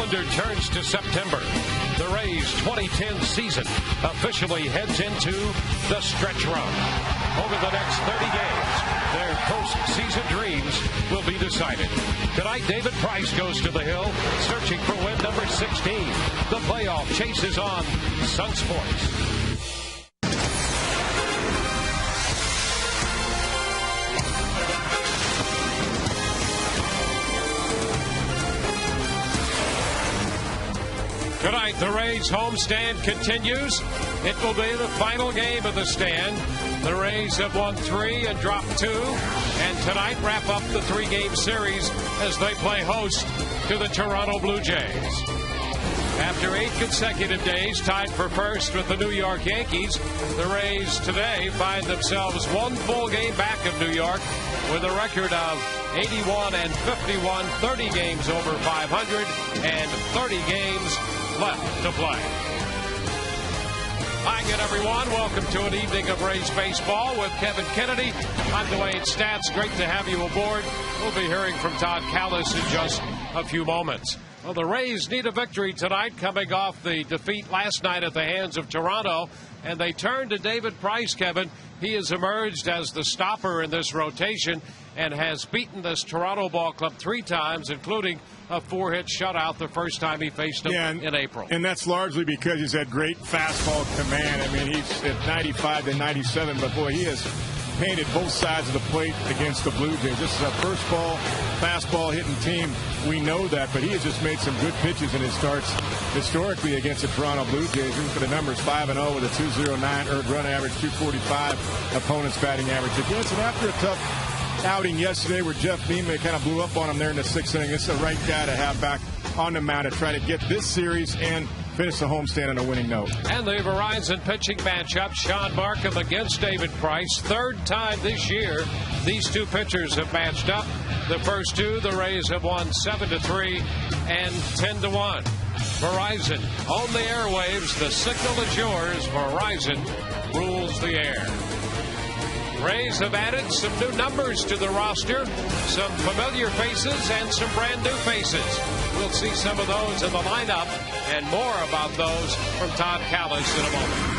calendar turns to September. The Rays' 2010 season officially heads into the stretch run. Over the next 30 games, their postseason dreams will be decided. Tonight, David Price goes to the hill, searching for win number 16. The playoff chase is on Sun Sports. Tonight, the Rays' homestand continues. It will be the final game of the stand. The Rays have won 3 and dropped 2, and tonight wrap up the 3-game series as they play host to the Toronto Blue Jays. After 8 consecutive days tied for first with the New York Yankees, the Rays today find themselves 1 full game back of New York with a record of 81 and 51, 30 games over 500, and 30 games left to play. Hi again, everyone. Welcome to an evening of Rays baseball with Kevin Kennedy. I'm Dwayne Stats. Great to have you aboard. We'll be hearing from Todd Callis in just a few moments. Well, the Rays need a victory tonight, coming off the defeat last night at the hands of Toronto, and they turn to David Price, Kevin. He has emerged as the stopper in this rotation and has beaten this Toronto ball club 3 times, including a 4-hit shutout the first time he faced them in April. And that's largely because he's had great fastball command. I mean, he's at 95 to 97, but boy, he has painted both sides of the plate against the Blue Jays. This is a first ball, fastball hitting team. We know that, but he has just made some good pitches in his starts historically against the Toronto Blue Jays. Look at the numbers, 5-0 with a 209 earned run average, 245 opponent's batting average against. And after a tough outing yesterday where Jeff Neiman kind of blew up on him there in the 6th inning, this is the right guy to have back on the mound to try to get this series and finish the homestand on a winning note. And the Verizon pitching matchup, Sean Markham against David Price. 3rd time this year these 2 pitchers have matched up. The first 2, the Rays have won 7-3 and 10-1. Verizon on the airwaves. The signal is yours. Verizon rules the air. Rays have added some new numbers to the roster, some familiar faces and some brand new faces. We'll see some of those in the lineup and more about those from Todd Callis in a moment.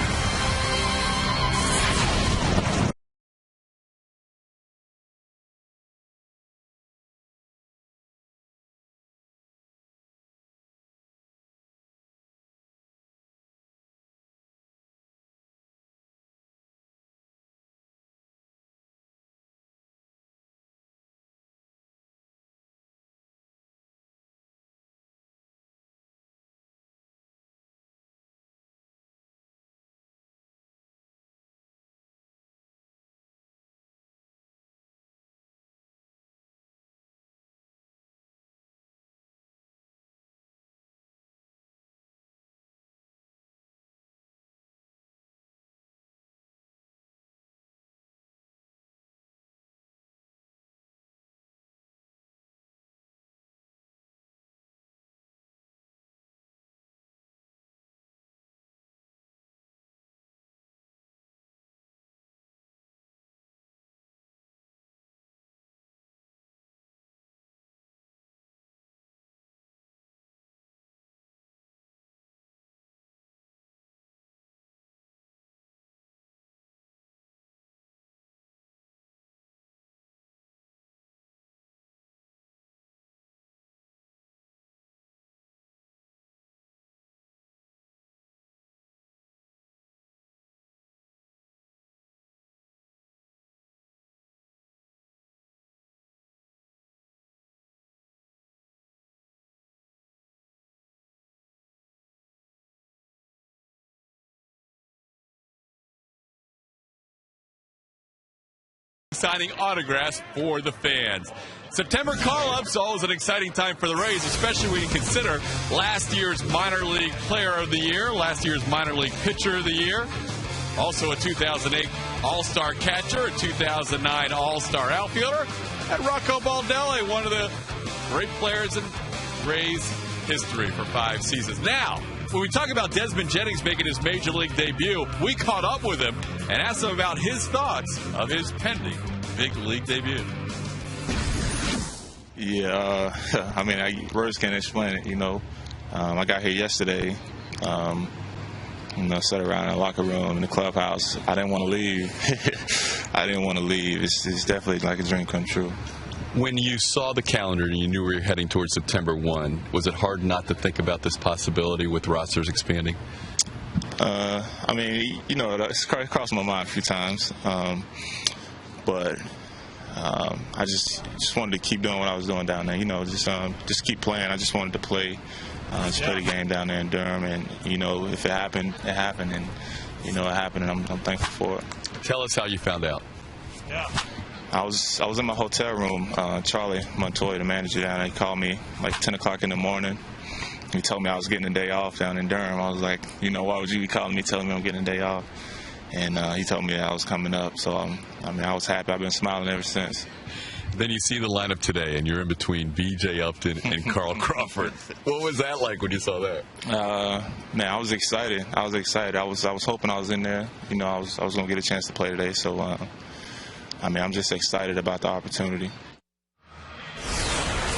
Signing autographs for the fans. September call-ups, always an exciting time for the Rays, especially when you consider last year's minor league player of the year, last year's minor league pitcher of the year, also a 2008 All-Star catcher, a 2009 All-Star outfielder, and Rocco Baldelli, one of the great players in Rays history for 5 seasons. Now, when we talk about Desmond Jennings making his major league debut, we caught up with him and asked him about his thoughts of his pending big league debut. Yeah, I mean, words can't explain it, you know. I got here yesterday. Sat around in the locker room in the clubhouse. I didn't want to leave. I didn't want to leave. It's definitely like a dream come true. When you saw the calendar and you knew we were heading towards September 1, was it hard not to think about this possibility with rosters expanding? I mean, it's crossed my mind a few times. But I just wanted to keep doing what I was doing down there. Just keep playing. I just wanted to play. Just play the game down there in Durham, and if it happened, it happened, and it happened, and I'm thankful for it. Tell us how you found out. Yeah. I was in my hotel room. Charlie Montoya, the manager down there, he called me like 10 o'clock in the morning. He told me I was getting a day off down in Durham. I was like, why would you be calling me, telling me I'm getting a day off? And he told me that I was coming up. So I was happy. I've been smiling ever since. Then you see the lineup today, and you're in between B.J. Upton and Carl Crawford. What was that like when you saw that? Man, I was excited. I was hoping I was in there. I was going to get a chance to play today. So, I'm just excited about the opportunity.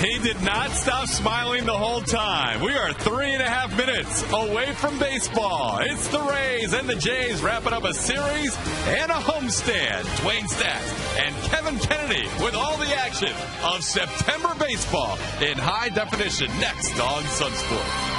He did not stop smiling the whole time. We are 3.5 minutes away from baseball. It's the Rays and the Jays wrapping up a series and a homestand. Dwayne Stats and Kevin Kennedy with all the action of September baseball in high definition next on Sunsport.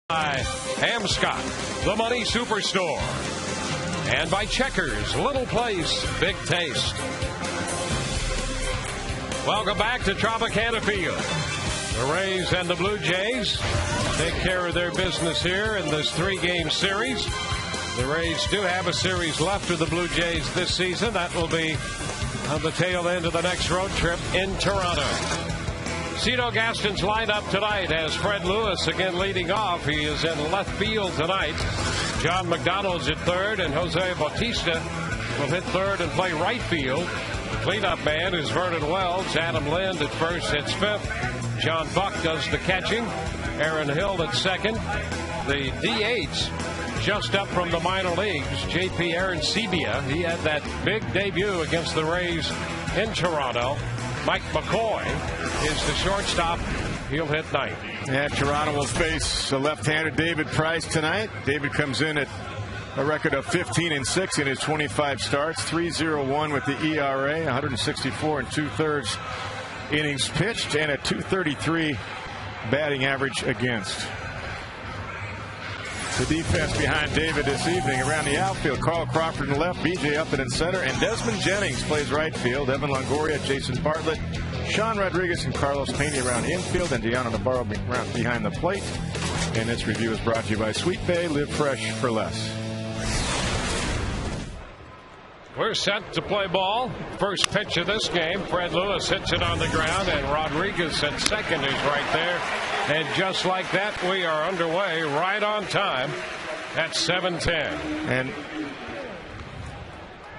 By Amscott, the Money Superstore. And by Checkers, Little Place, Big Taste. Welcome back to Tropicana Field. The Rays and the Blue Jays take care of their business here in this 3-game series. The Rays do have a series left with the Blue Jays this season. That will be on the tail end of the next road trip in Toronto. Cito Gaston's lineup tonight has Fred Lewis again leading off. He is in left field tonight. John McDonald's at third, and Jose Bautista will hit third and play right field. The cleanup man is Vernon Wells. Adam Lind at first hits fifth. John Buck does the catching. Aaron Hill at second. The DH just up from the minor leagues, J.P. Arancibia. He had that big debut against the Rays in Toronto. Mike McCoy is the shortstop. He'll hit ninth. And Toronto will face the left-hander David Price tonight. David comes in at a record of 15-6 in his 25 starts, 3.01 with the ERA, 164 2/3 innings pitched, and a .233 batting average against. The defense behind David this evening around the outfield. Carl Crawford in left, BJ Upton in center, and Desmond Jennings plays right field. Evan Longoria, Jason Bartlett, Sean Rodriguez, and Carlos Pena around infield, and Deanna Navarro behind the plate. And this review is brought to you by Sweet Bay. Live fresh for less. We're set to play ball. First pitch of this game. Fred Lewis hits it on the ground, and Rodriguez at second is right there. And just like that, we are underway right on time at 7:10. And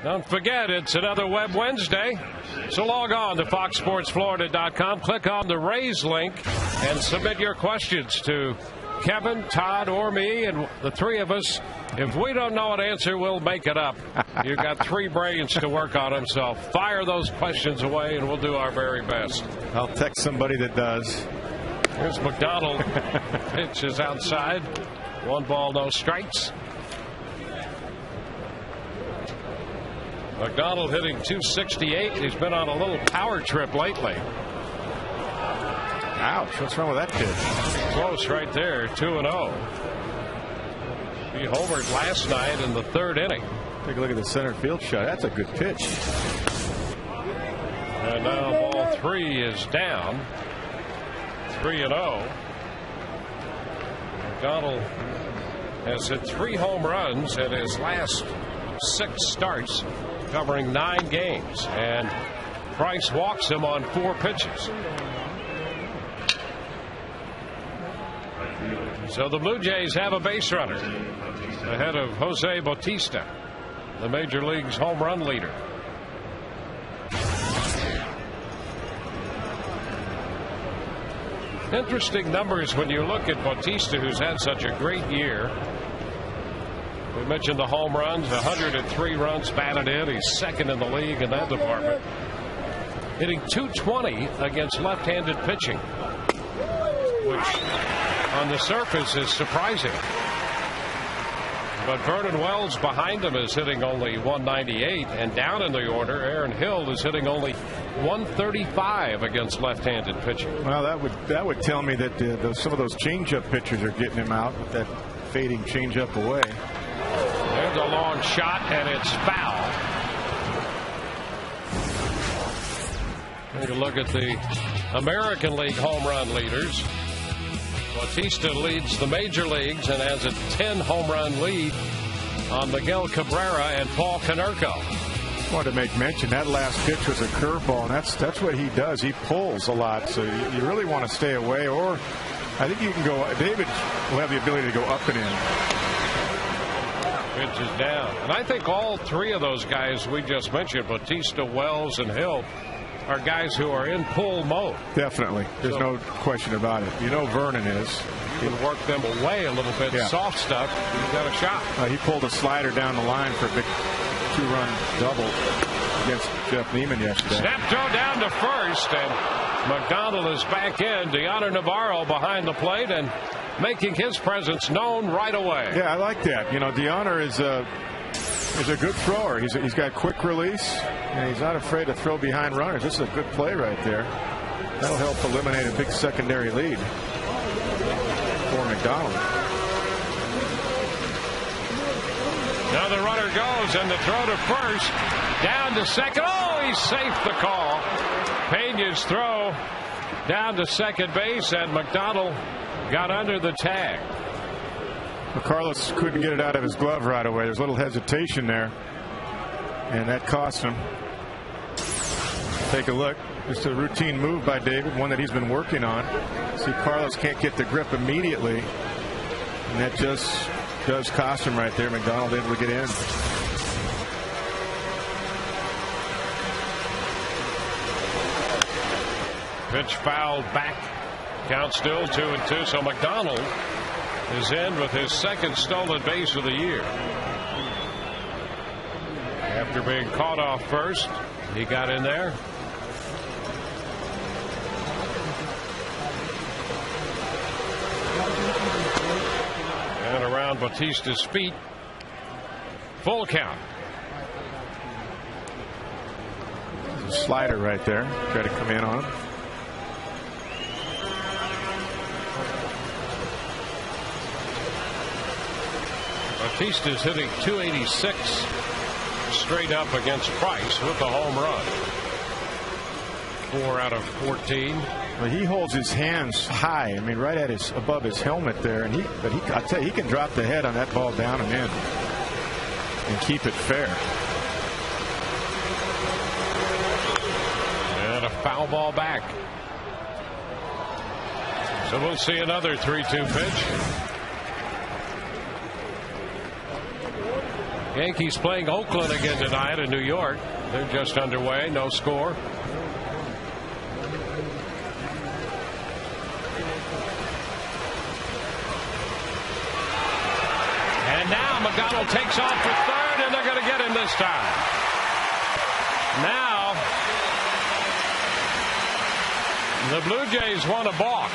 don't forget, it's another Web Wednesday. So log on to foxsportsflorida.com. Click on the Raise link and submit your questions to Kevin, Todd, or me, and the three of us. If we don't know an answer, we'll make it up. You've got three brains to work on them, so fire those questions away, and we'll do our very best. I'll text somebody that does. Here's McDonald. Pitch is outside. 1 ball, no strikes. McDonald hitting .268. He's been on a little power trip lately. Ouch. What's wrong with that pitch? Close right there. 2-0. He homered last night in the 3rd inning. Take a look at the center field shot. That's a good pitch. And now ball 3 is down. 3-0. McDonald has hit 3 home runs in his last 6 starts, covering 9 games. And Price walks him on 4 pitches. So the Blue Jays have a base runner ahead of Jose Bautista, the Major League's home run leader. Interesting numbers when you look at Bautista, who's had such a great year. We mentioned the home runs, 103 runs batted in. He's second in the league in that department. Hitting .220 against left-handed pitching, which on the surface is surprising. But Vernon Wells behind him is hitting only .198, and down in the order, Aaron Hill is hitting only .135 against left-handed pitching. Well, that would tell me that some of those changeup pitchers are getting him out with that fading changeup away. There's a long shot, and it's foul. Take a look at the American League home run leaders. Bautista leads the major leagues and has a 10 home run lead on Miguel Cabrera and Paul Konerko. I wanted to make mention that last pitch was a curveball, and that's what he does. He pulls a lot, so you really want to stay away. Or I think you can go. David will have the ability to go up and in. Pitch is down, and I think all 3 of those guys we just mentioned, Bautista, Wells, and Hill, are guys who are in pull mode. Definitely. There's no question about it. You know Vernon is. You can work them away a little bit. Yeah. Soft stuff. He's got a shot. He pulled a slider down the line for a big 2-run double against Jeff Neiman yesterday. Snap throw down to first, and McDonald is back in. Deanna Navarro behind the plate and making his presence known right away. Yeah, I like that. You know, Deanna is a good thrower. He's got quick release, and he's not afraid to throw behind runners. This is a good play right there. That'll help eliminate a big secondary lead for McDonald. Now the runner goes, and the throw to first, down to second. Oh, he's safe the call. Pena's throw down to second base, and McDonald got under the tag. Well, Carlos couldn't get it out of his glove right away. There's a little hesitation there, and that cost him. Take a look. Just a routine move by David, one that he's been working on. See, Carlos can't get the grip immediately, and that just does cost him right there. McDonald able to get in. Pitch fouled back. Count still 2-2. So McDonald is in with his second stolen base of the year. After being caught off first, he got in there. And around Bautista's feet. Full count. There's a slider right there. Try to come in on him. Batista's hitting .286 straight up against Price with a home run. 4 out of 14. Well, he holds his hands high. I mean, right at above his helmet there, and I tell you, he can drop the head on that ball down and in, and keep it fair. And a foul ball back. So we'll see another 3-2 pitch. Yankees playing Oakland again tonight in New York. They're just underway, no score. And now McDonald takes off for third, and they're going to get him this time. Now the Blue Jays want a balk.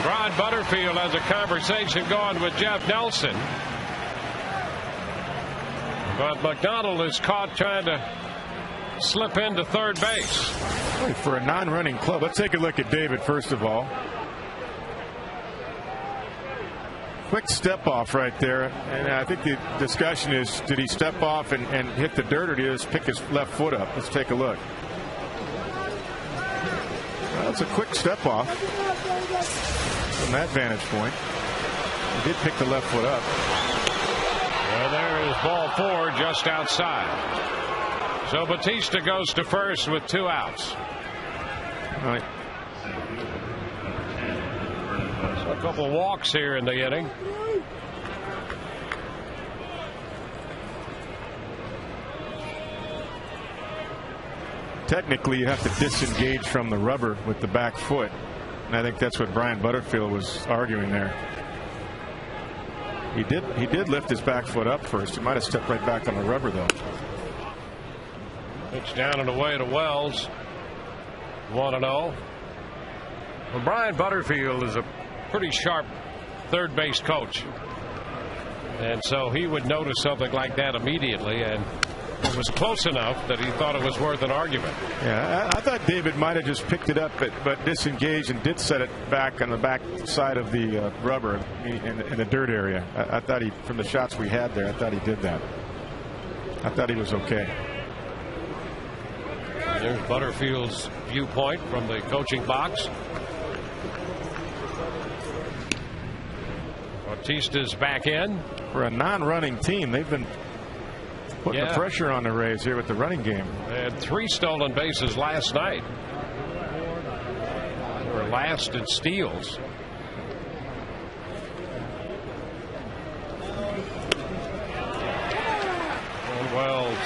Brian Butterfield has a conversation going with Jeff Nelson. But McDonald is caught trying to slip into third base. For a non-running club. Let's take a look at David first of all. Quick step off right there. And I think the discussion is, did he step off and hit the dirt, or did he just pick his left foot up? Let's take a look. Well, it's a quick step off from that vantage point. He did pick the left foot up. Well, there is ball 4 just outside. So Batista goes to first with 2 outs. All right. So a couple walks here in the inning. Technically, you have to disengage from the rubber with the back foot. And I think that's what Brian Butterfield was arguing there. He did lift his back foot up first. He might have stepped right back on the rubber, though. Pitch down and away to Wells. 1-0. Well, Brian Butterfield is a pretty sharp third base coach. And so he would notice something like that immediately. And it was close enough that he thought it was worth an argument. Yeah, I thought David might have just picked it up but disengaged and did set it back on the back side of the rubber in the dirt area. I thought from the shots we had there, I thought he did that. I thought he was okay. There's Butterfield's viewpoint from the coaching box. Batista's back in. For a non-running team, they've been putting the pressure on the Rays here with the running game. They had 3 stolen bases last night. They were last in steals. And Wells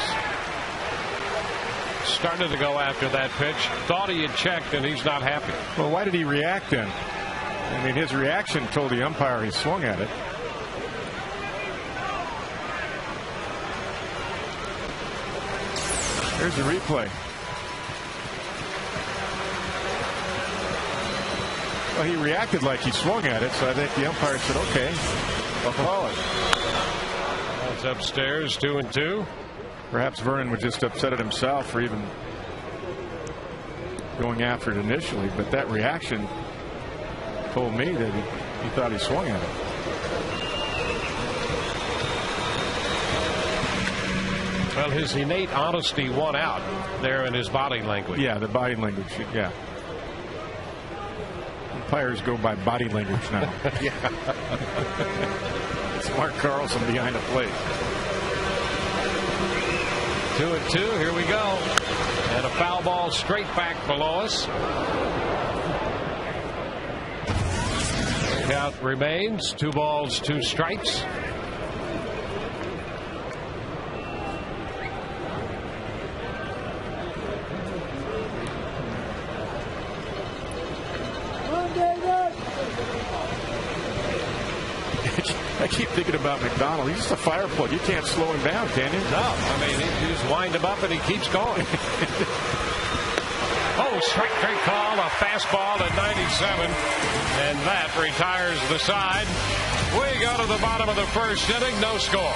started to go after that pitch. Thought he had checked, and he's not happy. Well, why did he react then? I mean, his reaction told the umpire he swung at it. Here's the replay. Well, he reacted like he swung at it, so I think the umpire said, okay, I'll call it. That's upstairs, 2-2. Perhaps Vernon was just upset at himself for even going after it initially, but that reaction told me that he thought he swung at it. Well, his innate honesty won out there in his body language. Yeah, the body language. Yeah. Umpires go by body language now. Yeah. It's Mark Carlson behind the plate. 2-2. Here we go. And a foul ball straight back below us. Count remains 2 balls, 2 strikes. I keep thinking about McDonald. He's just a fire plug. You can't slow him down, can you? No. I mean, you just wind him up and he keeps going. Oh, strike 3 call. A fastball at 97. And that retires the side. We go to the bottom of the first inning. No score.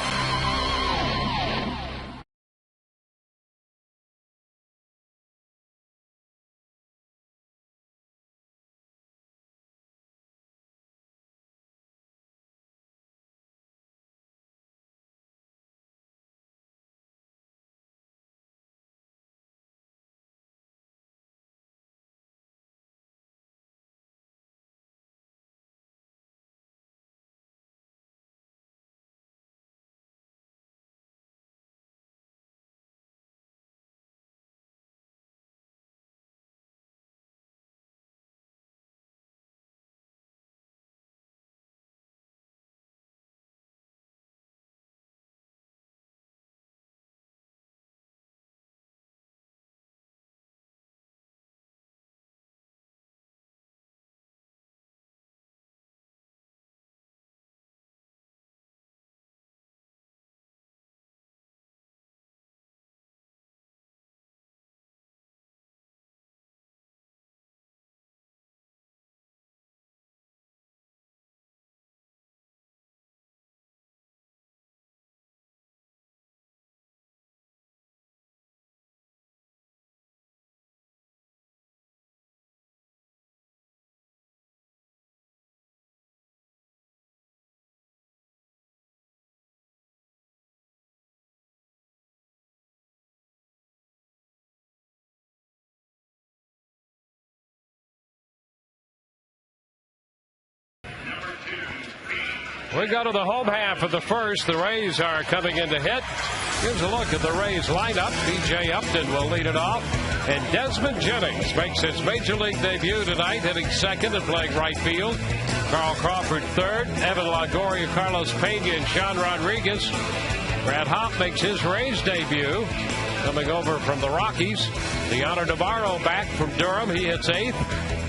We go to the home half of the first. The Rays are coming in to hit. Here's a look at the Rays lineup. B.J. Upton will lead it off. And Desmond Jennings makes his major league debut tonight, hitting second and playing right field. Carl Crawford third. Evan Longoria, Carlos Pena, and Sean Rodriguez. Brad Hopp makes his Rays debut, coming over from the Rockies. Deoner Navarro back from Durham. He hits eighth.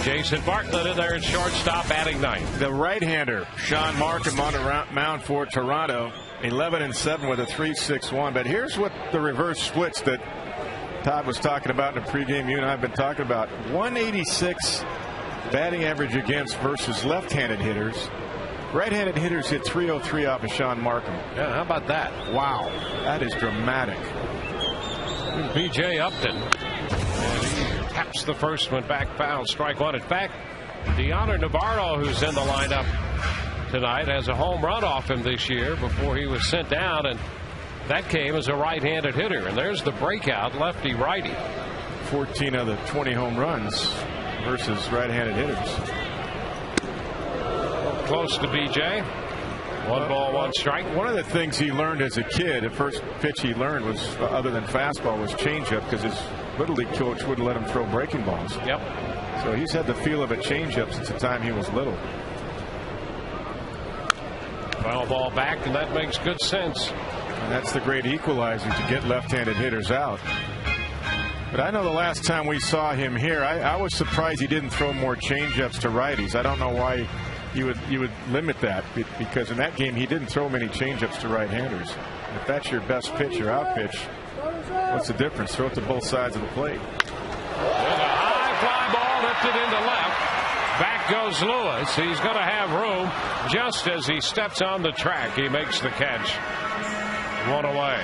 Jason Bartlett in there at shortstop, adding ninth. The right-hander, Sean Markham, on the mound for Toronto. 11-7 with a 3.61. But here's what the reverse splits that Todd was talking about in the pregame. You and I have been talking about. 186 batting average against versus left-handed hitters. Right-handed hitters hit 303 off of Sean Markham. Yeah, how about that? Wow, that is dramatic. B.J. Upton. And he taps the first one back foul. Strike one. In fact, Deoner Navarro, who's in the lineup tonight, has a home run off him this year before he was sent down, and that came as a right-handed hitter. And there's the breakout lefty-righty. 14 of the 20 home runs versus right-handed hitters. Close to B.J. One ball, one strike. One of the things he learned as a kid, the first pitch he learned was, other than fastball, was changeup, because his little league coach wouldn't let him throw breaking balls. Yep. So he's had the feel of a changeup since the time he was little. Foul ball back, and that makes good sense. And that's the great equalizer, to get left-handed hitters out. But I know the last time we saw him here, I was surprised he didn't throw more changeups to righties. I don't know why you would limit that, because in that game he didn't throw many changeups to right-handers. If that's your best pitch, your out pitch, what's the difference? Throw it to both sides of the plate. With a high fly ball lifted into left. Back goes Lewis. He's going to have room. Just as he steps on the track, he makes the catch. One away.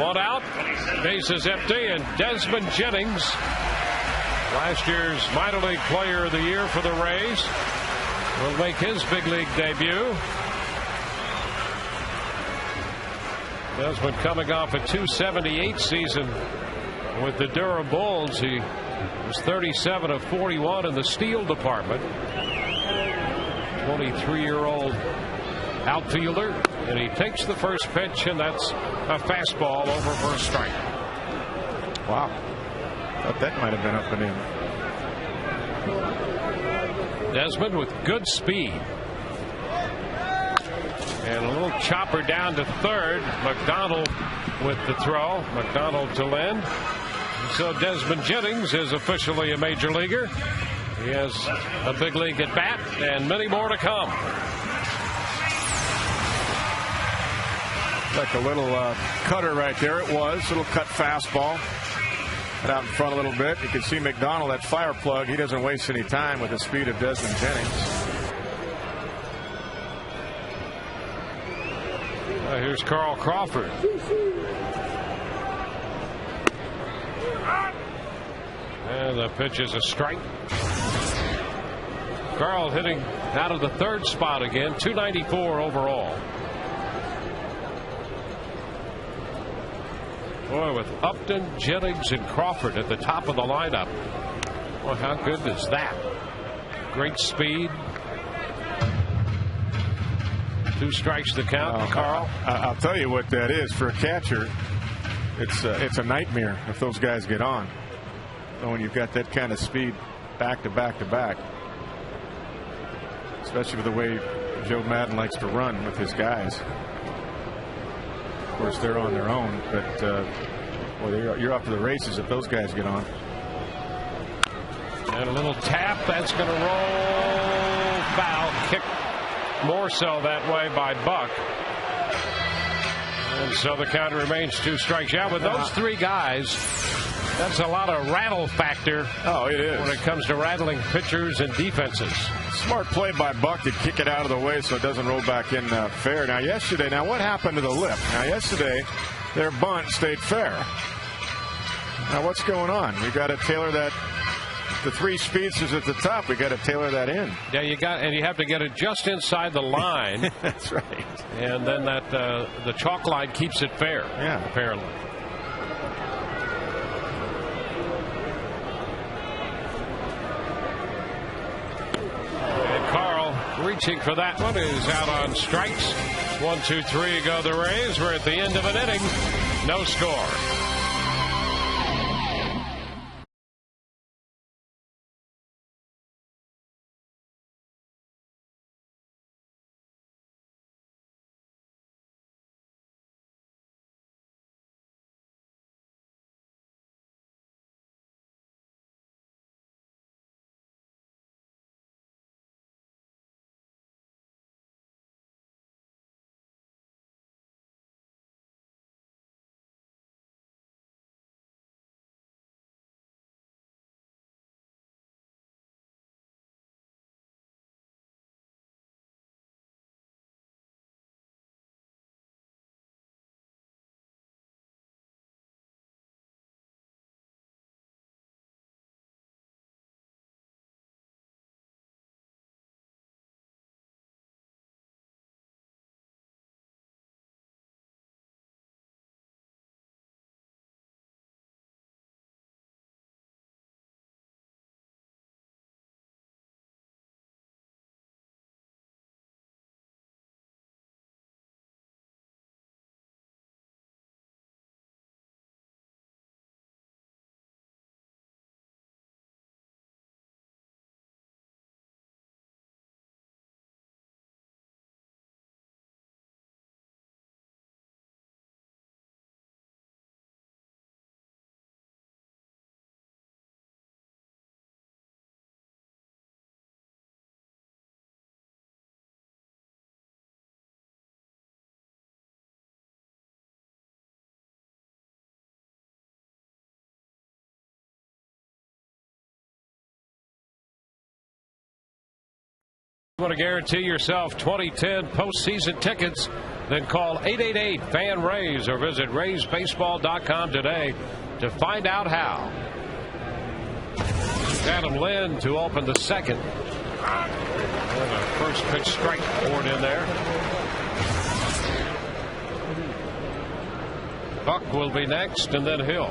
One out. Base is empty, and Desmond Jennings, last year's minor league player of the year for the Rays, will make his big league debut. Desmond coming off a .278 season with the Durham Bulls. He was 37 of 41 in the steal department. 23-year-old outfielder, and he takes the first pitch, and that's a fastball over for a strike. Wow. Thought that might have been up and in. Desmond with good speed. And a little chopper down to third. McDonald with the throw. McDonald to Lynn. So Desmond Jennings is officially a major leaguer. He has a big league at bat and many more to come. Like a little cutter right there. It was a little cut fastball. Cut out in front a little bit. You can see McDonald, that fire plug. He doesn't waste any time with the speed of Desmond Jennings. Here's Carl Crawford. And the pitch is a strike. Carl hitting out of the third spot again. 294 overall. Boy, with Upton, Jennings, and Crawford at the top of the lineup. Well, how good is that? Great speed. 2 strikes to count. Carl. I'll tell you what that is for a catcher. It's a nightmare if those guys get on. When you've got that kind of speed back to back to back, especially with the way Joe Madden likes to run with his guys. Of course, they're on their own, but well, you're off to the races if those guys get on. And a little tap, that's going to roll foul. Kick more so that way by Buck. And so the count remains 2 strikes. Yeah, with those 3 guys, that's a lot of rattle factor. Oh, it is. When it comes to rattling pitchers and defenses. Smart play by Buck to kick it out of the way so it doesn't roll back in fair. Now, what happened to the lip? Now, yesterday, their bunt stayed fair. Now, what's going on? We got to tailor that. The 3 speedsters at the top, we got to tailor that in. Yeah, you have to get it just inside the line. That's right. And then that the chalk line keeps it fair. Yeah, apparently. Reaching for that one is out on strikes. 1, 2, 3 go the Rays. We're at the end of an inning. No score. You want to guarantee yourself 2010 postseason tickets? Then call 888-FAN-RAYS or visit RaysBaseball.com today to find out how. Adam Lynn to open the second. And a first pitch strike poured in there. Buck will be next, and then Hill.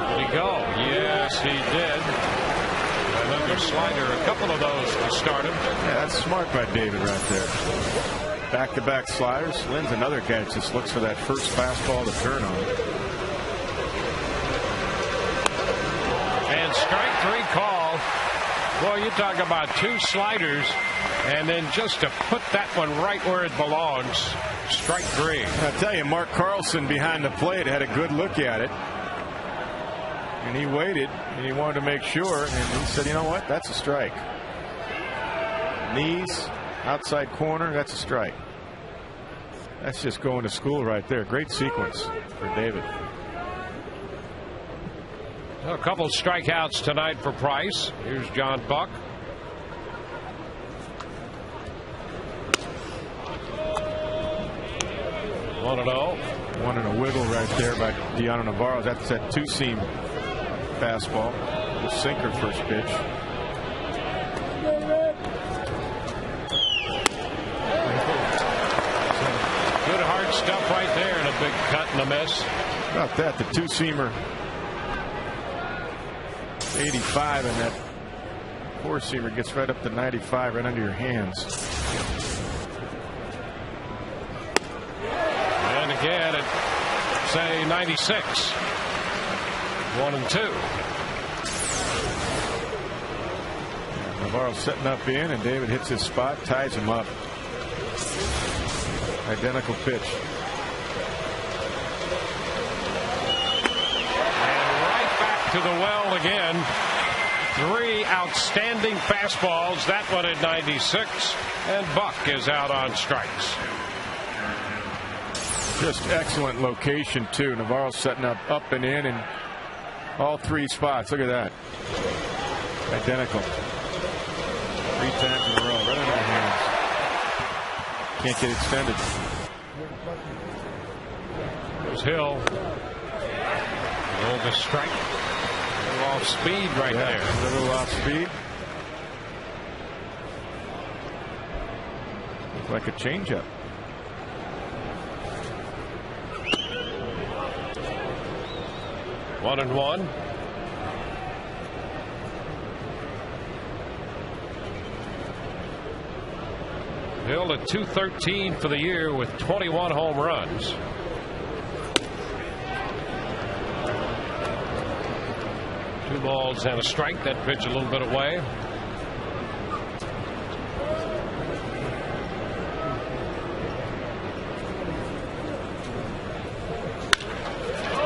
Did he go? Yes, he did. Another slider, a couple of those to start him. Yeah, that's smart by David right there. Back-to-back sliders. Lynn's another guy that just looks for that first fastball to turn on. And strike three call. Boy, you talk about two sliders, and then just to put that one right where it belongs. Strike three. I tell you, Mark Carlson behind the plate had a good look at it. And he waited, and he wanted to make sure, and he said, you know what, that's a strike. Knees, outside corner, that's a strike. That's just going to school right there. Great sequence for David. A couple strikeouts tonight for Price. Here's John Buck. One and oh. One and a wiggle right there by Deanna Navarro. That's that two-seam fastball. The sinker first pitch. Good hard stuff right there, and a big cut and a miss. How about that? The two-seamer 85, and that four-seamer gets right up to 95 right under your hands. And again at say 96. 1 and 2. Navarro setting up in, and David hits his spot, ties him up. Identical pitch. And right back to the well again. 3 outstanding fastballs. That one at 96. And Buck is out on strikes. Just excellent location, too. Navarro setting up and in, and all 3 spots. Look at that. Identical. 3 times in a row. Right under the hands. Can't get extended. There's Hill. The strike. A little off speed right there. A little off speed. Looks like a changeup. Hill at .213 for the year with 21 home runs. Two balls and a strike. That pitch a little bit away.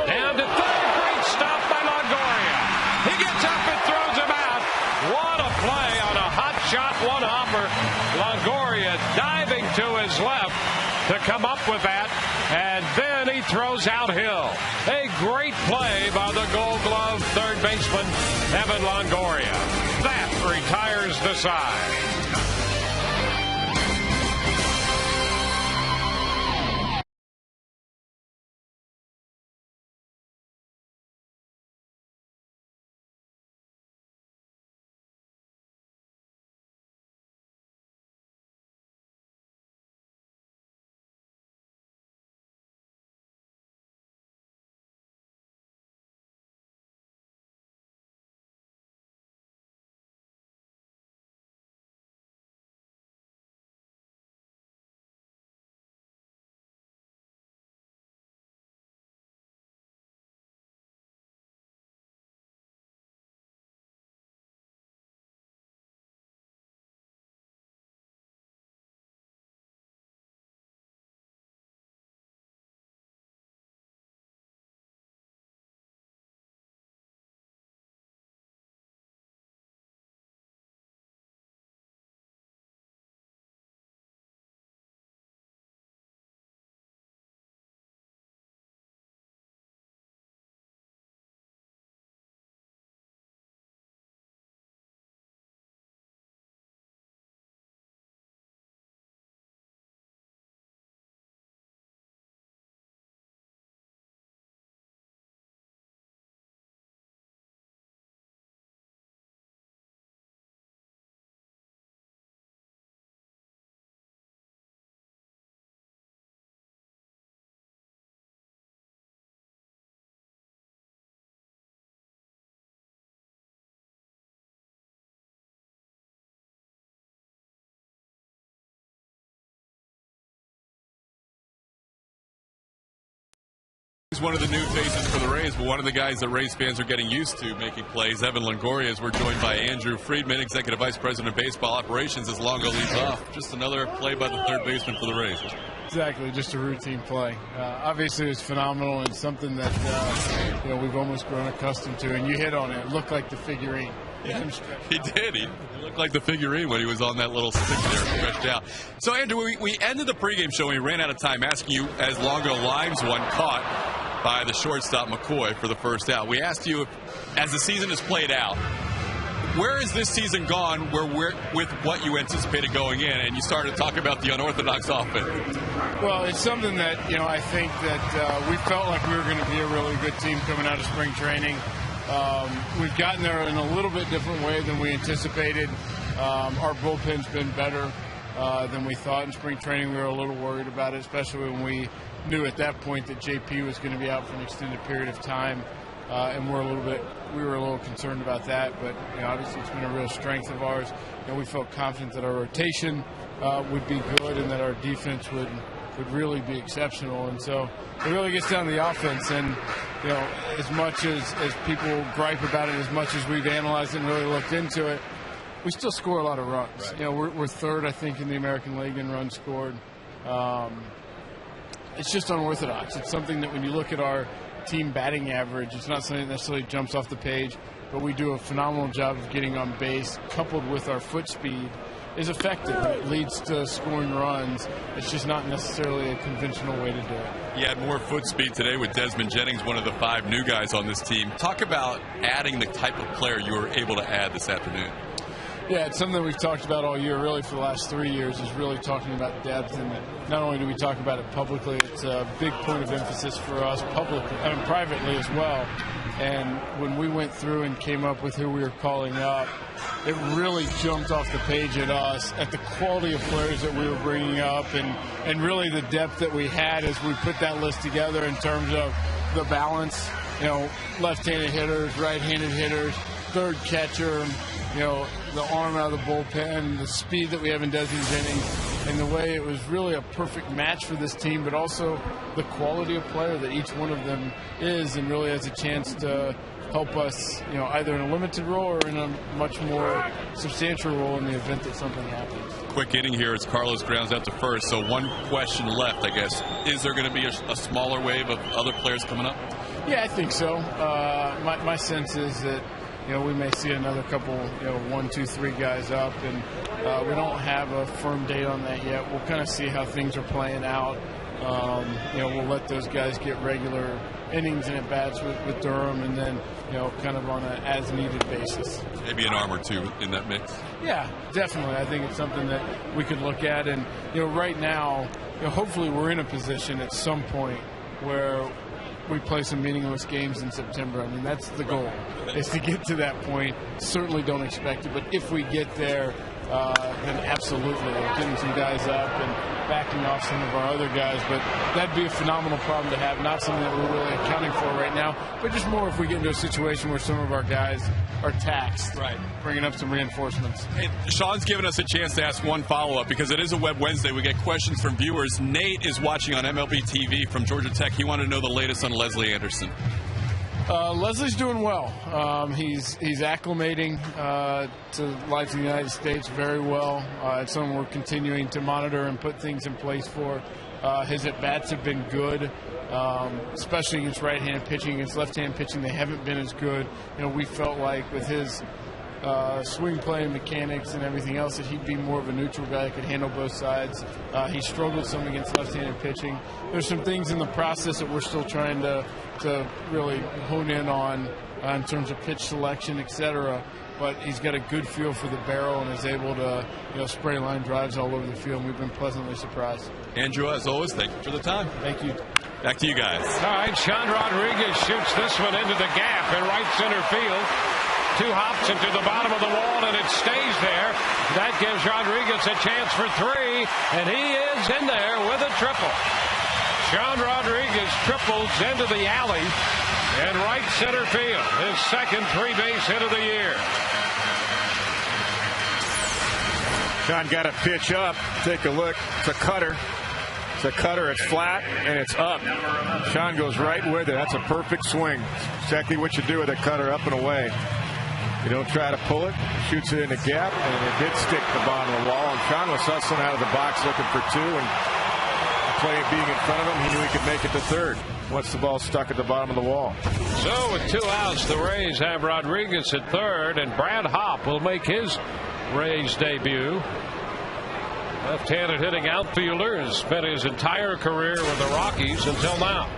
Down to third. Great stop by Longoria. He gets up and throws him out. What a play on a hot shot one-hopper. Longoria diving to his left to come up with that, and then he throws out Hill. A great play by the Gold Glove third baseman Evan Longoria. That retires the side. He's one of the new faces for the Rays, but one of the guys that Rays fans are getting used to making plays, Evan Longoria, as we're joined by Andrew Friedman, Executive Vice President of Baseball Operations, as Longo leads off. Just another play by the third baseman for the Rays. Exactly, just a routine play. Obviously, it's phenomenal and something that we've almost grown accustomed to. And you hit on it. It looked like the figurine. Yeah, he did. He looked like the figurine when he was on that little stick there, stretched out. So, Andrew, we ended the pregame show and we ran out of time asking you, as Longo lines one caught by the shortstop McCoy for the first out. We asked you, as the season has played out, where has this season gone with what you anticipated going in? And you started to talk about the unorthodox offense. Well, it's something that, I think that we felt like we were going to be a really good team coming out of spring training. We've gotten there in a little bit different way than we anticipated. Our bullpen's been better than we thought in spring training. We were a little worried about it, especially when we knew at that point that JP was going to be out for an extended period of time. And we were a little concerned about that, but obviously it's been a real strength of ours. We felt confident that our rotation would be good and that our defense would really be exceptional. And so it really gets down to the offense. And as much as people gripe about it, as much as we've analyzed it and really looked into it, we still score a lot of runs. Right. We're third, I think, in the American League in runs scored. It's just unorthodox. It's something that when you look at our team batting average, it's not something that necessarily jumps off the page, but we do a phenomenal job of getting on base, coupled with our foot speed is effective. It leads to scoring runs. It's just not necessarily a conventional way to do it. You had more foot speed today with Desmond Jennings, one of the 5 new guys on this team. Talk about adding the type of player you were able to add this afternoon. Yeah, it's something we've talked about all year, really for the last 3 years, is really talking about depth. And not only do we talk about it publicly, it's a big point of emphasis for us privately as well. And when we went through and came up with who we were calling up, it really jumped off the page at us at the quality of players that we were bringing up and really the depth that we had as we put that list together in terms of the balance, left-handed hitters, right-handed hitters, third catcher, the arm out of the bullpen, the speed that we have in Desmond Jennings. and the way it was really a perfect match for this team, but also the quality of player that each one of them is, and really has a chance to help us, either in a limited role or in a much more substantial role in the event that something happens. Quick inning here as Carlos grounds out to first. So one question left, I guess. Is there going to be a smaller wave of other players coming up? Yeah, I think so. My sense is that we may see another couple, 1, 2, 3 guys up, and we don't have a firm date on that yet. We'll kind of see how things are playing out. We'll let those guys get regular innings and at-bats with Durham, and then, kind of on an as-needed basis. Maybe an arm or two in that mix. Yeah, definitely. I think it's something that we could look at. And, right now, hopefully we're in a position at some point where we play some meaningless games in September. I mean, that's the goal, is to get to that point. Certainly don't expect it, but if we get there, then absolutely, getting some guys up and backing off some of our other guys. But that'd be a phenomenal problem to have, not something that we're really accounting for right now, but just more if we get into a situation where some of our guys are taxed, right, bringing up some reinforcements. Hey, Sean's given us a chance to ask one follow-up because it is a Web Wednesday. We get questions from viewers. Nate is watching on MLB TV from Georgia Tech. He wanted to know the latest on Leslie Anderson. Leslie's doing well. He's acclimating to life in the United States very well. It's something we're continuing to monitor and put things in place for. His at-bats have been good, especially against right-handed pitching. Against left-hand pitching, they haven't been as good. We felt like with his swing play and mechanics and everything else that he'd be more of a neutral guy that could handle both sides. He struggled some against left-handed pitching. There's some things in the process that we're still trying to really hone in on in terms of pitch selection, etc. But he's got a good feel for the barrel and is able to spray line drives all over the field. And we've been pleasantly surprised. Andrew, as always, thank you for the time. Thank you. Back to you guys. All right, Sean Rodriguez shoots this one into the gap in right center field. 2 hops into the bottom of the wall, and it stays there. That gives Rodriguez a chance for 3, and he is in there with a triple. Sean Rodriguez triples into the alley in right center field. His second 3-base hit of the year. Sean got a pitch up. Take a look. It's a cutter. It's a cutter. It's flat, and it's up. Sean goes right with it. That's a perfect swing. Exactly what you do with a cutter, up and away. You don't try to pull it. Shoots it in the gap, and it did stick the bottom of the wall. And Sean was hustling out of the box looking for 2, and the play being in front of him, he knew he could make it to third once the ball stuck at the bottom of the wall. So with 2 outs, the Rays have Rodriguez at third, and Brad Hopp will make his Rays debut. Left-handed hitting outfielder has spent his entire career with the Rockies until now.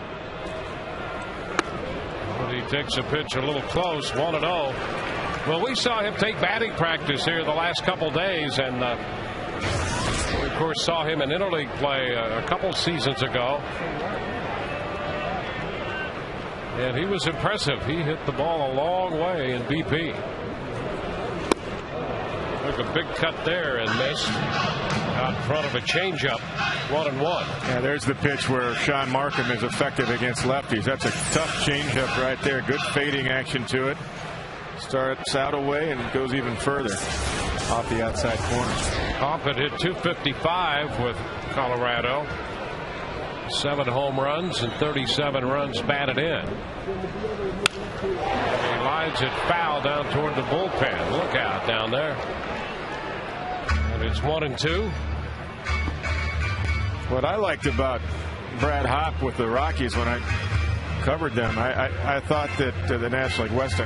But he takes a pitch a little close, 1-0. Well, we saw him take batting practice here the last couple days, and we, of course, saw him in interleague play a couple seasons ago. And he was impressive. He hit the ball a long way in BP. Took a big cut there and missed out in front of a changeup. 1-1. Yeah, there's the pitch where Sean Markham is effective against lefties. That's a tough changeup right there. Good fading action to it. Starts out away and goes even further off the outside corner. Hoffman hit .255 with Colorado. 7 home runs and 37 runs batted in. And he lines it foul down toward the bullpen. Look out down there. And it's 1-2. What I liked about Brad Hopp with the Rockies when I covered them, I thought that the National League West,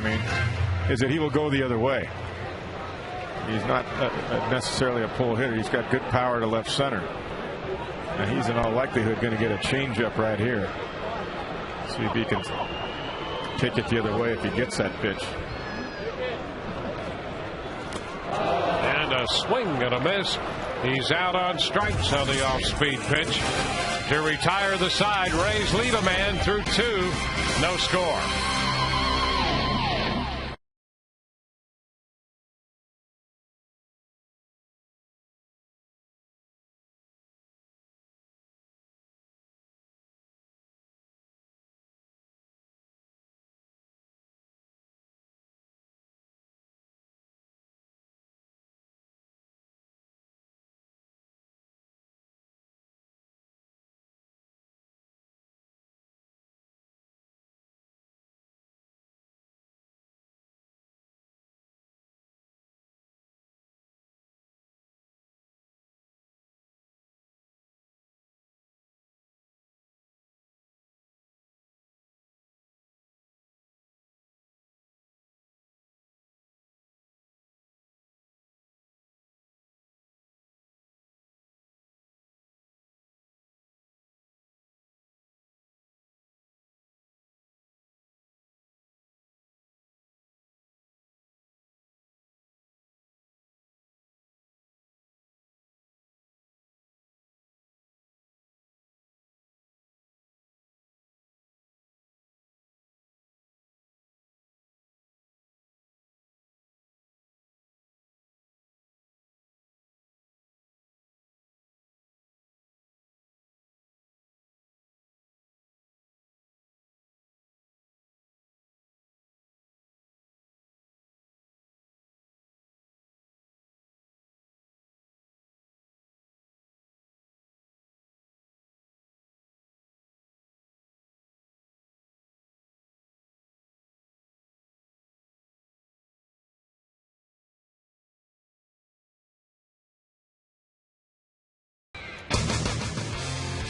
is that he will go the other way. He's not necessarily a pull hitter. He's got good power to left center. And he's in all likelihood going to get a changeup right here. See if he can take it the other way if he gets that pitch. And a swing and a miss. He's out on strikes on the off-speed pitch. To retire the side, Rays lead a man through 2. No score.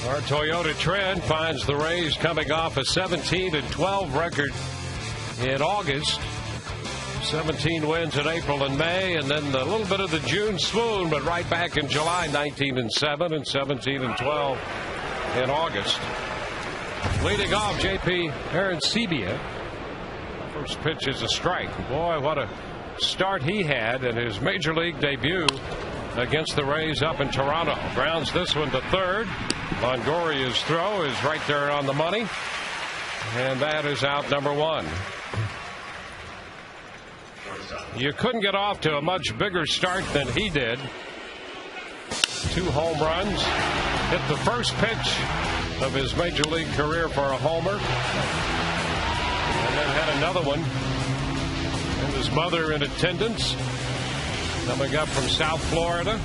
Our Toyota trend finds the Rays coming off a 17-12 record in August. 17 wins in April and May, and then a little bit of the June swoon, but right back in July, 19-7 and 17-12 in August. Leading off, JP Arancibia. First pitch is a strike. Boy, what a start he had in his major league debut against the Rays up in Toronto. Grounds this one to third. Longoria's throw is right there on the money, and that is out number one. You couldn't get off to a much bigger start than he did. 2 home runs. Hit the first pitch of his major league career for a homer. And then had another one. And his mother in attendance. Coming up from South Florida.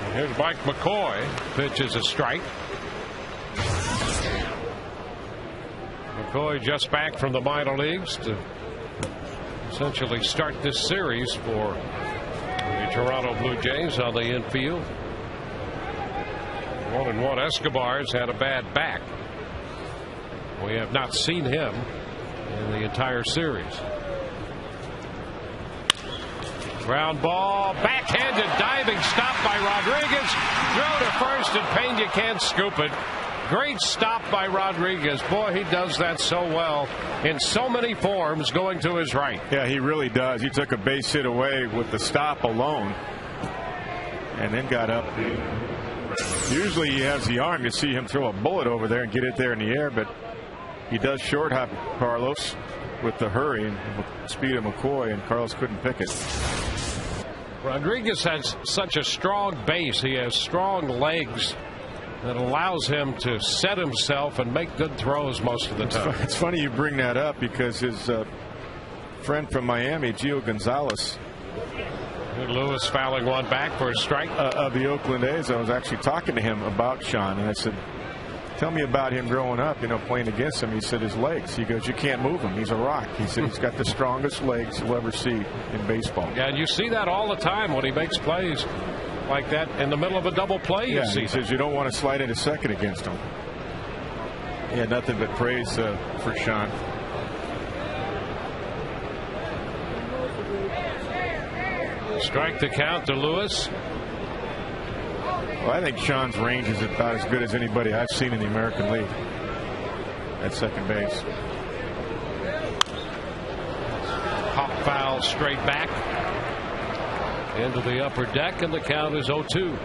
And here's Mike McCoy. Pitch is a strike. McCoy just back from the minor leagues to essentially start this series for the Toronto Blue Jays on the infield. 1-1. Escobar's had a bad back. We have not seen him in the entire series. Ground ball, backhanded diving stop by Rodriguez. Throw to first, and Pena can't scoop it. Great stop by Rodriguez. Boy, he does that so well in so many forms, going to his right. Yeah, he really does. He took a base hit away with the stop alone and then got up. Usually he has the arm. You see him throw a bullet over there and get it there in the air, but he does short hop Carlos with the hurry and speed of McCoy, and Carlos couldn't pick it. Rodriguez has such a strong base. He has strong legs that allows him to set himself and make good throws most of the time. It's funny you bring that up, because his friend from Miami, Gio Gonzalez, Lewis fouling one back for a strike of the Oakland A's. I was actually talking to him about Sean, and I said, tell me about him growing up, playing against him. He said his legs. He goes, you can't move him. He's a rock. He said he's got the strongest legs you'll ever see in baseball. Yeah, and you see that all the time when he makes plays like that in the middle of a double play. Yeah, he says you don't want to slide into second against him. Yeah, nothing but praise for Sean. Strike the count to Lewis. Well, I think Sean's range is about as good as anybody I've seen in the American League at second base. Pop foul straight back into the upper deck, and the count is 0-2.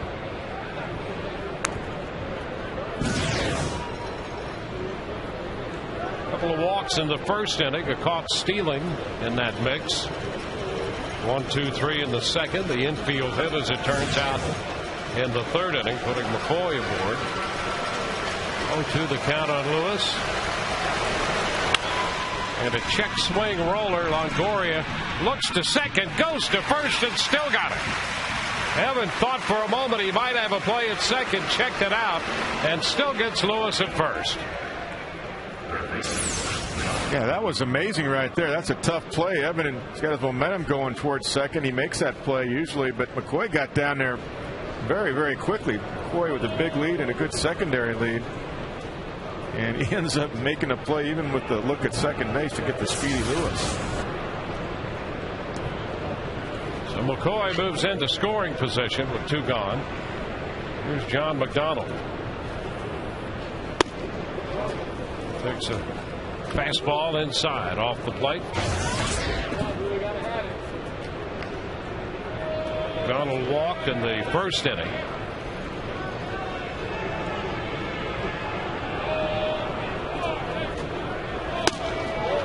Couple of walks in the first inning, a caught stealing in that mix. 1-2-3 in the second. The infield hit, as it turns out, in the third inning, putting McCoy aboard. 0-2 the count on Lewis. And a check swing roller. Longoria looks to second, goes to first, and still got it. Evan thought for a moment he might have a play at second, checked it out, and still gets Lewis at first. Yeah, that was amazing right there. That's a tough play. Evan has got his momentum going towards second. He makes that play usually, but McCoy got down there very, very quickly. McCoy with a big lead and a good secondary lead. And he ends up making a play even with the look at second base to get the speedy Lewis. So McCoy moves into scoring position with 2 gone. Here's John McDonald. Takes a fastball inside off the plate. McDonald walked in the first inning.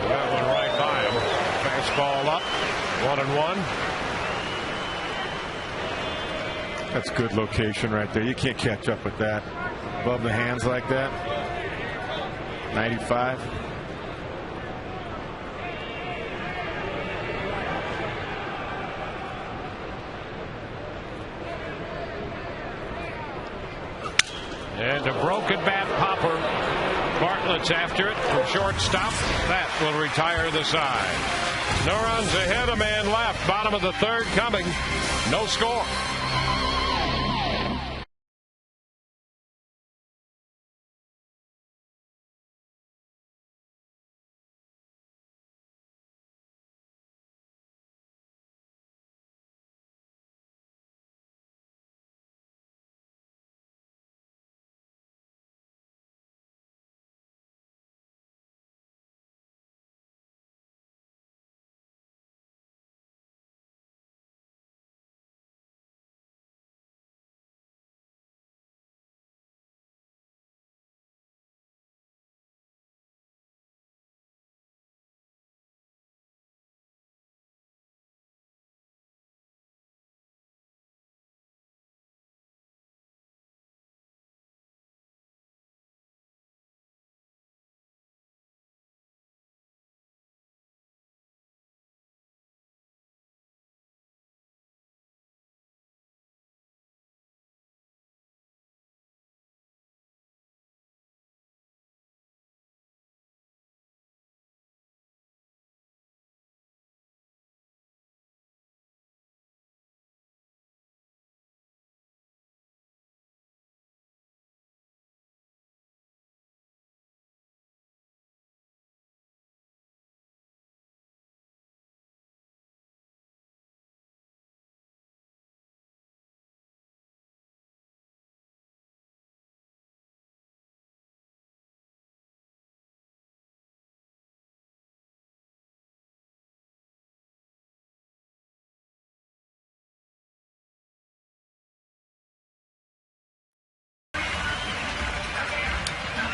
That one right by him. Fastball up. 1-1. That's good location right there. You can't catch up with that. Above the hands like that. 95. And a broken bat popper. Bartlett's after it from shortstop. That will retire the side. No runs ahead, a man left. Bottom of the third coming. No score.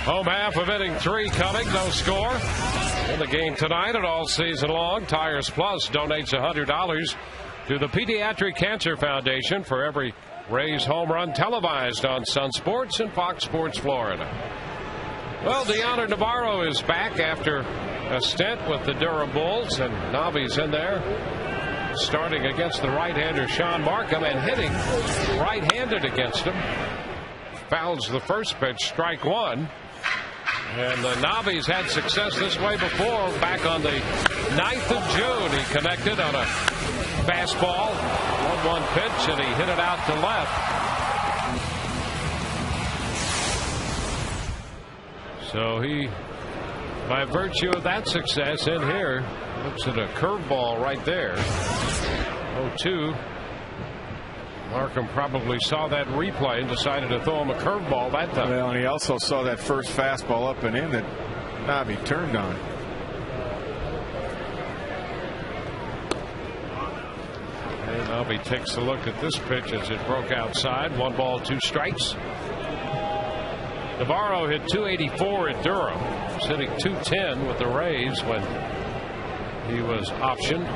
Home half of inning 3 coming. No score. In the game tonight and all season long, Tires Plus donates $100 to the Pediatric Cancer Foundation for every Rays home run televised on Sun Sports and Fox Sports Florida. Well, Deoner Navarro is back after a stint with the Durham Bulls, and Navi's in there, starting against the right-hander Sean Markham and hitting right-handed against him. Fouls the first pitch, strike 1. And the Navi's had success this way before. Back on the 9th of June, he connected on a fastball, 1-1 pitch, and he hit it out to left. So he, by virtue of that success in here, looks at a curveball right there. 0-2. Markham probably saw that replay and decided to throw him a curveball that time. Well, and he also saw that first fastball up and in that Navi turned on. And Navi takes a look at this pitch as it broke outside. 1 ball, 2 strikes. Navarro hit .284 at Durham. He's hitting .210 with the Rays when he was optioned.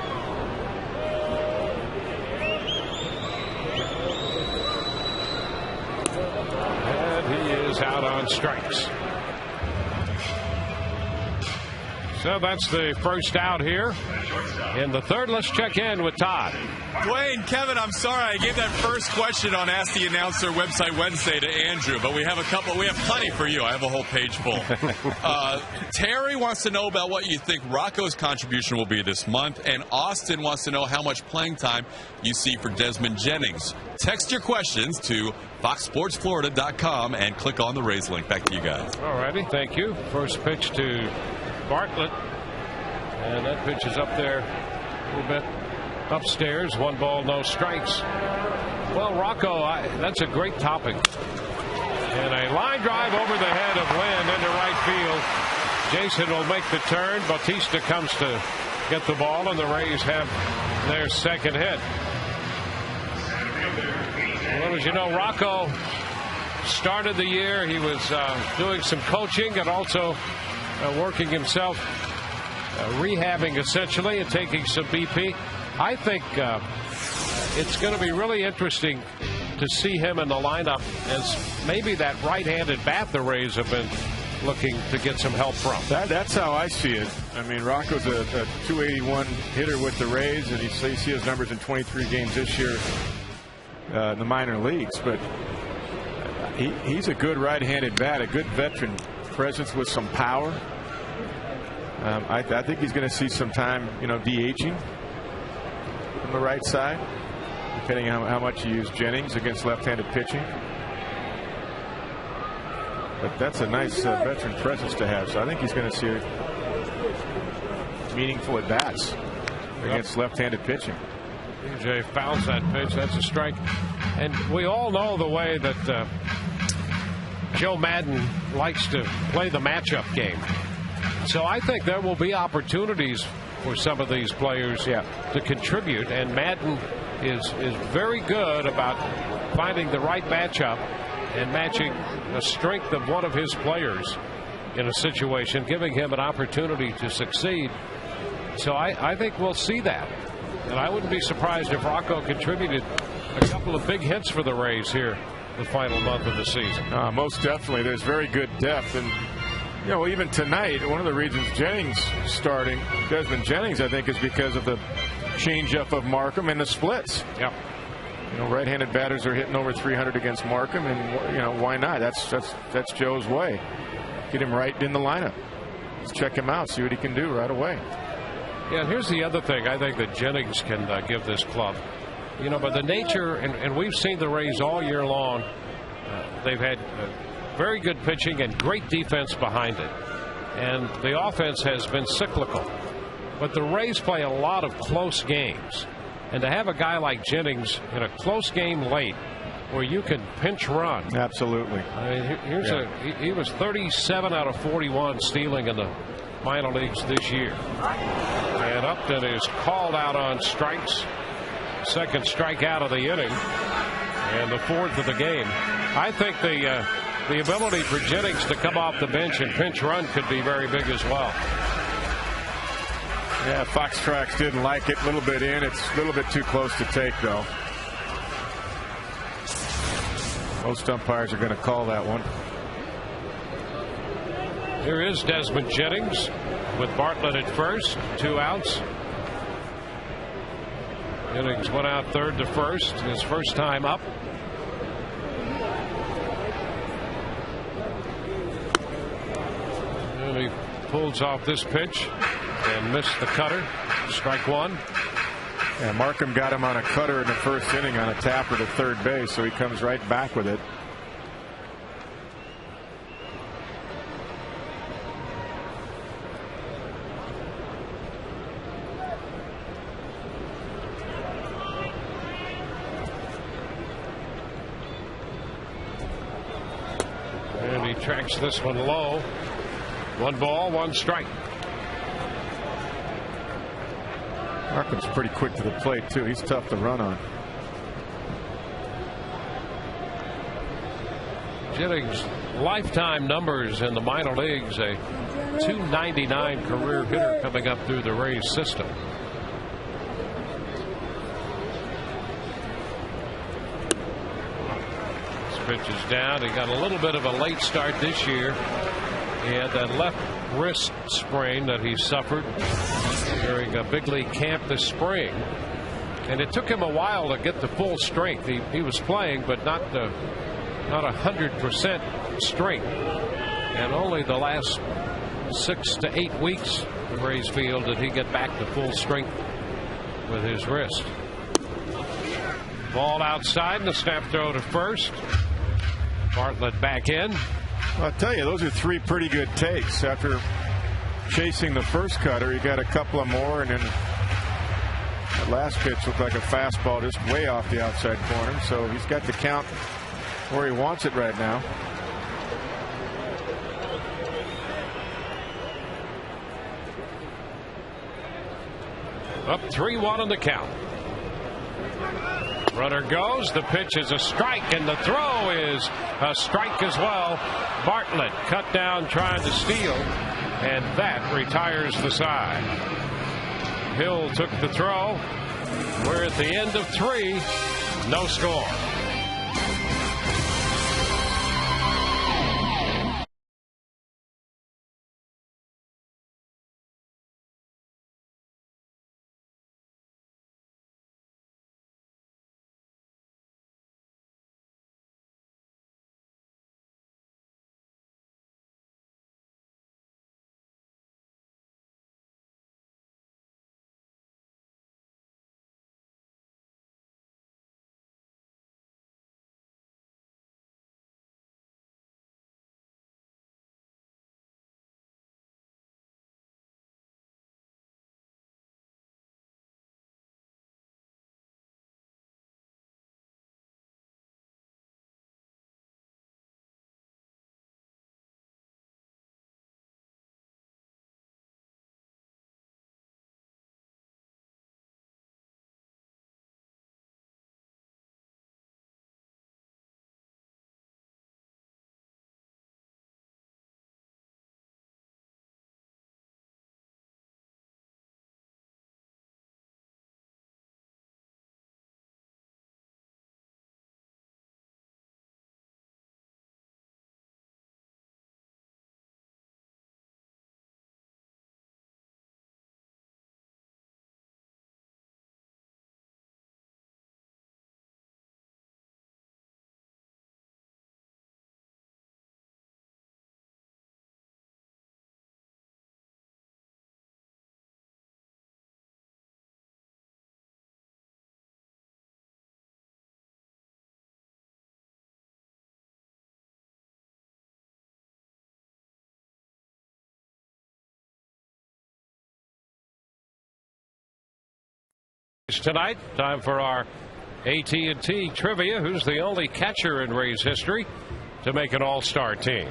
Out on strikes. So that's the first out here. In the third, let's check in with Todd. Dwayne, Kevin, I'm sorry I gave that first question on Ask the Announcer website Wednesday to Andrew, but we have plenty for you. I have a whole page full. Terry wants to know about what you think Rocco's contribution will be this month, and Austin wants to know how much playing time you see for Desmond Jennings. Text your questions to foxsportsflorida.com and click on the Rays link. Back to you guys. All righty, thank you. First pitch to Bartlett, and that pitch is up there a little bit upstairs. 1 ball, no strikes. Well, Rocco, that's a great topic. And a line drive over the head of Lynn into right field. Jason will make the turn. Bautista comes to get the ball, and the Rays have their second hit. Well, as you know, Rocco started the year. He was doing some coaching and also working himself, rehabbing essentially and taking some BP. I think it's going to be really interesting to see him in the lineup as maybe that right-handed bat the Rays have been looking to get some help from. That's how I see it. I mean, Rocco's a .281 hitter with the Rays, and you see his numbers in 23 games this year in the minor leagues. But he's a good right-handed bat, a good veteran presence with some power. I think he's going to see some time, DHing on the right side, depending on how much you use Jennings against left-handed pitching. But that's a nice veteran presence to have. So I think he's going to see meaningful at bats against left-handed pitching. DJ fouls that pitch. That's a strike. And we all know the way that Joe Madden likes to play the matchup game. So I think there will be opportunities for some of these players to contribute. And Madden is very good about finding the right matchup and matching the strength of one of his players in a situation, giving him an opportunity to succeed. So I think we'll see that. And I wouldn't be surprised if Rocco contributed a couple of big hits for the Rays here the final month of the season. Most definitely. There's very good depth. And, even tonight, one of the reasons Jennings starting, Desmond Jennings, I think, is because of the changeup of Markham and the splits. Yep. Right-handed batters are hitting over 300 against Markham, and why not? That's Joe's way. Get him right in the lineup. Let's check him out, see what he can do right away. Yeah, and here's the other thing I think that Jennings can give this club. By the nature, and we've seen the Rays all year long, they've had very good pitching and great defense behind it. And the offense has been cyclical. But the Rays play a lot of close games. And to have a guy like Jennings in a close game late where you can pinch run. Absolutely. I mean, he was 37 out of 41 stealing in the minor leagues this year. And Upton is called out on strikes. Second strikeout of the inning and the fourth of the game. I think the ability for Jennings to come off the bench and pinch run could be very big as well. Yeah, Fox Tracks didn't like it. A little bit in. It's a little bit too close to take, though. Most umpires are going to call that one. Here is Desmond Jennings with Bartlett at first. 2 outs. Jennings went out third to first. His first time up. And he pulls off this pitch and missed the cutter. Strike 1. And Markham got him on a cutter in the first inning on a tapper to third base, so he comes right back with it. And he tracks this one low. 1 ball, 1 strike. Markham's pretty quick to the plate, too. He's tough to run on. Jennings' lifetime numbers in the minor leagues, a .299 career hitter coming up through the Rays system. This pitch is down. He got a little bit of a late start this year. He had that left wrist sprain that he suffered during a big league camp this spring, and it took him a while to get the full strength. He was playing, but not 100% strength, and only the last 6 to 8 weeks the Rays feel did he get back to full strength with his wrist. Ball outside and a snap throw to first. Bartlett back in. I'll tell you, those are 3 pretty good takes. After chasing the first cutter, he got a couple of more, and then that last pitch looked like a fastball just way off the outside corner. So he's got the count where he wants it right now. Up 3-1 on the count. Runner goes. The pitch is a strike, and the throw is a strike as well. Bartlett cut down trying to steal, and that retires the side. Hill took the throw. We're at the end of 3. No score. Tonight, time for our AT&T trivia. Who's the only catcher in Rays history to make an all-star team?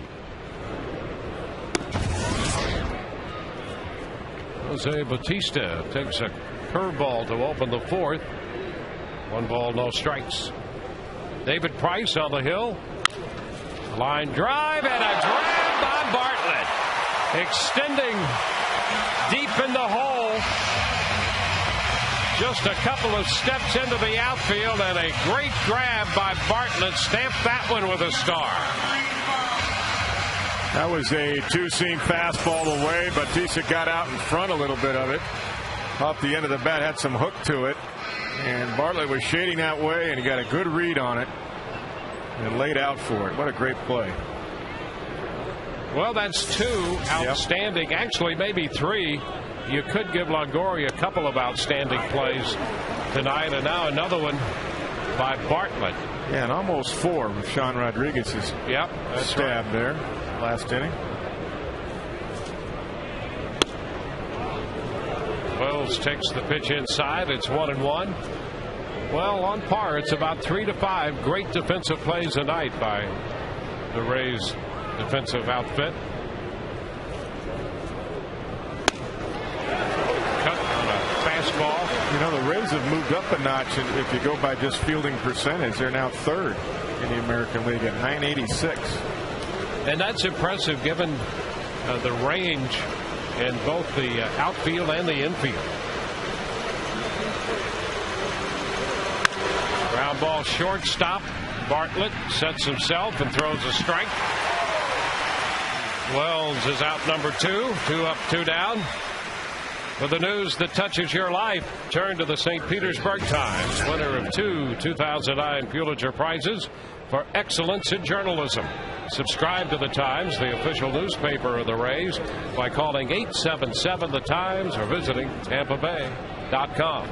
Jose Bautista takes a curveball to open the 4th. 1 ball, no strikes. David Price on the hill. Line drive and a grab by Bartlett. Extending deep in the hole. Just a couple of steps into the outfield, and a great grab by Bartlett stamped that one with a star. That was a two-seam fastball away. Bautista got out in front a little bit of it. Off the end of the bat, had some hook to it. And Bartlett was shading that way, and he got a good read on it and laid out for it. What a great play. Well, that's two outstanding, actually maybe three. You could give Longoria a couple of outstanding plays tonight, and now another one by Bartlett. Yeah, and almost four with Sean Rodriguez's stab there last inning. Wells takes the pitch inside. It's 1-1. Well, on par, it's about 3 to 5. Great defensive plays tonight by the Rays defensive outfit. Cut on a fastball. You know, the Rays have moved up a notch, and if you go by just fielding percentage, they're now third in the American League at .986. And that's impressive given the range in both the outfield and the infield. Ground ball shortstop. Bartlett sets himself and throws a strike. Wells is out number 2. 2 up, 2 down. For the news that touches your life, turn to the St. Petersburg Times, winner of 2 2009 Pulitzer Prizes for excellence in journalism. Subscribe to the Times, the official newspaper of the Rays, by calling 877 The Times or visiting TampaBay.com.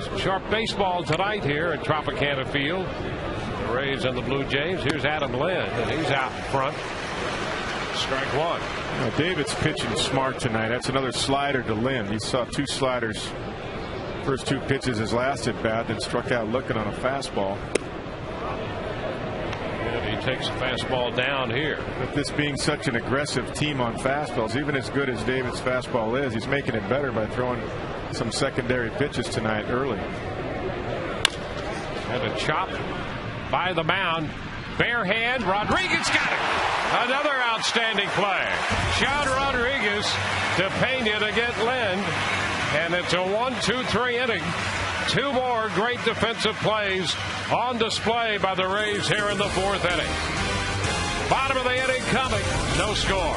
Some sharp baseball tonight here at Tropicana Field. The Rays and the Blue Jays. Here's Adam Lind, and he's out in front. Strike one. David's pitching smart tonight. That's another slider to Lind. He saw 2 sliders. First 2 pitches his last at bat, then struck out looking on a fastball. And he takes a fastball down here. With this being such an aggressive team on fastballs, even as good as David's fastball is, he's making it better by throwing some secondary pitches tonight early. And a chop by the mound. Bare hand. Rodriguez got it. Another outstanding play. Sean Rodriguez to Pena to get Lind. And it's a 1-2-3 inning. 2 more great defensive plays on display by the Rays here in the 4th inning. Bottom of the inning coming. No score.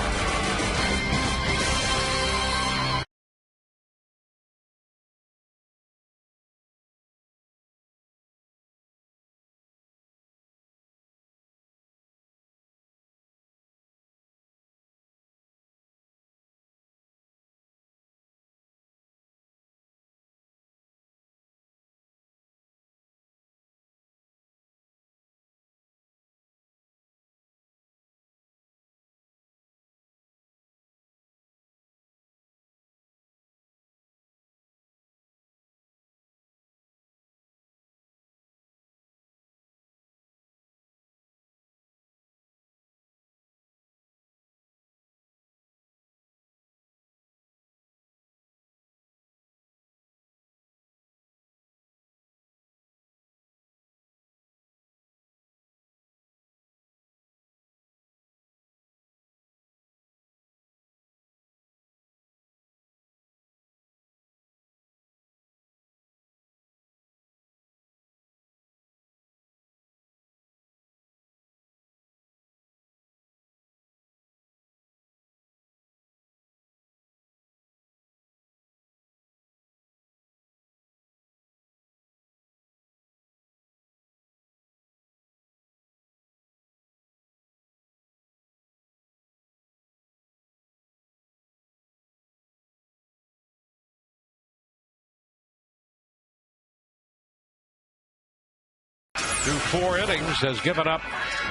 Through 4 innings has given up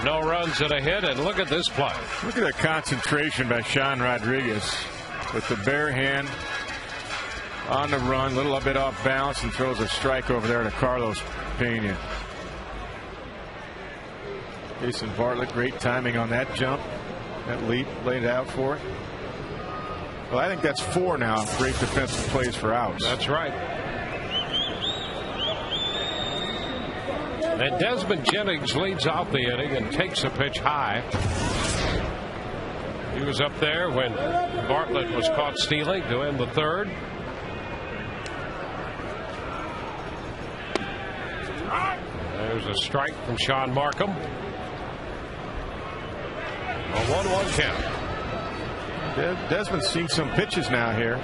no runs and a hit, and look at this play. Look at the concentration by Sean Rodriguez with the bare hand on the run, a little bit off balance, and throws a strike over there to Carlos Pena. Jason Bartlett, great timing on that jump, that leap, laid out for it. Well, I think that's 4 now. Great defensive plays for outs. That's right. And Desmond Jennings leads off the inning and takes a pitch high. He was up there when Bartlett was caught stealing to end the third. There's a strike from Sean Markham. A 1-1 count. Desmond's seen some pitches now here.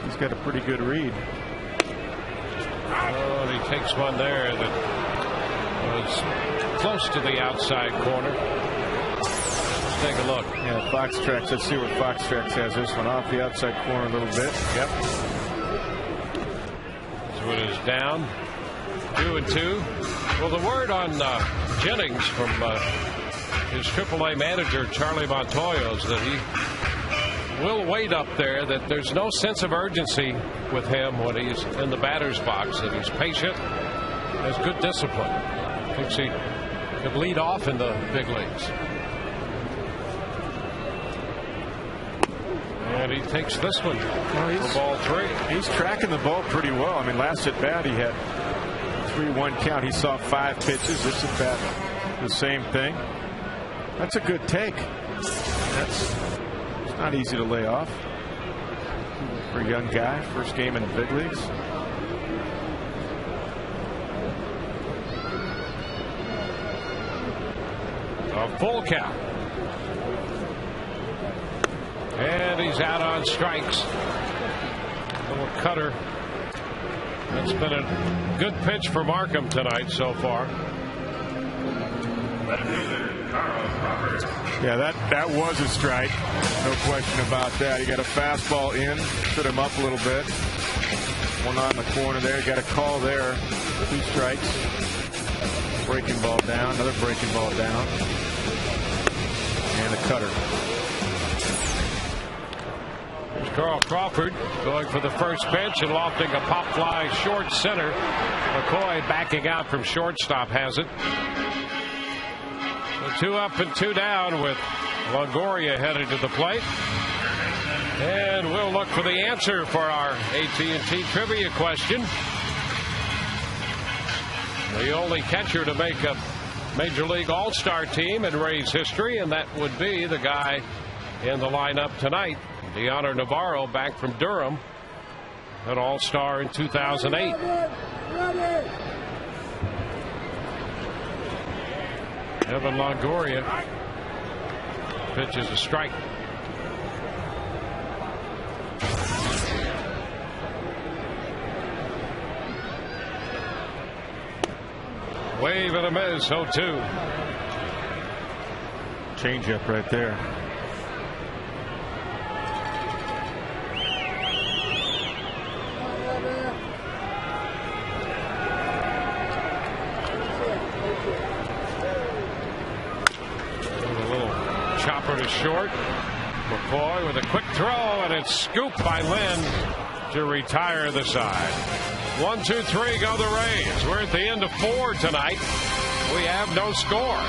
He's got a pretty good read. Oh, and he takes one there that was close to the outside corner. Let's take a look. Yeah, Fox Tracks. Let's see what Fox Tracks has this one off the outside corner a little bit. Yep. This one is down. 2-2. Well, the word on Jennings from his AAA manager, Charlie Montoya, is that he will wait up there, that there's no sense of urgency with him when he's in the batter's box, that he's patient, has good discipline. Thinks he could lead off in the big leagues. And he takes this one for ball 3. He's tracking the ball pretty well. I mean, last at bat he had 3-1 count. He saw 5 pitches. This at bat, the same thing. That's a good take. It's not easy to lay off for a young guy. First game in the big leagues. A full count. And he's out on strikes. Little cutter. That's been a good pitch for Markham tonight so far. Yeah, that was a strike. No question about that. He got a fastball in, put him up a little bit. One on the corner there. Got a call there. 2 strikes. Breaking ball down. Another breaking ball down. And a cutter. Here's Carl Crawford going for the first pitch and lofting a pop fly short center. McCoy backing out from shortstop has it. 2 up and 2 down with Longoria headed to the plate. And we'll look for the answer for our AT&T trivia question. The only catcher to make a Major League All-Star team in Rays history, and that would be the guy in the lineup tonight, Deoner Navarro, back from Durham, an All-Star in 2008. Evan Longoria pitches a strike. Wave and a miss, 0-2. Change up right there. Chopper to short. McCoy with a quick throw, and it's scooped by Lynn to retire the side. 1, 2, 3 go the Rays. We're at the end of 4 tonight. We have no score.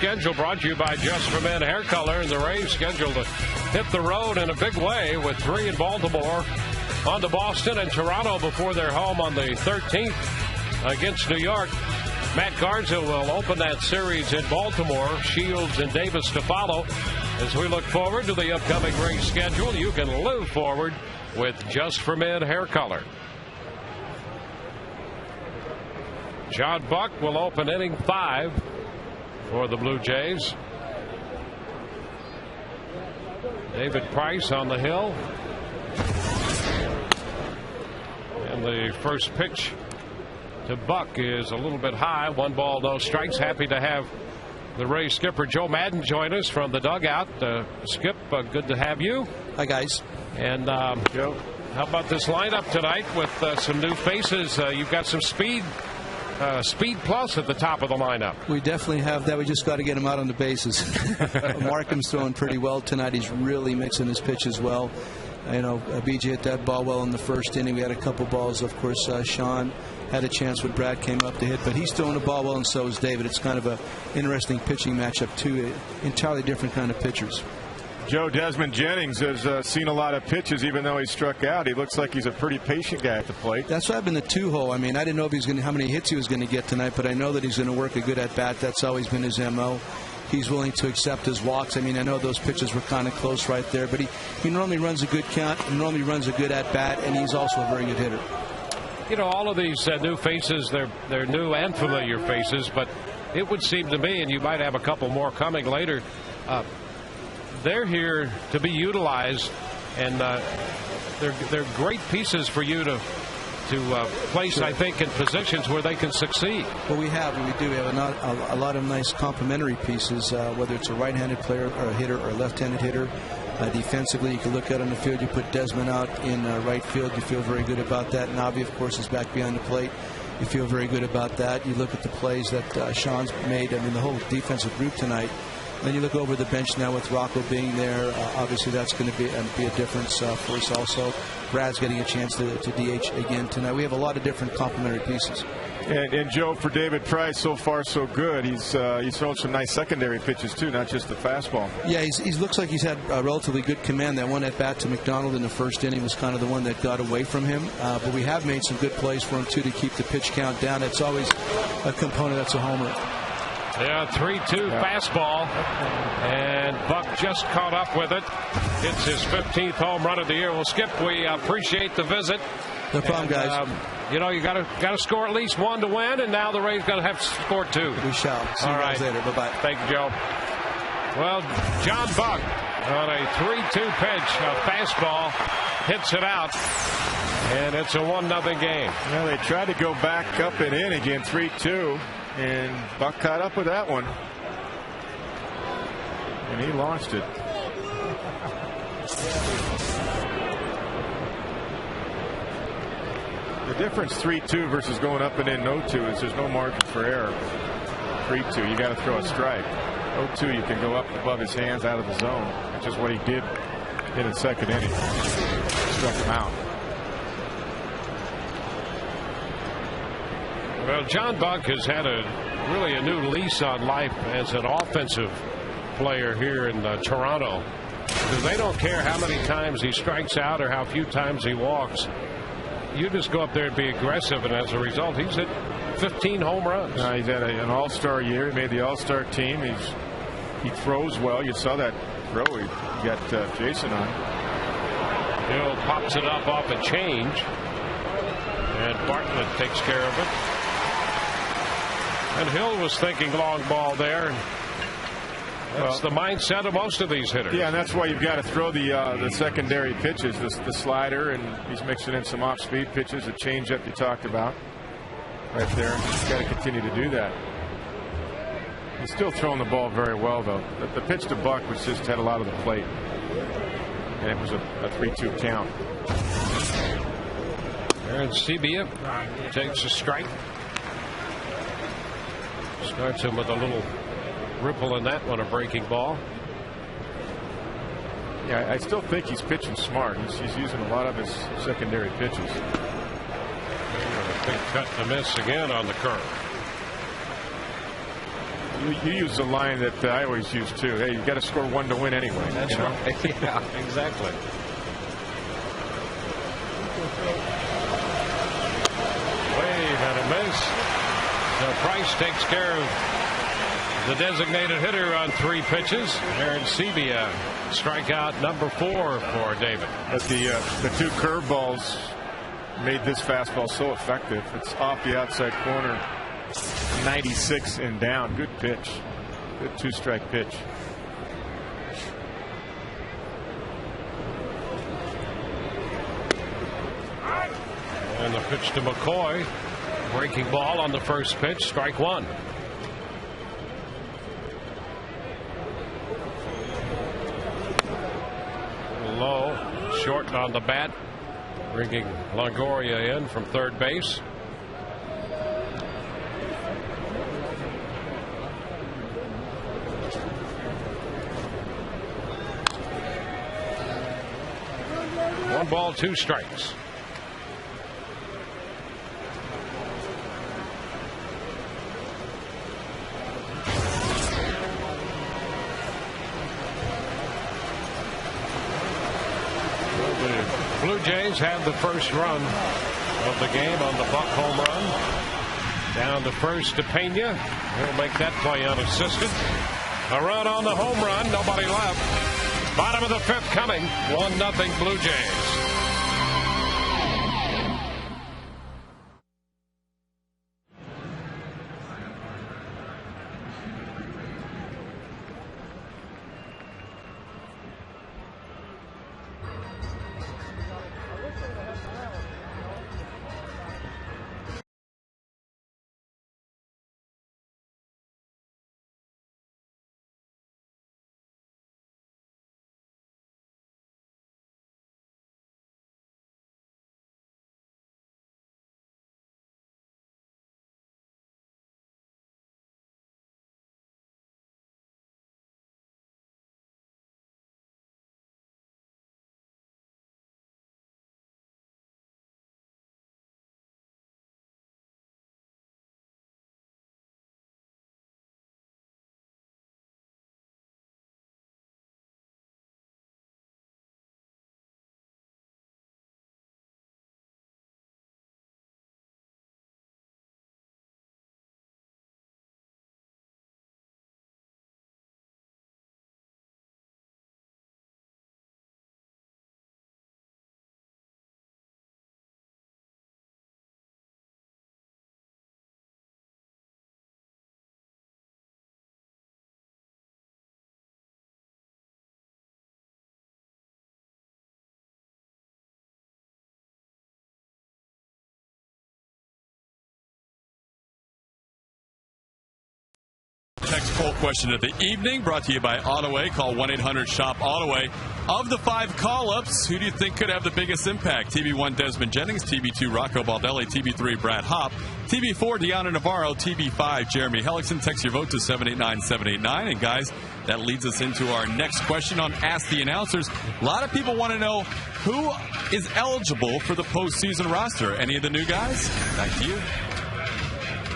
schedule brought to you by Just for Men Hair Color, and the Rays scheduled to hit the road in a big way with 3 in Baltimore, on to Boston and Toronto before their home on the 13th against New York. Matt Garza will open that series in Baltimore, Shields and Davis to follow. As we look forward to the upcoming Rays schedule, you can live forward with Just for Men Hair Color. John Buck will open inning 5 for the Blue Jays. David Price on the hill. And the first pitch to Buck is a little bit high. 1 ball, no strikes. Happy to have the Rays skipper Joe Madden join us from the dugout. Skip, good to have you. Hi, guys. And Joe, how about this lineup tonight with some new faces? You've got some speed plus at the top of the lineup. We definitely have that. We just got to get him out on the bases. Markham's throwing pretty well tonight. He's really mixing his pitches well. You know, BJ hit that ball well in the first inning. We had a couple balls. Of course, Sean had a chance when Brad came up to hit, but he's throwing the ball well, and so is David. It's kind of an interesting pitching matchup, too. Entirely different kind of pitchers. Joe, Desmond Jennings has seen a lot of pitches, even though he struck out. He looks like he's a pretty patient guy at the plate. That's why I've been the 2-hole. I mean, I didn't know if he was how many hits he was going to get tonight, but I know that he's going to work a good at bat. That's always been his MO. He's willing to accept his walks. I mean, I know those pitches were kind of close right there, but he normally runs a good count, and normally runs a good at bat, and he's also a very good hitter. You know, all of these new faces, they're new and familiar faces, but it would seem to me, and you might have a couple more coming later, they're here to be utilized, and they're great pieces for you to place, I think, in positions where they can succeed. Well, we do have a lot of nice complementary pieces, whether it's a right-handed player or a hitter or a left-handed hitter. Defensively, you can look out on the field. You put Desmond out in right field. You feel very good about that. Navi, of course, is back behind the plate. You feel very good about that. You look at the plays that Sean's made. I mean, the whole defensive group tonight. Then you look over the bench now with Rocco being there. Obviously, that's going to be a difference for us also. Brad's getting a chance to DH again tonight. We have a lot of different complementary pieces. And Joe, for David Price, so far so good. He's thrown some nice secondary pitches too, not just the fastball. Yeah, he looks like he's had a relatively good command. That one at bat to McDonald in the first inning was kind of the one that got away from him. But we have made some good plays for him too to keep the pitch count down. It's always a component that's a homer. Yeah, 3-2 fastball, and Buck just caught up with it. It's his 15th home run of the year. Well, Skip, we appreciate the visit. No problem, guys. You know, you got to score at least 1 to win, and now the Rays got to have to score 2. We shall. See you guys later. Bye-bye. Thank you, Joe. Well, John Buck on a 3-2 pitch, a fastball, hits it out, and it's a 1-0 game. Well, they tried to go back up and in again, 3-2. And Buck caught up with that one. And he launched it. The difference 3-2 versus going up and in 0-2 is there's no margin for error. 3-2, you got to throw a strike. 0-2, you can go up above his hands out of the zone, which is what he did in the second inning. Struck him out. Well, John Buck has had really a new lease on life as an offensive player here in Toronto, because they don't care how many times he strikes out or how few times he walks. You just go up there and be aggressive, and as a result, he's hit 15 home runs. He's had an all-star year. He made the all-star team. He throws well. You saw that throw he got Jason on. Hill pops it up off a change, and Bartlett takes care of it. And Hill was thinking long ball there. That's the mindset of most of these hitters. Yeah, and that's why you've got to throw the secondary pitches, the slider, and he's mixing in some off-speed pitches, the changeup you talked about right there. He's got to continue to do that. He's still throwing the ball very well, though. The pitch to Buck was just had a lot of the plate, and it was a 3-2 count. Aaron Sebia takes a strike. Starts him with a little ripple in that one, a breaking ball. Yeah, I still think he's pitching smart. He's using a lot of his secondary pitches. A big cut to miss again on the curve. You use the line that I always use too. Hey, you got to score 1 to win anyway. That's right. Yeah, exactly. Wave and a miss. So Price takes care of the designated hitter on 3 pitches. Aaron Sebia, strikeout number 4 for David. But the 2 curveballs made this fastball so effective. It's off the outside corner, 96 and down. Good pitch. Good 2-strike pitch. And the pitch to McCoy. Breaking ball on the first pitch. Strike 1. Low, short on the bat, bringing Longoria in from third base. One ball, 2 strikes. Blue Jays have the first run of the game on the Buck home run. Down to first to Pena. He'll make that play unassisted. A run on the home run. Nobody left. Bottom of the 5th coming. 1-0 Blue Jays. Text poll question of the evening brought to you by Autoway. Call 1-800-SHOP-AUTOWAY. Of the 5 call-ups, who do you think could have the biggest impact? TB1 Desmond Jennings, TB2 Rocco Baldelli, TB3 Brad Hopp, TB4 Deanna Navarro, TB5 Jeremy Hellickson. Text your vote to 789-789. And guys, that leads us into our next question on Ask the Announcers. A lot of people want to know who is eligible for the postseason roster. Any of the new guys? Back to you.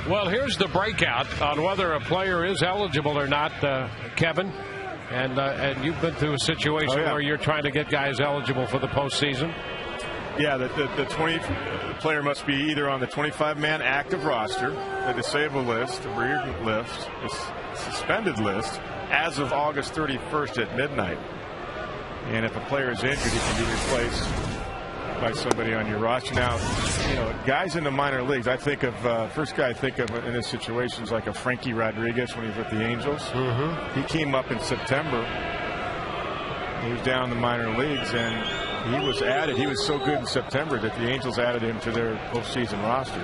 Well, here's the breakout on whether a player is eligible or not, Kevin. And you've been through a situation where you're trying to get guys eligible for the postseason. Yeah, the 20 player must be either on the 25-man active roster, the disabled list, the bereavement list, the suspended list, as of August 31st at midnight. And if a player is injured, he can be replaced by somebody on your roster. Now, you know, guys in the minor leagues, I think of, first guy I think of in this situation is like a Frankie Rodriguez when he was with the Angels. He came up in September. He was down in the minor leagues, and he was added. He was so good in September that the Angels added him to their postseason roster.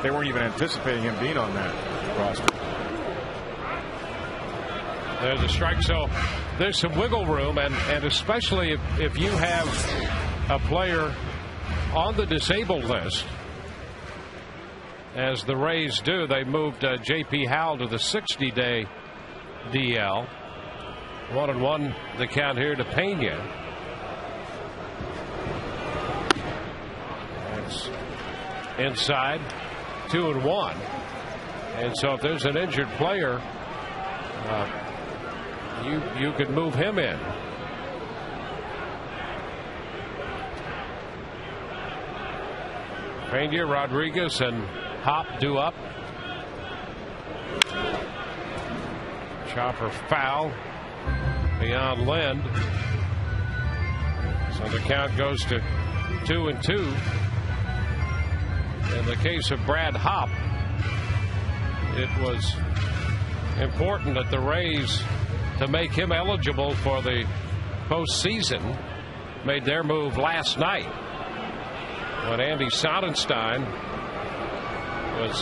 They weren't even anticipating him being on that roster. There's a strike, so there's some wiggle room, and especially if you have a player on the disabled list, as the Rays do. They moved J.P. Howell to the 60-day DL. 1-1 the count here to Pena. It's inside, 2-1. And so if there's an injured player you could move him in. Pena, Rodriguez, and Hop due up. Chopper foul beyond Lind. So the count goes to 2-2. In the case of Brad Hop, it was important that the Rays, to make him eligible for the postseason, made their move last night when Andy Sonnenstein was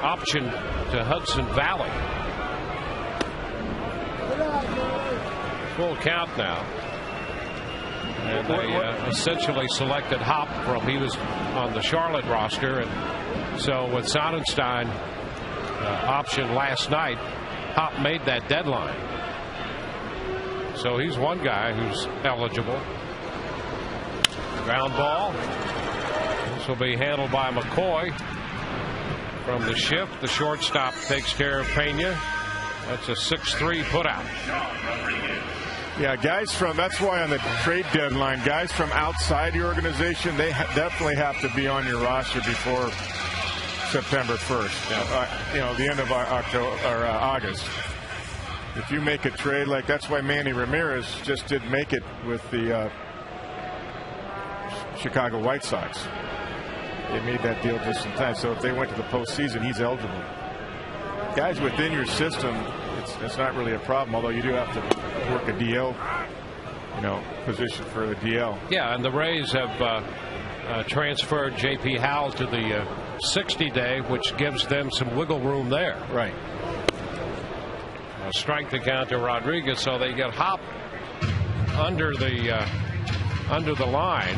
optioned to Hudson Valley. Full count now. And they essentially selected Hop from, he was on the Charlotte roster, and so with Sonnenstein option last night, Hop made that deadline. So he's one guy who's eligible. Ground ball. This will be handled by McCoy from the shift. The shortstop takes care of Pena. That's a 6-3 putout. Yeah, guys from, that's why on the trade deadline, guys from outside the organization, they definitely have to be on your roster before September 1st. Yeah. The end of October or August. If you make a trade like, that's why Manny Ramirez just didn't make it with the Chicago White Sox. They made that deal just in time. So if they went to the postseason, he's eligible. Guys within your system, it's not really a problem, although you do have to work a DL, position for the DL. Yeah, and the Rays have transferred J.P. Howell to the 60-day, which gives them some wiggle room there. Right. Strike the count to Rodriguez, so they get Hop under the line,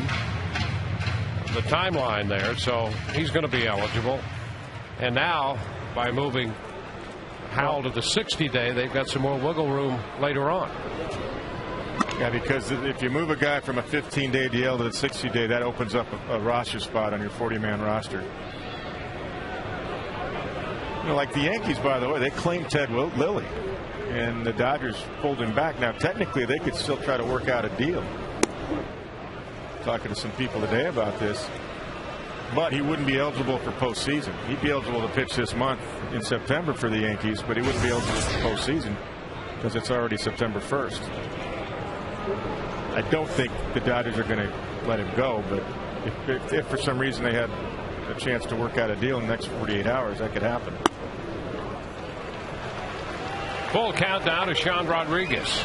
the timeline there, so he's going to be eligible. And now, by moving Howell to the 60-day, they've got some more wiggle room later on. Yeah, because if you move a guy from a 15-day DL to the 60-day, that opens up a roster spot on your 40-man roster. Like the Yankees, by the way, they claimed Ted Lilly, and the Dodgers pulled him back. Now, technically, they could still try to work out a deal. Talking to some people today about this. But he wouldn't be eligible for postseason. He'd be eligible to pitch this month in September for the Yankees, but he wouldn't be eligible for postseason because it's already September 1st. I don't think the Dodgers are going to let him go, but if for some reason they had a chance to work out a deal in the next 48 hours, that could happen. Full count now to Sean Rodriguez.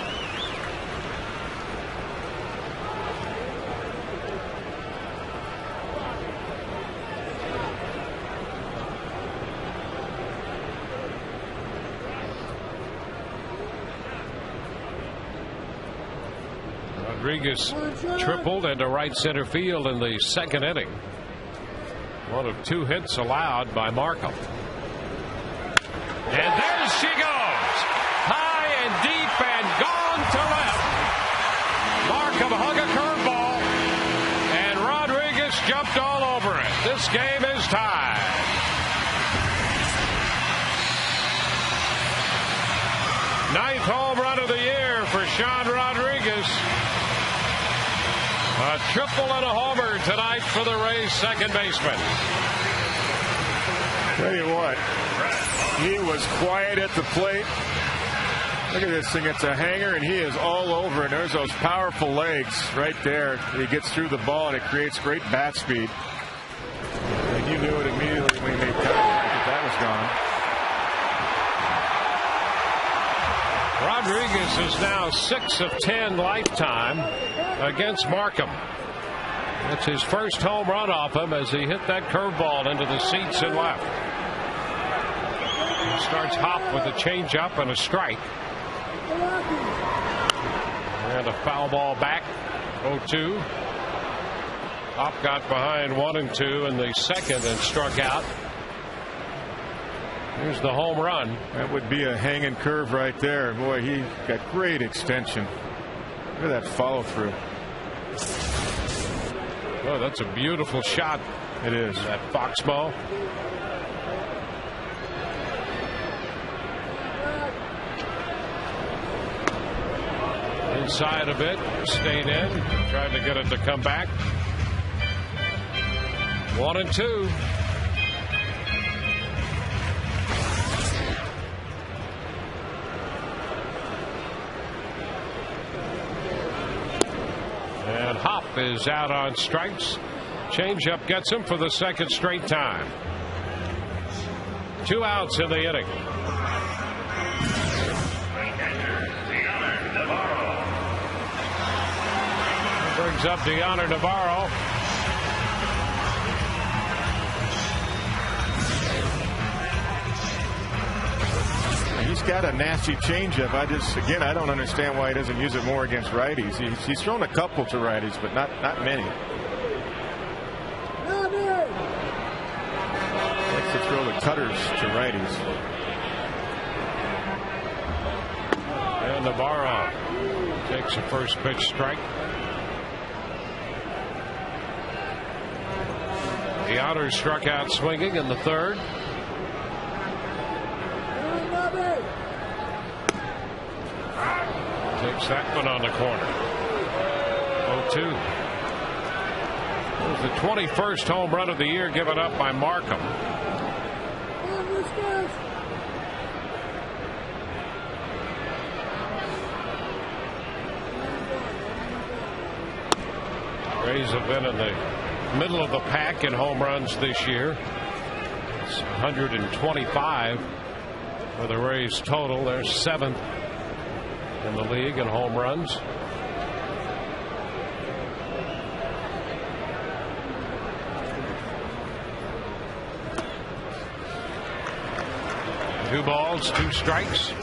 Rodriguez tripled into right center field in the second inning. One of two hits allowed by Markham. And there she goes. High and deep and gone to left. Markham hung a curveball, and Rodriguez jumped all over it. This game is tied. Ninth home run of the year for Sean Rodriguez. A triple and a homer tonight for the Rays second baseman. Tell you what, he was quiet at the plate. Look at this thing. It's a hanger, and he is all over. And there's those powerful legs right there. He gets through the ball, and it creates great bat speed. And you knew it immediately when he made contact that was gone. Rodriguez is now 6 of 10 lifetime against Markham. That's his first home run off him as he hit that curveball into the seats and left. He starts Hop with a changeup and a strike. And a foul ball back, 0-2. Hop got behind 1 and 2 in the second and struck out. Here's the home run. That would be a hanging curve right there. Boy, he got great extension. Look at that follow through. Oh, that's a beautiful shot. It is. That Foxball. inside a bit, stayed in, tried to get it to come back. 1-2. And Hop is out on strikes. Changeup gets him for the second straight time. 2 outs in the inning. Brings up Deoner Navarro. He's got a nasty changeup. I don't understand why he doesn't use it more against righties. He's thrown a couple to righties, but not many. Likes to throw the cutters to righties. And Navarro takes a first pitch strike. Deoner struck out swinging in the third. Takes that one on the corner. 0-2. It was the 21st home run of the year given up by Markham. Rays have been in the middle of the pack in home runs this year. It's 125 for the Rays total. They're 7th in the league in home runs. Two balls, 2 strikes.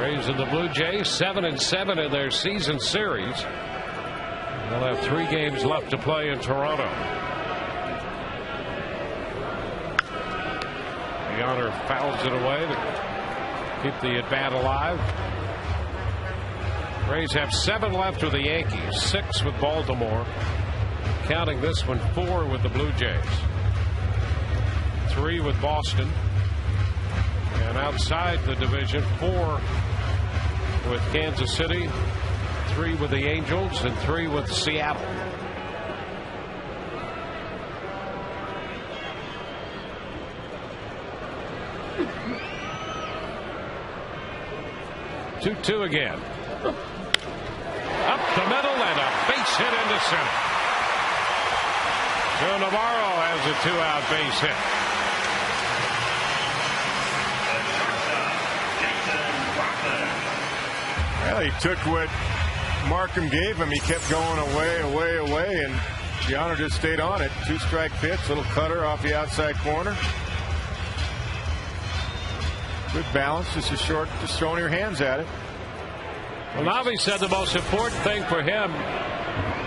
Rays and the Blue Jays 7-7 in their season series. They'll have 3 games left to play in Toronto. Deoner fouls it away to keep the at-bat alive. Rays have 7 left with the Yankees, 6 with Baltimore. Counting this one, 4 with the Blue Jays. 3 with Boston. And outside the division, 4 with Kansas City, 3 with the Angels, and 3 with Seattle. Two again. Up the middle and a base hit into center. So Navarro has a 2-out base hit. Well, he took what Markham gave him. He kept going away, and Deoner just stayed on it. 2-strike pitch, little cutter off the outside corner. Good balance, just a short, just throwing your hands at it. Well, Navi said the most important thing for him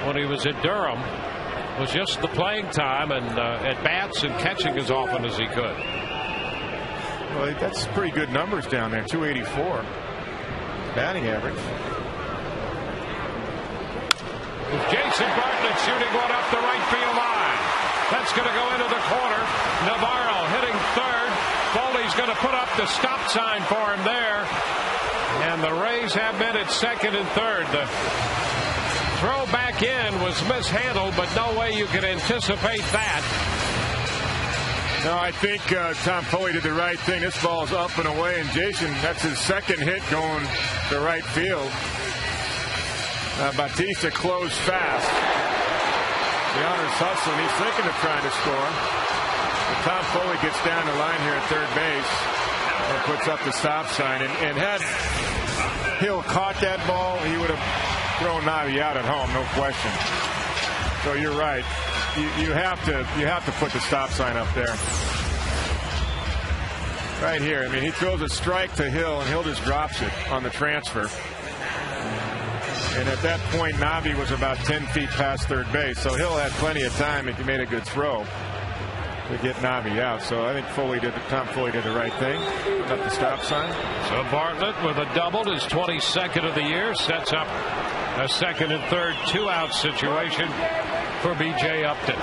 when he was at Durham was just the playing time and at bats and catching as often as he could. Well, that's pretty good numbers down there. 284 batting average. Jason Bartlett shooting one up the right field line. That's going to go into the corner. Navarro hitting third. Foley's going to put up the stop sign for him there. And the Rays have men at second and third. The throw back in was mishandled, but no way you can anticipate that. No, I think Tom Foley did the right thing. This ball's up and away, and Jason, that's his second hit going to right field. Bautista closed fast. Deoner's hustling. He's thinking of trying to score. But Tom Foley gets down the line here at third base and puts up the stop sign. And had Hill caught that ball, he would have thrown Navi out at home, no question. So you're right. You have to put the stop sign up there. Right here. I mean, he throws a strike to Hill, and Hill just drops it on the transfer. And at that point, Navi was about 10 feet past third base, so Hill had plenty of time if he made a good throw to get Navi out. So I think Tom Foley did the right thing. Put up the stop sign. So Bartlett with a double, his 22nd of the year, sets up A second and third 2-out situation for B.J. Upton.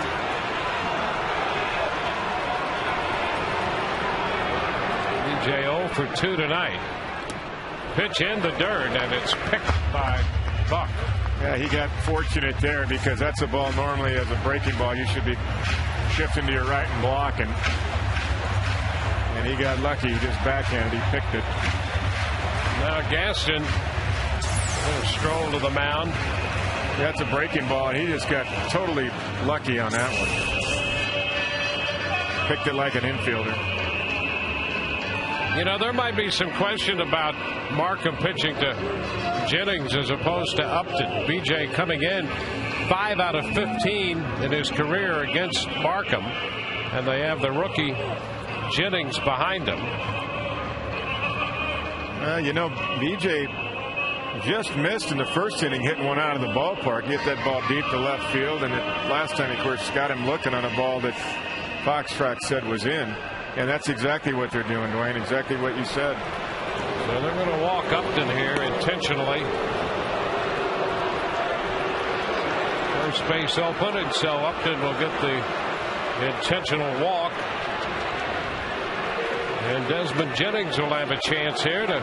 B.J. 0 for 2 tonight. Pitch in the dirt, and it's picked by Buck. Yeah, he got fortunate there because that's a ball normally as a breaking ball. You should be shifting to your right and blocking. And he got lucky. He just backhanded. He picked it. Now Gaston will stroll to the mound. That's a breaking ball, and he just got totally lucky on that one. Picked it like an infielder. You know, there might be some question about Markham pitching to Jennings as opposed to Upton. B.J. coming in 5 out of 15 in his career against Markham, and they have the rookie Jennings behind him. You know, B.J. just missed in the first inning, hitting one out of the ballpark. Hit that ball deep to left field, and last time, of course, got him looking on a ball that Foxtrot said was in. And that's exactly what they're doing, Dwayne. Exactly what you said. So they're going to walk Upton here intentionally. First base open, and so Upton will get the intentional walk. And Desmond Jennings will have a chance here to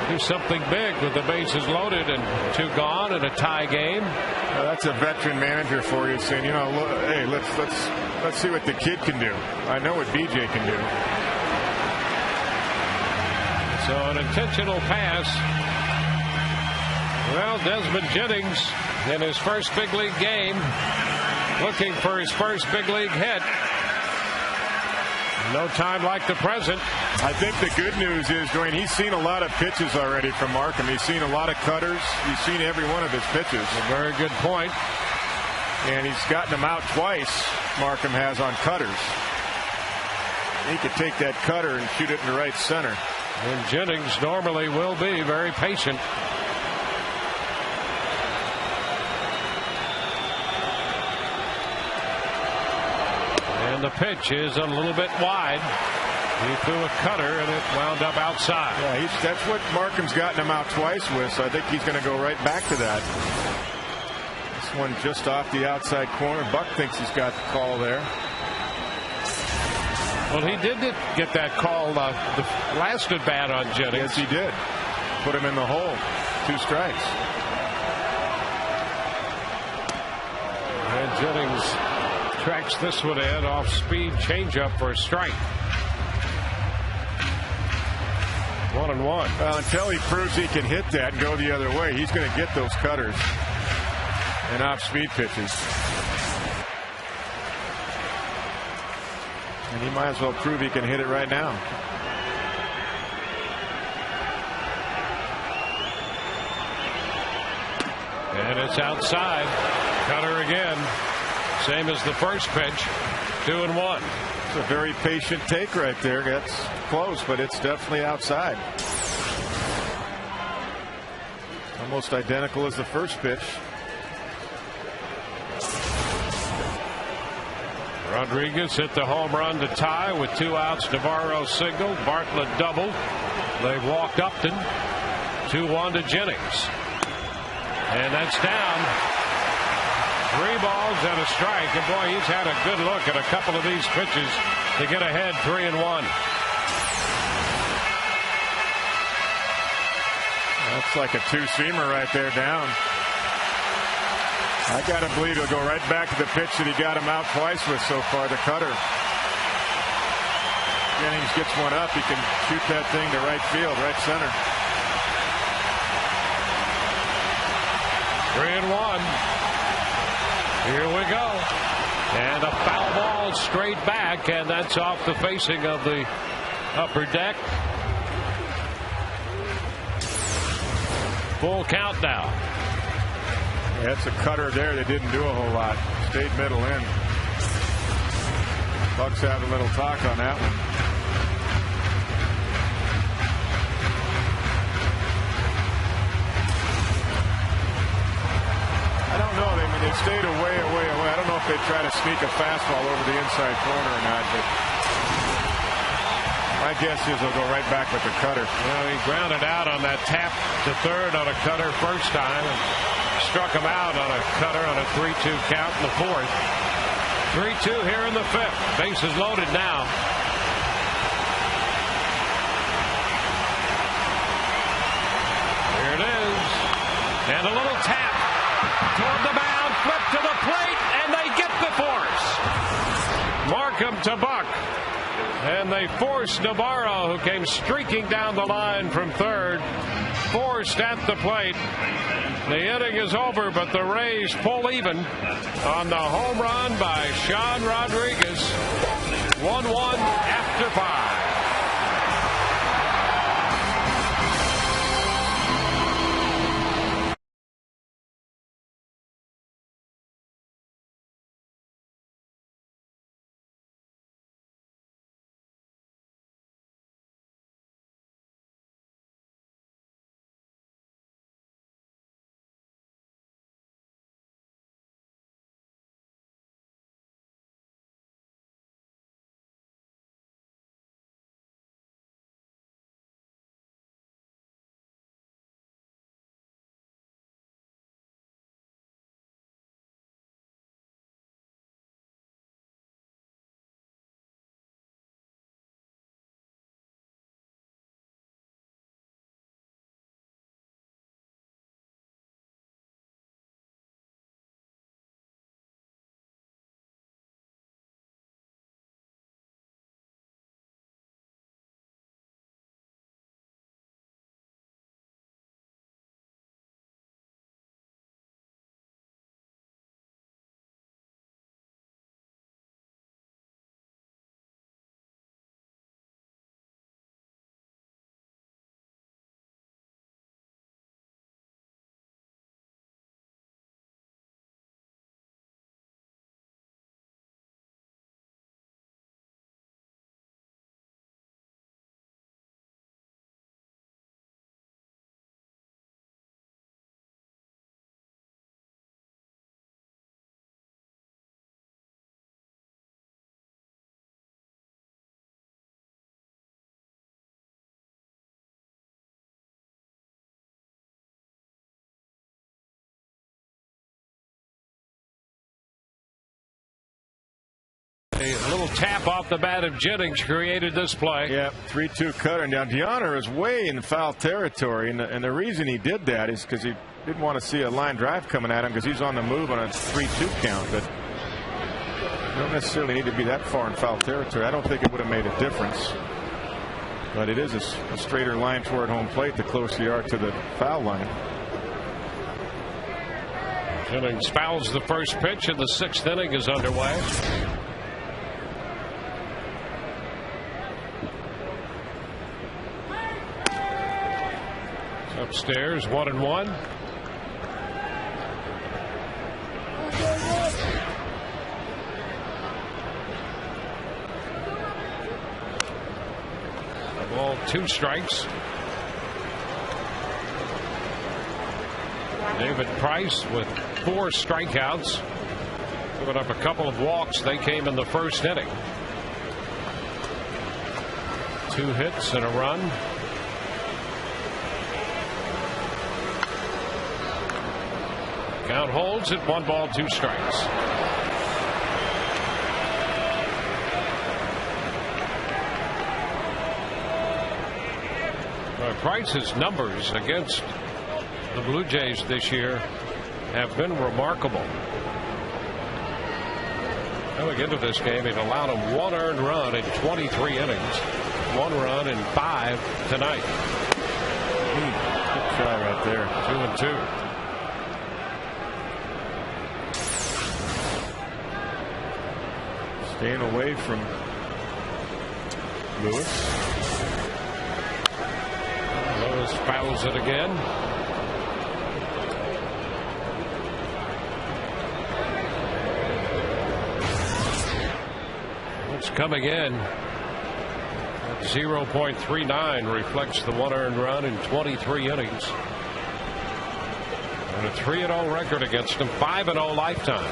do something big with the bases loaded and 2 gone in a tie game. Well, that's a veteran manager for you, saying, you know, look, hey, let's see what the kid can do. I know what BJ can do. So an intentional pass. Well, Desmond Jennings in his first big league game, looking for his first big league hit. No time like the present. I think the good news is, Dwayne, he's seen a lot of pitches already from Markham. He's seen a lot of cutters. He's seen every one of his pitches. A very good point. And he's gotten them out twice, Markham has, on cutters. He could take that cutter and shoot it in the right center. And Jennings normally will be very patient. And the pitch is a little bit wide. He threw a cutter and it wound up outside. Yeah, that's what Markham's gotten him out twice with, so I think he's going to go right back to that. This one just off the outside corner. Buck thinks he's got the call there. Well, he did get that call the last at bat on Jennings. Yes, he did. Put him in the hole. 2 strikes. And Jennings tracks this one in off speed changeup for a strike. 1-1. Well, until he proves he can hit that and go the other way, he's going to get those cutters and off speed pitches. And he might as well prove he can hit it right now. And it's outside. Cutter again. Same as the first pitch. 2-1. It's a very patient take right there. That's close, but it's definitely outside. Almost identical as the first pitch. Rodriguez hit the home run to tie with 2 outs. Navarro single. Bartlett doubled. They've walked Upton. 2-1 to Jennings. And that's down. 3 balls and a strike. And boy, he's had a good look at a couple of these pitches to get ahead 3-1. That's like a 2-seamer right there down. I got to believe he'll go right back to the pitch that he got him out twice with so far, the cutter. Jennings gets one up. He can shoot that thing to right field, right center. 3-1. Here we go. And a foul ball straight back, and that's off the facing of the upper deck. Full count now. Yeah, that's a cutter there that didn't do a whole lot. Stayed middle in. Bucks have a little talk on that one. I don't know. They stayed away. I don't know if they try to sneak a fastball over the inside corner or not. But my guess is he'll go right back with the cutter. Well, he grounded out on that tap to third on a cutter first time and struck him out on a cutter on a 3-2 count in the fourth. 3-2 here in the fifth. Bases loaded now. Here it is. And a little tap toward the mound, flip to the plate, and they get the force. Markham to Buck. And they forced Navarro, who came streaking down the line from third, forced at the plate. The inning is over, but the Rays pull even on the home run by Sean Rodriguez. 1-1 after 5. A little tap off the bat of Jennings created this play. Yeah, 3-2 cutter. Now, Deanna is way in foul territory, and the reason he did that is because he didn't want to see a line drive coming at him because he's on the move on a 3-2 count. But you don't necessarily need to be that far in foul territory. I don't think it would have made a difference. But it is a straighter line toward home plate the closer you are to the foul line. Jennings fouls the first pitch, and the sixth inning is underway. Upstairs, 1-1. A ball, 2 strikes. David Price with 4 strikeouts. Giving up a couple of walks. They came in the first inning. 2 hits and a run. Count holds at 1 ball, 2 strikes. Price's numbers against the Blue Jays this year have been remarkable. Going into this game, it allowed him 1 earned run in 23 innings, 1 run in 5 tonight. Good try right there. 2-2. Staying away from Lewis. Lewis fouls it again. It's coming in. 0.39 reflects the 1 earned run in 23 innings. And a 3-0 record against him, 5-0 lifetime.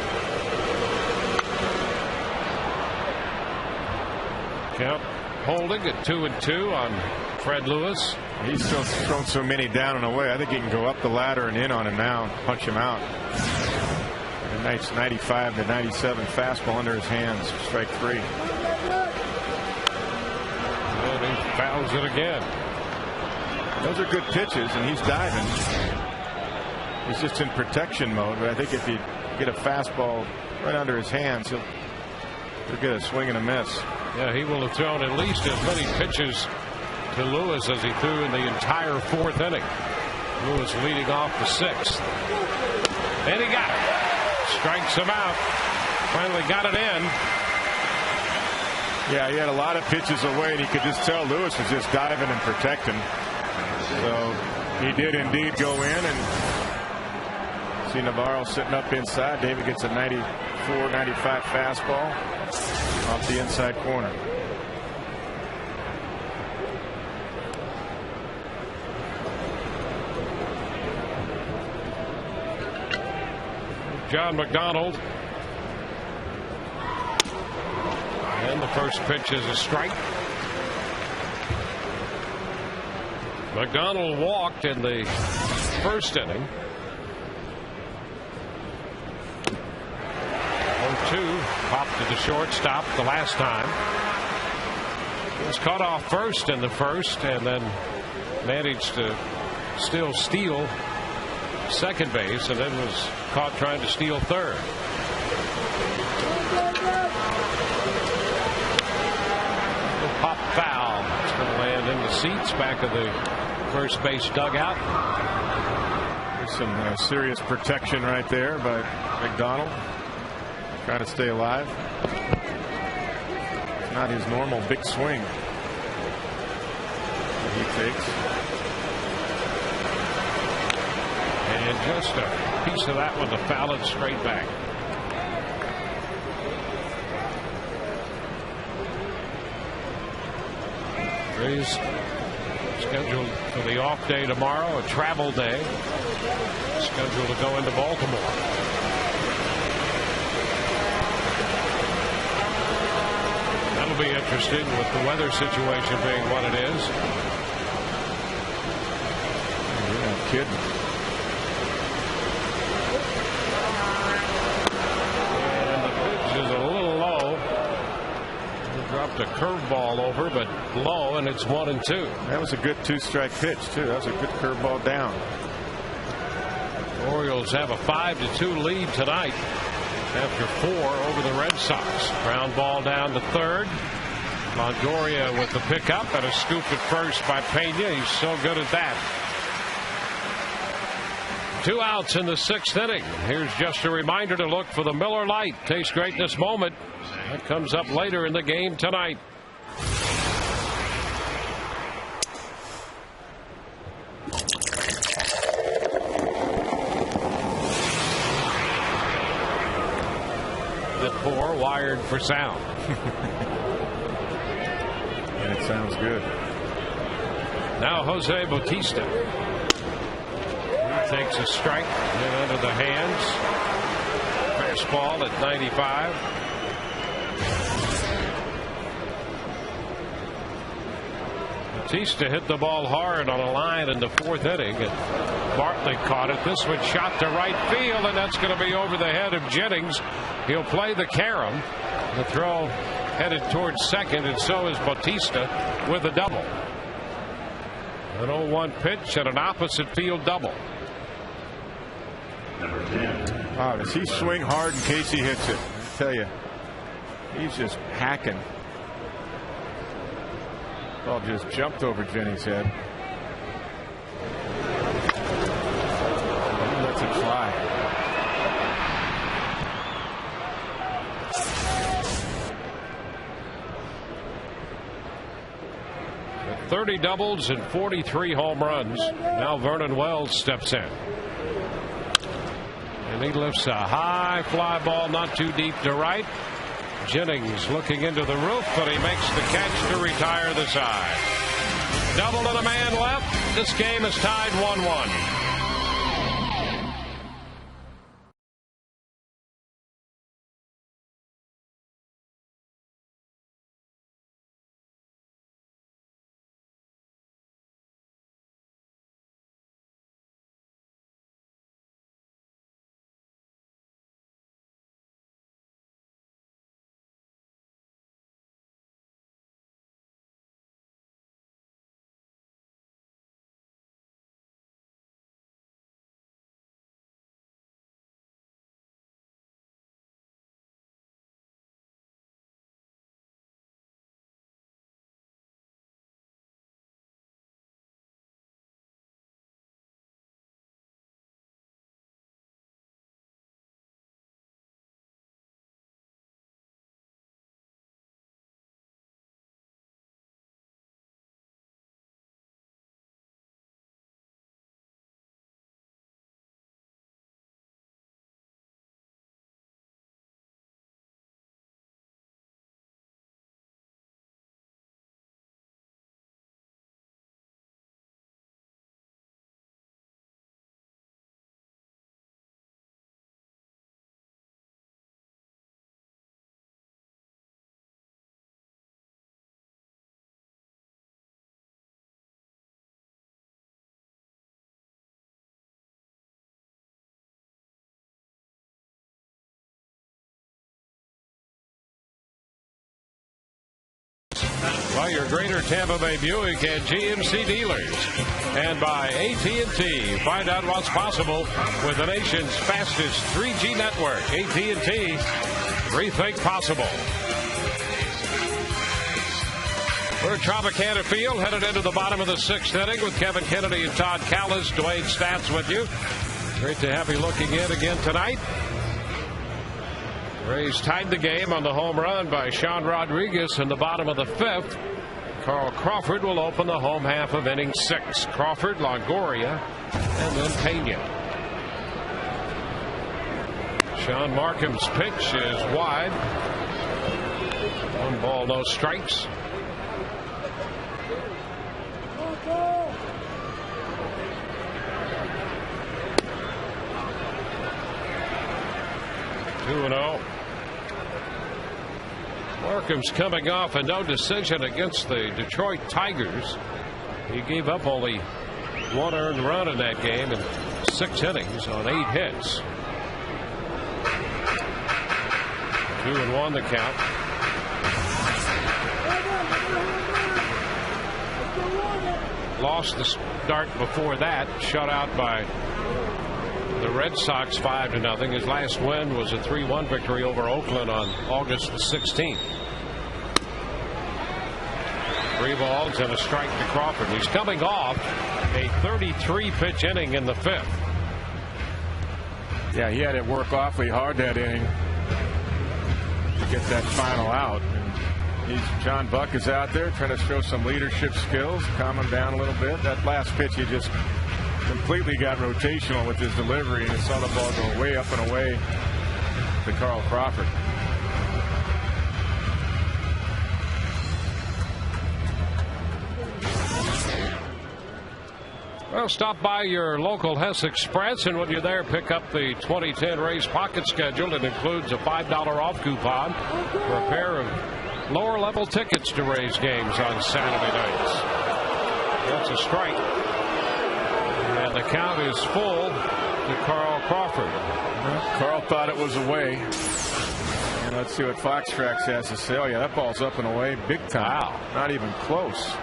Count holding at 2-2 on Fred Lewis. He's still thrown so many down and away. I think he can go up the ladder and in on him now, punch him out. A nice 95 to 97 fastball under his hands. Strike 3. And he fouls it again. Those are good pitches, and he's diving. He's just in protection mode, but I think if you get a fastball right under his hands, he'll get a swing and a miss. Yeah, he will have thrown at least as many pitches to Lewis as he threw in the entire 4th inning. Lewis leading off the 6th. And he got it. Strikes him out. Finally got it in. Yeah, he had a lot of pitches away, and you could just tell Lewis was just diving and protecting. So he did indeed go in, and see Navarro sitting up inside. David gets a 94, 95 fastball off the inside corner. John McDonald. And the first pitch is a strike. McDonald walked in the 1st inning. 0-2. Popped to the shortstop the last time. He was caught off first in the 1st and then managed to still steal second base and then was caught trying to steal 3rd. Pop foul. It's going to land in the seats back of the first base dugout. There's some serious protection right there by McDonald. Trying to stay alive. It's not his normal big swing that he takes. And just a piece of that one to foul it straight back. Rays scheduled for the off day tomorrow, a travel day. Scheduled to go into Baltimore. That'll be interesting with the weather situation being what it is. You're not kidding. Dropped a curveball over, but low, and it's 1-2. That was a good 2-strike pitch, too. That was a good curveball down. The Orioles have a 5-2 lead tonight after 4 over the Red Sox. Ground ball down to 3rd. Longoria with the pickup and a scoop at first by Pena. He's so good at that. 2 outs in the 6th inning. Here's just a reminder to look for the Miller Lite. Tastes great this moment. That comes up later in the game tonight. The 4 wired for sound. And it sounds good. Now Jose Bautista. He takes a strike and under the hands. Fastball at 95. Bautista hit the ball hard on a line in the 4th inning, and Bartley caught it. This one shot to right field, and that's going to be over the head of Jennings. He'll play the carom. The throw headed towards second, and so is Bautista with a double. An 0-1 pitch and an opposite field double. Wow, does he swing hard in case he hits it? I tell you, he's just hacking. Ball just jumped over Jennings' head. He lets it fly. 30 doubles and 43 home runs. Now Vernon Wells steps in. And he lifts a high fly ball not too deep to right. Jennings looking into the roof, but he makes the catch to retire the side. Double and a man left. This game is tied 1-1. by your Greater Tampa Bay Buick and GMC dealers, and by AT&T. Find out what's possible with the nation's fastest 3G network. AT&T, rethink possible. We're at Tropicana Field, headed into the bottom of the 6th inning with Kevin Kennedy and Todd Callis. Dwayne Stats with you. Great to have you looking in again tonight. Rays tied the game on the home run by Sean Rodriguez in the bottom of the 5th. Carl Crawford will open the home half of inning 6. Crawford, Longoria, and then Pena. Sean Markham's pitch is wide. 1 ball, no strikes. Two and 0. Markham's coming off a no decision against the Detroit Tigers. He gave up only 1 earned run in that game in 6 innings on 8 hits. 2-1 the count. Lost the start before that, shut out by the Red Sox 5-0. His last win was a 3-1 victory over Oakland on August the 16th. 3 balls and a strike to Crawford. He's coming off a 33-pitch inning in the 5th. Yeah, he had to work awfully hard that inning to get that final out. John Buck is out there trying to show some leadership skills, calm him down a little bit. That last pitch, he just completely got rotational with his delivery, and he saw the ball go way up and away to Carl Crawford. Well, stop by your local Hess Express, and when you're there, pick up the 2010 Rays Pocket Schedule. It includes a $5 off coupon for a pair of lower-level tickets to Rays games on Saturday nights. That's a strike. And the count is full to Carl Crawford. Well, Carl thought it was away. And let's see what Foxtrax has to say. Oh, yeah, that ball's up and away big time. Wow. Not even close.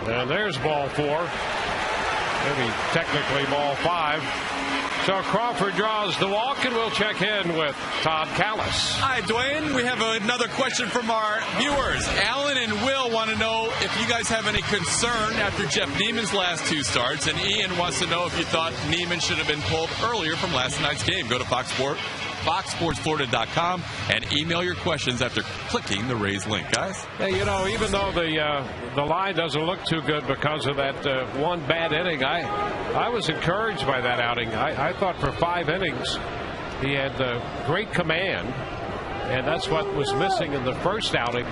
And there's ball 4. Maybe technically ball 5. So Crawford draws the walk, and we'll check in with Todd Callis. Hi, Dwayne. We have another question from our viewers. Alan and Will want to know if you guys have any concern after Jeff Neiman's last 2 starts. And Ian wants to know if you thought Neiman should have been pulled earlier from last night's game. Go to FoxSportsFlorida.com and email your questions after clicking the Rays link, guys. Hey, you know, even though the line doesn't look too good because of that 1 bad inning, I was encouraged by that outing. I thought for 5 innings he had great command, and that's what was missing in the first outing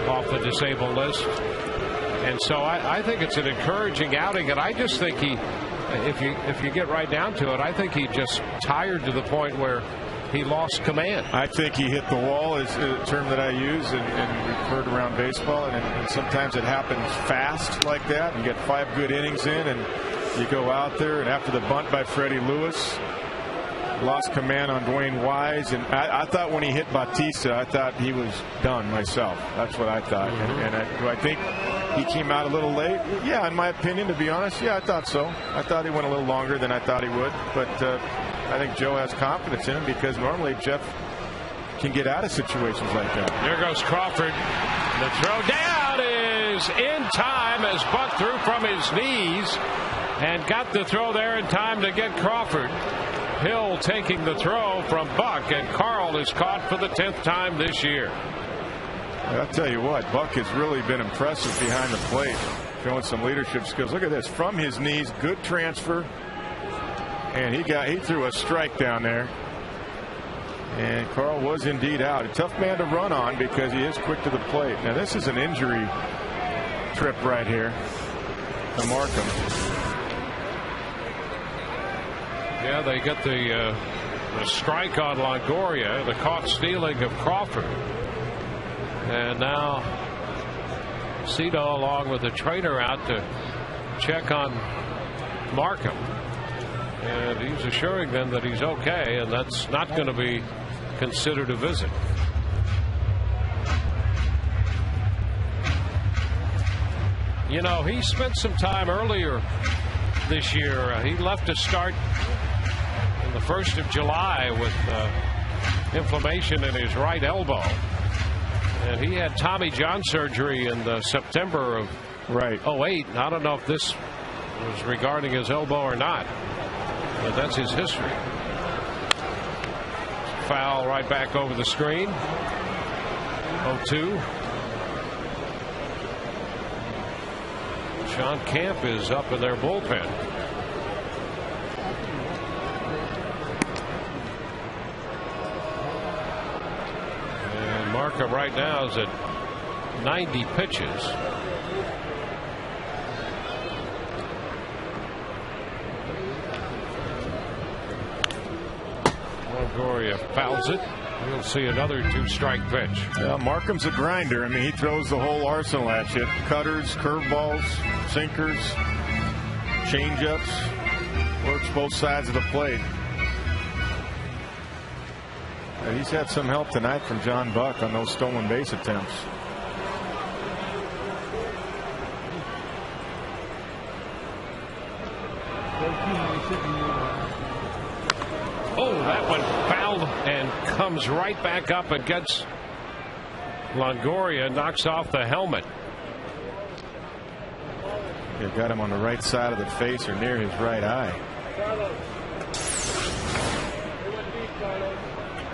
off the disabled list. And so I think it's an encouraging outing, and I just think if you get right down to it, I think he just tired to the point where he lost command. I think he hit the wall is a term that I use and we've heard around baseball, and sometimes it happens fast like that, and get 5 good innings in, and you go out there, and after the bunt by Freddie Lewis, lost command on Dwayne Wise, and I thought when he hit Bautista, I thought he was done myself. That's what I thought. And do I think he came out a little late? Yeah, in my opinion, to be honest, yeah, I thought so. I thought he went a little longer than I thought he would, but I think Joe has confidence in him because normally Jeff can get out of situations like that. Here goes Crawford. The throw down is in time as Buck threw from his knees and got the throw there in time to get Crawford. Hill taking the throw from Buck, and Carl is caught for the 10th time this year. I'll tell you what, Buck has really been impressive behind the plate, showing some leadership skills. Look at this, from his knees, good transfer, and he threw a strike down there. And Carl was indeed out. A tough man to run on because he is quick to the plate. Now this is an injury trip right here to Markham. Yeah, they get the strike on Longoria, the caught stealing of Crawford. And now Cito along with the trainer out to check on Markham. And he's assuring them that he's okay, and that's not going to be considered a visit. You know, he spent some time earlier this year. He left to start on the 1st of July with inflammation in his right elbow. And he had Tommy John surgery in the September of 08. I don't know if this was regarding his elbow or not, but that's his history. Foul right back over the screen. 0-2. Sean Camp is up in their bullpen. And Markham right now is at 90 pitches. Longoria fouls it. We'll see another 2-strike pitch. Yeah, Markham's a grinder. I mean, he throws the whole arsenal at you. Cutters, curveballs, sinkers, changeups. Works both sides of the plate. And he's had some help tonight from John Buck on those stolen base attempts. Oh, that one fouled and comes right back up and gets Longoria, knocks off the helmet. They got him on the right side of the face or near his right eye.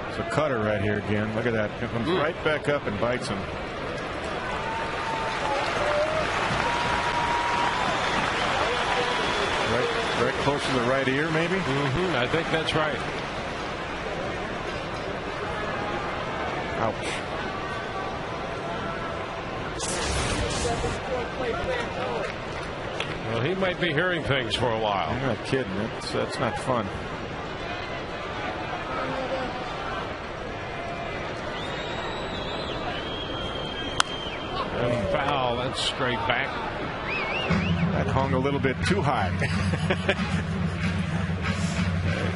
It's a cutter right here again. Look at that. It comes right back up and bites him. Right close to the right ear, maybe? I think that's right. Ouch. Well, he might be hearing things for a while. I'm not kidding. That's not fun. And foul. That's straight back. That hung a little bit too high.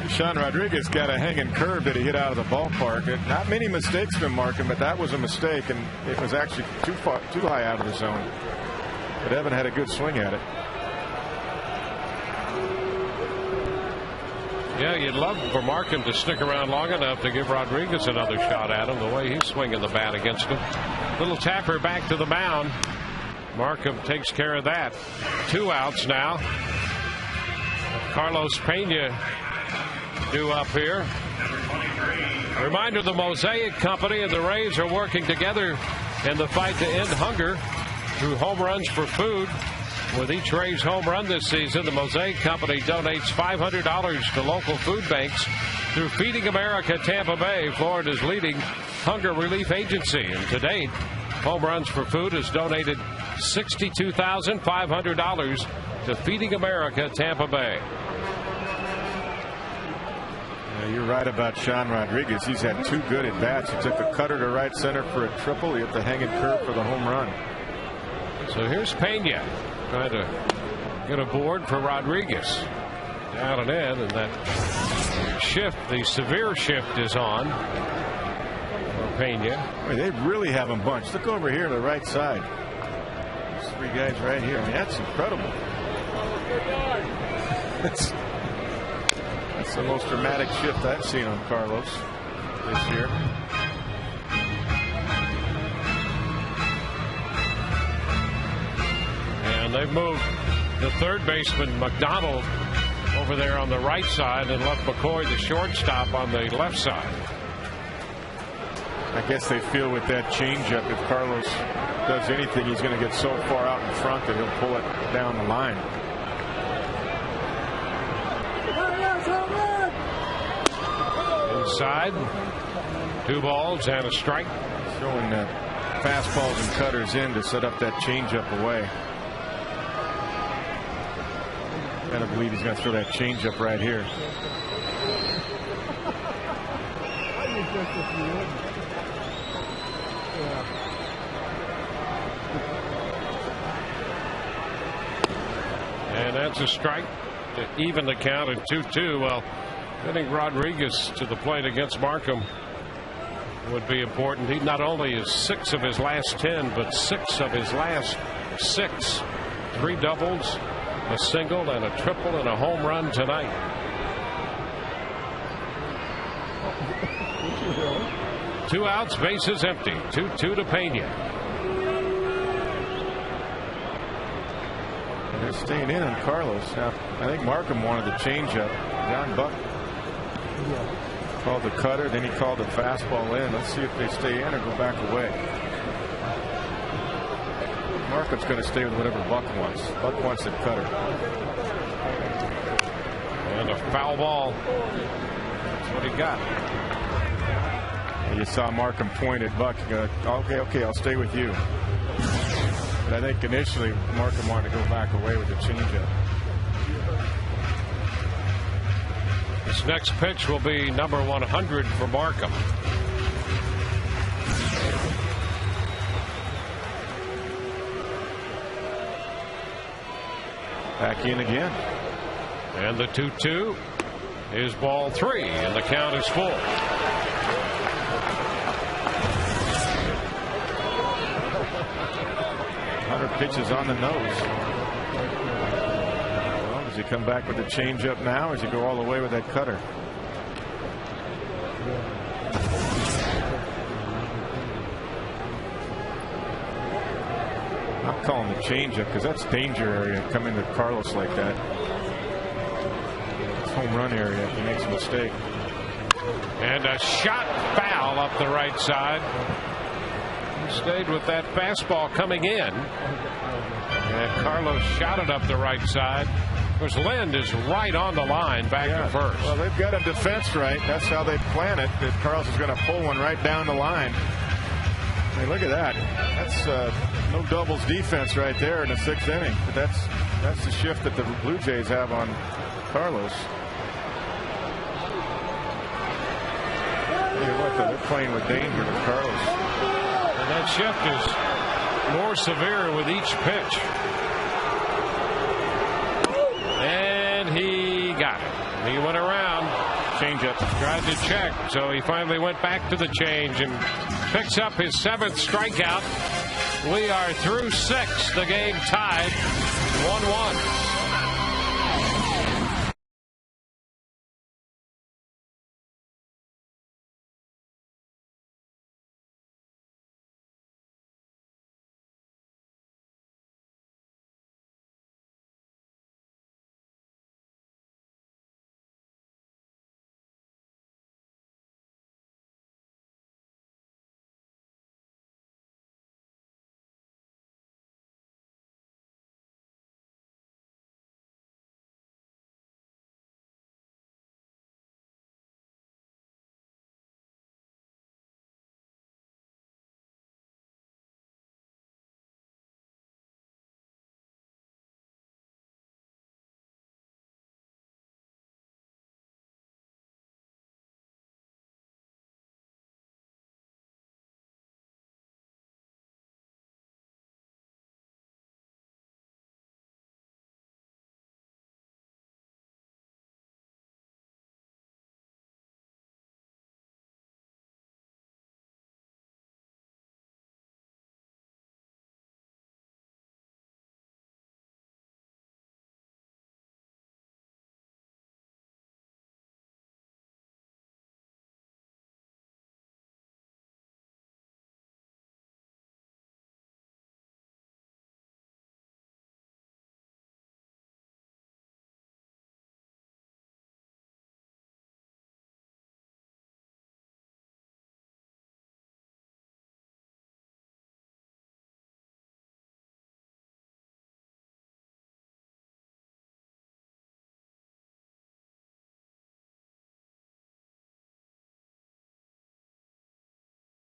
Sean Rodriguez got a hanging curve that he hit out of the ballpark. Not many mistakes from Markham, but that was a mistake, and it was actually too high out of the zone. But Evan had a good swing at it. Yeah, you'd love for Markham to stick around long enough to give Rodriguez another shot at him, the way he's swinging the bat against him. Little tapper back to the mound. Markham takes care of that. 2 outs now. Carlos Pena due up here. Reminder, the Mosaic Company and the Rays are working together in the fight to end hunger through home runs for food. With each Rays home run this season, the Mosaic Company donates $500 to local food banks through Feeding America Tampa Bay, Florida's leading hunger relief agency. And to date, Home Runs for Food has donated $62,500 to Feeding America Tampa Bay. You're right about Sean Rodriguez. He's had 2 good at bats. He took the cutter to right center for a triple. He hit the hanging curve for the home run. So here's Pena trying to get a board for Rodriguez. Down and in, and that shift, the severe shift, is on for Pena. Boy, they really have him bunched. Look over here to the right side. There's 3 guys right here. I mean, that's incredible. That's the most dramatic shift I've seen on Carlos this year. And they've moved the third baseman McDonald over there on the right side and left McCoy, the shortstop, on the left side. I guess they feel with that changeup, if Carlos does anything, he's going to get so far out in front that he'll pull it down the line. Inside, 2 balls and a strike. Throwing fastballs and cutters in to set up that changeup away. Gotta believe he's going to throw that changeup right here. And that's a strike to even the count at 2-2. Well, getting Rodriguez to the plate against Markham would be important. He not only is 6 of his last 10, but 6 of his last 6. 3 doubles, a single, and a triple, and a home run tonight. Two outs, bases empty. 2-2 to Pena. They're staying in on Carlos. Now, I think Markham wanted the changeup. John Buck called the cutter, then he called the fastball in. Let's see if they stay in or go back away. Markham's going to stay with whatever Buck wants. Buck wants the cutter. And a foul ball. That's what he got. You saw Markham point at Buck. Okay, I'll stay with you. But I think initially Markham wanted to go back away with the changeup. This next pitch will be number 100 for Markham. Back in again. And the 2-2 is ball 3, and the count is full. 100 pitches on the nose. Well, does he come back with the changeup now, or does he go all the way with that cutter? I'm calling the changeup because that's danger area coming to Carlos like that. It's home run area if he makes a mistake. And a shot foul up the right side. He stayed with that fastball coming in. And Carlos shot it up the right side. Of course, Lind is right on the line back to first. Well, they've got a defense right. That's how they plan it, that Carlos is going to pull one right down the line. Hey, look at that. That's no doubles defense right there in the 6th inning. But that's the shift that the Blue Jays have on Carlos. Hey, what, they're playing with danger with Carlos. And that shift is more severe with each pitch. And he got it. He went around. Changeup. Tried to check, so he finally went back to the change and picks up his 7th strikeout. We are through 6. The game tied 1-1.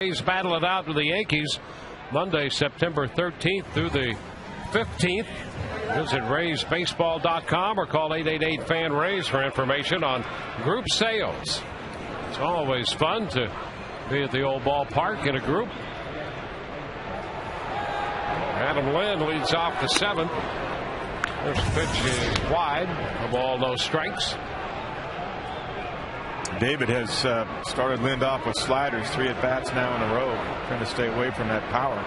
Rays battle it out with the Yankees Monday, September 13th through the 15th. Visit RaysBaseball.com or call 888-FAN-RAYS for information on group sales. It's always fun to be at the old ballpark in a group. Adam Lind leads off the 7th. First pitch is wide. A ball, no strikes. David has started Lindhoff with sliders 3 at-bats now in a row, trying to stay away from that power.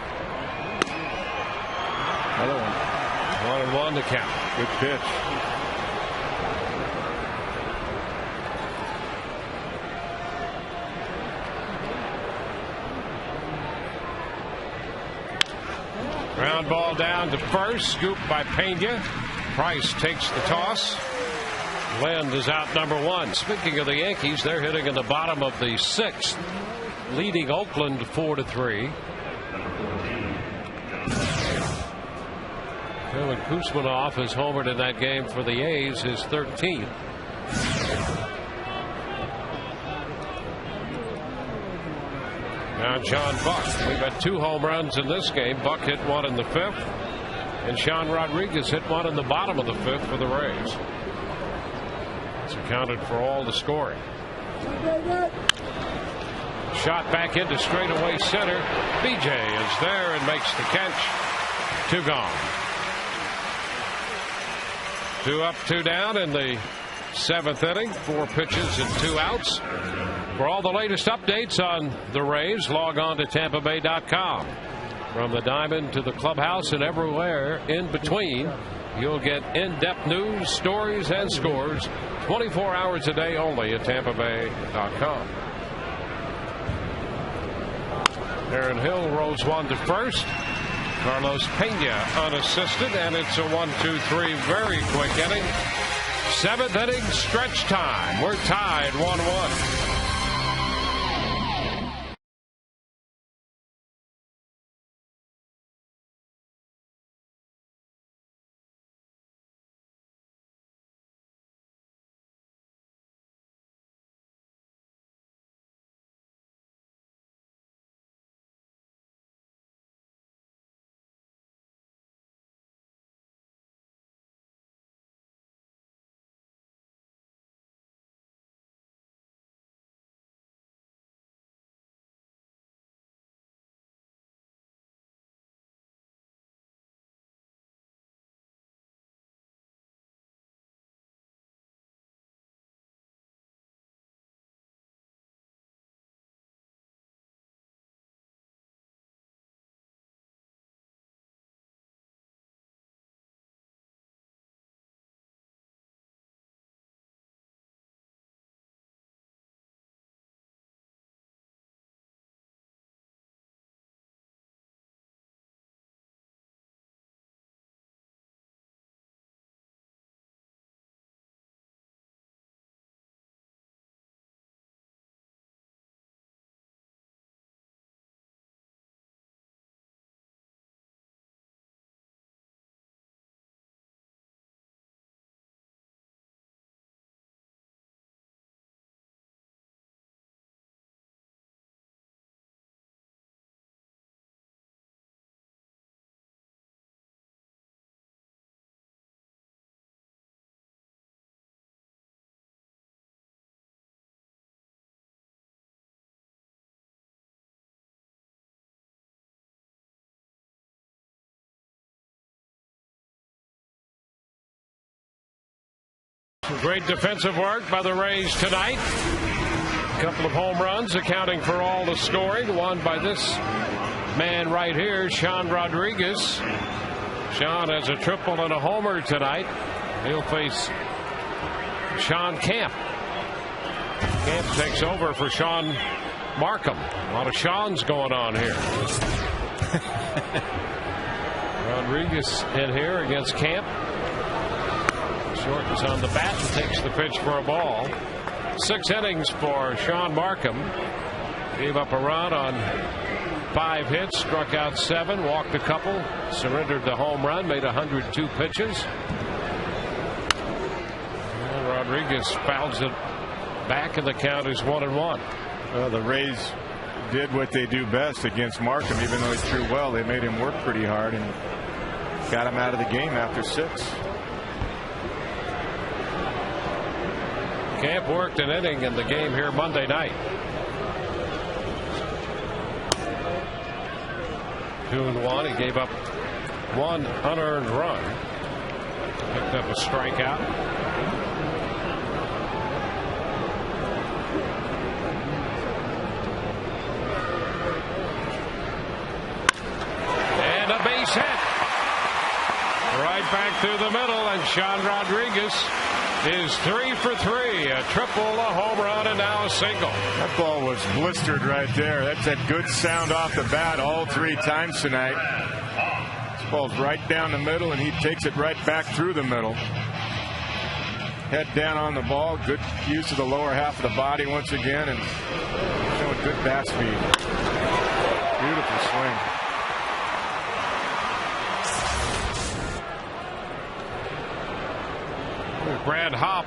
Another one. 1-1 to count. Good pitch. Ground ball down to first, scooped by Pena. Price takes the toss. Lind is out number 1. Speaking of the Yankees, they're hitting in the bottom of the 6th, leading Oakland 4-3. Kevin Kuzmanoff has homered in that game for the A's, his 13th. Now John Buck. We've had 2 home runs in this game. Buck hit 1 in the 5th, and Sean Rodriguez hit 1 in the bottom of the 5th for the Rays. It's accounted for all the scoring. Shot back into straightaway center. BJ is there and makes the catch. 2 gone. 2 up, 2 down in the 7th inning. 4 pitches and 2 outs. For all the latest updates on the Rays, log on to TampaBay.com. From the diamond to the clubhouse and everywhere in between, you'll get in-depth news, stories, and scores 24 hours a day only at TampaBay.com. Aaron Hill rolls 1 to first. Carlos Pena unassisted, and it's a 1-2-3 very quick inning. 7th inning stretch time. We're tied 1-1. Great defensive work by the Rays tonight. A couple of home runs accounting for all the scoring. One by this man right here, Sean Rodriguez. Sean has a triple and a homer tonight. He'll face Sean Camp. Camp takes over for Sean Markham. A lot of Sean's going on here. Rodriguez in here against Camp. Short is on the bat and takes the pitch for a ball. 6 innings for Sean Markham. Gave up a run on 5 hits, struck out 7, walked a couple, surrendered the home run, made 102 pitches. And Rodriguez fouls it back, and the count is 1-1. Well, the Rays did what they do best against Markham. Even though he threw well, they made him work pretty hard and got him out of the game after 6. Camp worked an inning in the game here Monday night. 2-1. He gave up 1 unearned run. Picked up a strikeout. back through the middle, and Sean Rodriguez is 3 for 3. A triple, a home run, and now a single. That ball was blistered right there. That's a good sound off the bat all 3 times tonight. This ball's right down the middle, and he takes it right back through the middle. Head down on the ball. Good use of the lower half of the body once again, and showing good bat speed. Beautiful swing. Brad Hopp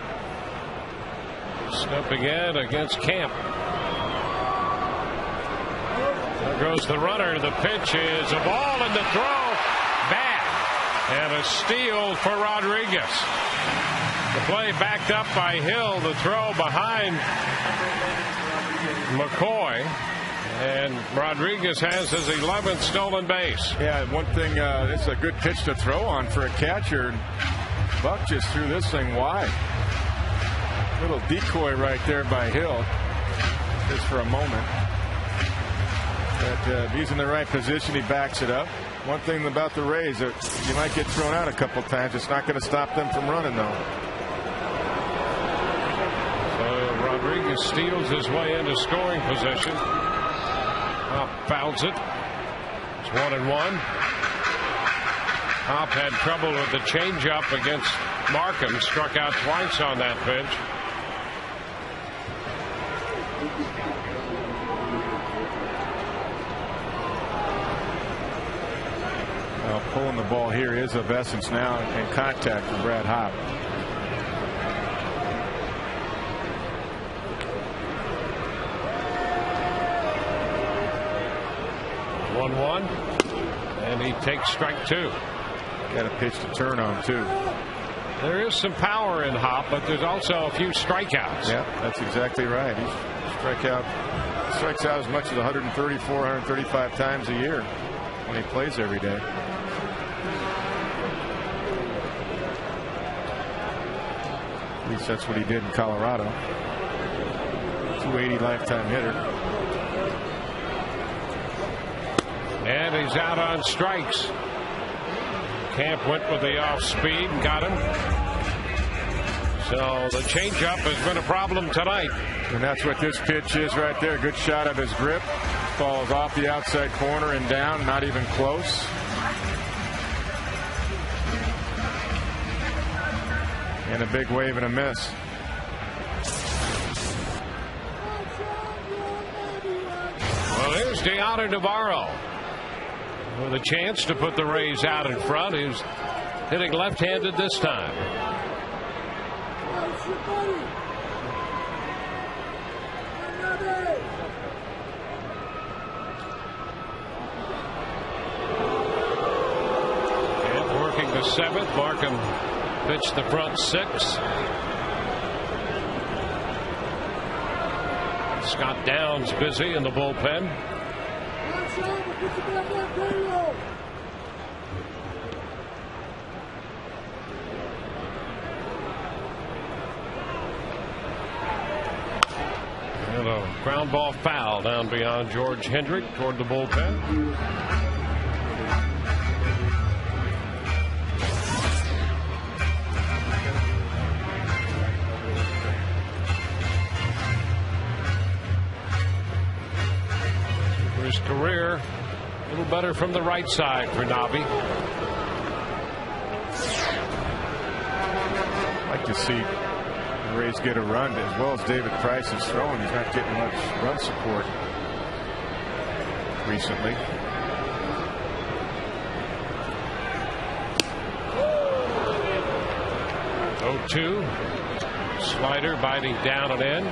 stepping in against Camp. There goes the runner. The pitch is a ball, and the throw bad, and a steal for Rodriguez. The play backed up by Hill. The throw behind McCoy, and Rodriguez has his 11th stolen base. Yeah, one thing, this is a good pitch to throw on for a catcher. Buck just threw this thing wide. Little decoy right there by Hill, just for a moment. But if he's in the right position, he backs it up. One thing about the Rays, you might get thrown out a couple times. It's not going to stop them from running, though. So Rodriguez steals his way into scoring position. Fouls it. It's 1-1. Hopp had trouble with the changeup against Markham. Struck out twice on that pitch. Well, pulling the ball here is of essence now, and contact from Brad Hopp. And he takes strike 2. Got a pitch to turn on, too. There is some power in Hopp, but there's also a few strikeouts. Yeah, that's exactly right. He strikes out as much as 134, 135 times a year when he plays every day. At least that's what he did in Colorado. 280 lifetime hitter. And he's out on strikes. Camp went with the off speed and got him. So the changeup has been a problem tonight. And that's what this pitch is right there. Good shot of his grip. Falls off the outside corner and down, not even close. And a big wave and a miss. Well, here's Deontay Navarro with a chance to put the Rays out in front. He's hitting left-handed this time. And working the 7th. Markham pitched the front 6. Scott Downs busy in the bullpen. And a ground ball foul down beyond George Hendrick toward the bullpen. His career a little better from the right side for Nobby. I'd like to see the Rays get a run as well as David Price is throwing. He's not getting much run support recently. Oh, 2. Slider biting down and in.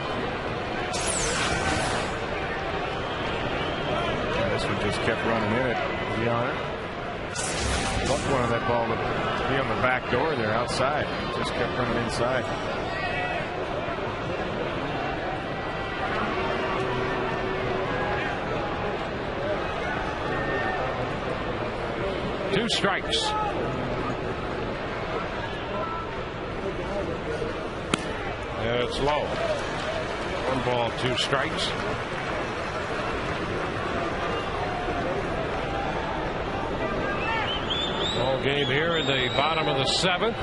This one just kept running in it. To be honest, Buck wanted that ball to be on the back door there outside. Just kept running inside. Two strikes. And it's low. 1 ball, 2 strikes. Ball Game here in the bottom of the 7th.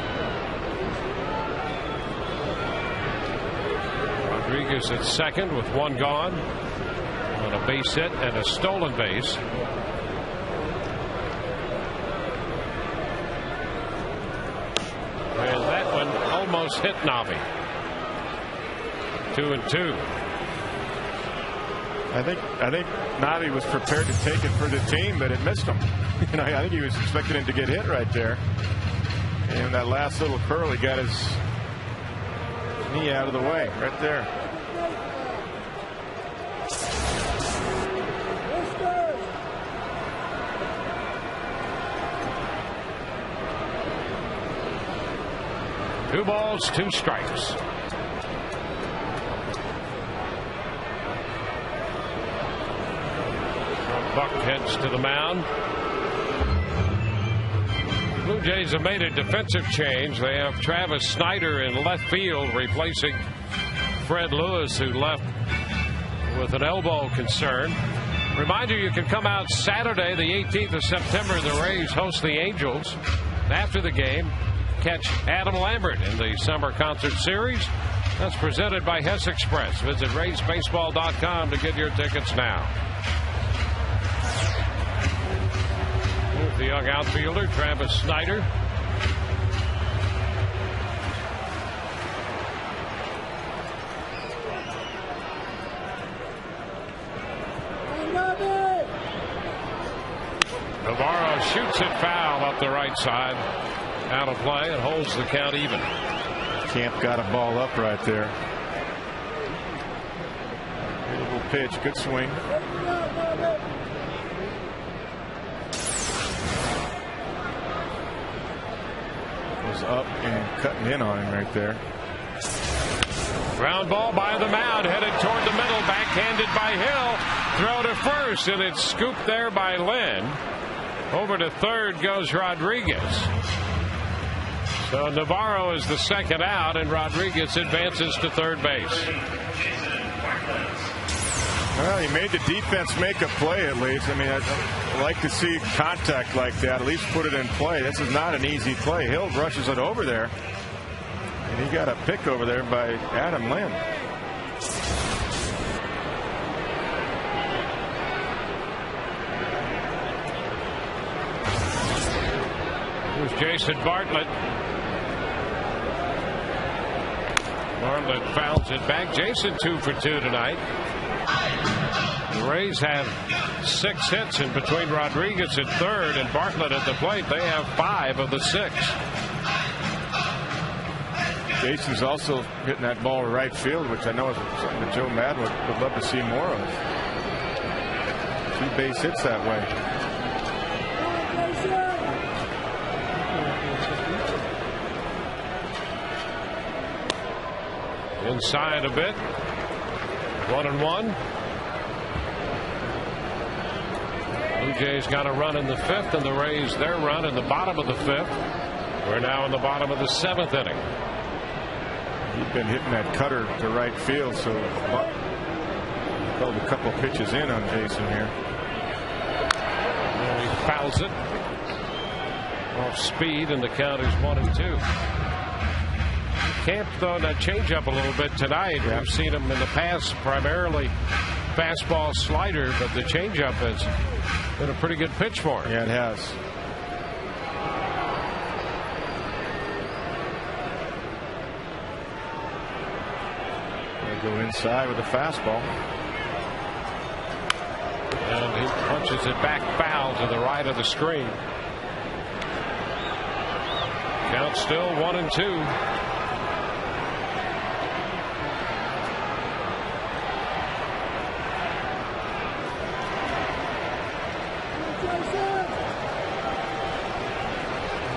Rodriguez at second with one gone on a base hit and a stolen base. And that one almost hit Nobby. 2-2. I think Nobby was prepared to take it for the team, but it missed him. You know, I think he was expecting him to get hit right there. And that last little curl, he got his knee out of the way right there. Two balls, two strikes. Buck heads to the mound. Blue Jays have made a defensive change. They have Travis Snyder in left field replacing Fred Lewis, who left with an elbow concern. Reminder, you can come out Saturday the 18th of September. The Rays host the Angels. After the game, catch Adam Lambert in the Summer Concert Series. That's presented by Hess Express. Visit RaysBaseball.com to get your tickets now. The young outfielder, Travis Snyder. Navarro shoots it foul up the right side. Out of play and holds the count even. Camp got a ball up right there. Beautiful pitch. Good swing. Was up and cutting in on him right there. Ground ball by the mound, headed toward the middle, backhanded by Hill. Throw to first, and it's scooped there by Lynn. Over to third goes Rodriguez. So Navarro is the second out, and Rodriguez advances to third base. Well, he made the defense make a play at least. I mean, I'd like to see contact like that. At least put it in play. This is not an easy play. Hill rushes it over there. And he got a pick over there by Adam Lynn. Here's Jason Bartlett. Bartlett fouls it back. Jason 2 for 2 tonight. The Rays have 6 hits in between Rodriguez at third and Bartlett at the plate. They have 5 of the 6. Jason's also hitting that ball to right field, which I know is something that Joe Madden would love to see more of. 2 base hits that way. Inside a bit. 1-1. Blue Jays got a run in the 5th, and the Rays their run in the bottom of the 5th. We're now in the bottom of the 7th inning. He's been hitting that cutter to right field, so Buck held a couple pitches in on Jason here. And he fouls it off speed, and the count is 1-2. Camp throwing that changeup a little bit tonight. Yeah. We've seen him in the past primarily fastball, slider, but the changeup has been a pretty good pitch for him. Yeah, it has. They go inside with a fastball. And he punches it back foul to the right of the screen. Count still 1-2.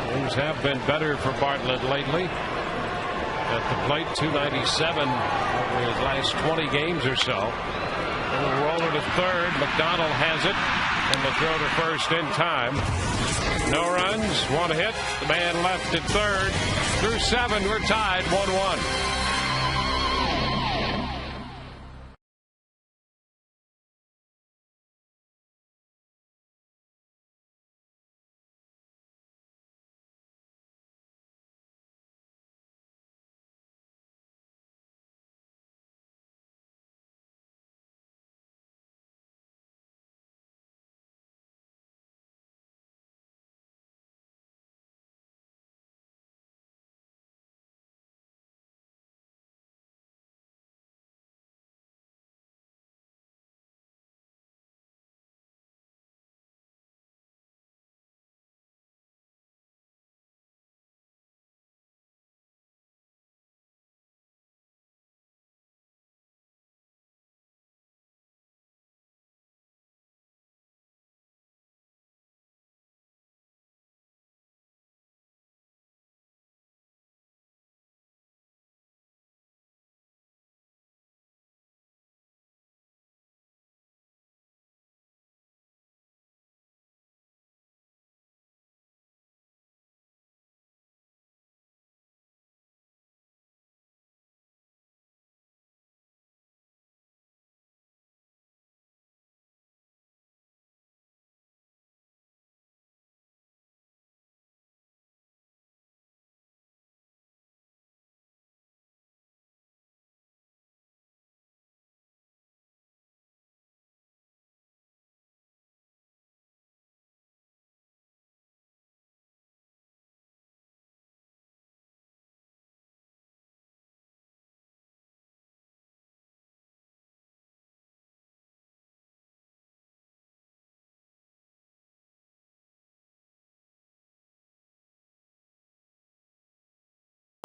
Things have been better for Bartlett lately. At the plate, 297 over his last 20 games or so. And we'll roll it to third. McDonald has it. And the throw to first in time. No runs, 1 hit. The man left at third. Through 7, we're tied 1-1.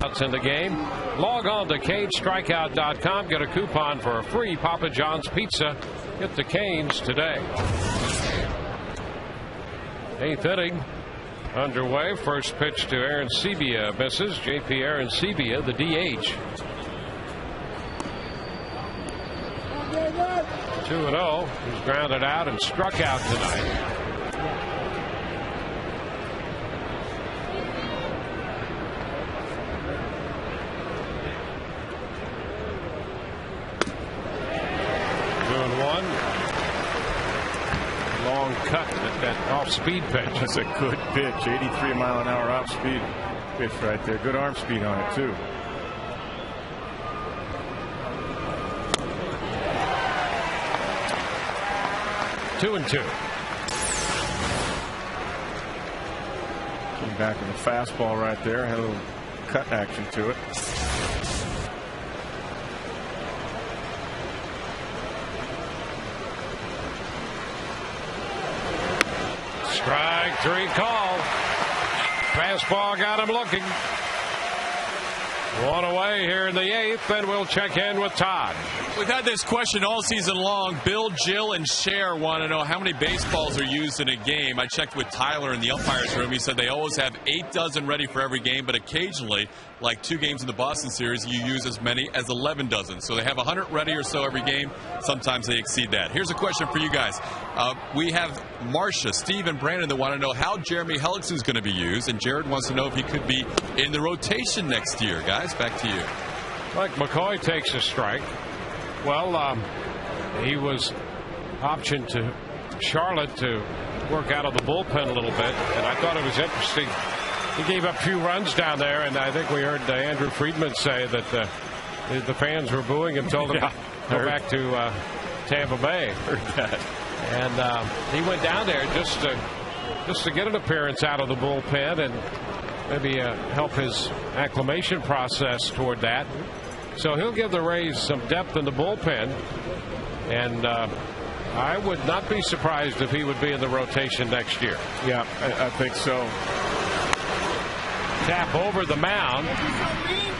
strikeouts in the game. Log on to CaneStrikeout.com. Get a coupon for a free Papa John's pizza. Get the Canes today. 8th inning underway. First pitch to Arancibia misses. J.P. Arancibia, the DH. 2-0. He's grounded out and struck out tonight. Long cut at that off-speed pitch. That's a good pitch. 83-mile-an-hour off-speed pitch right there. Good arm speed on it, too. Two and 2. Came back in the fastball right there. Had a little cut action to it. Strike 3 call. Fastball got him looking. One away here in the 8th, and we'll check in with Todd. We've had this question all season long. Bill, Jill, and Cher want to know how many baseballs are used in a game. I checked with Tyler in the umpire's room. He said they always have 8 dozen ready for every game, but occasionally, like 2 games in the Boston series, you use as many as 11 dozen. So they have 100 ready or so every game. Sometimes they exceed that. Here's a question for you guys. We have Marcia, Steve, and Brandon that want to know how Jeremy Hellickson is going to be used, and Jared wants to know if he could be in the rotation next year. Guys, back to you. Like McCoy takes a strike. Well, he was optioned to Charlotte to work out of the bullpen a little bit, and I thought it was interesting. He gave up a few runs down there, and I think we heard Andrew Friedman say that the fans were booing him, told him to go back to Tampa Bay. Heard that. And he went down there just to get an appearance out of the bullpen and maybe help his acclimation process toward that. So he'll give the Rays some depth in the bullpen, and I would not be surprised if he would be in the rotation next year. Yeah, I think so. Tap over the mound.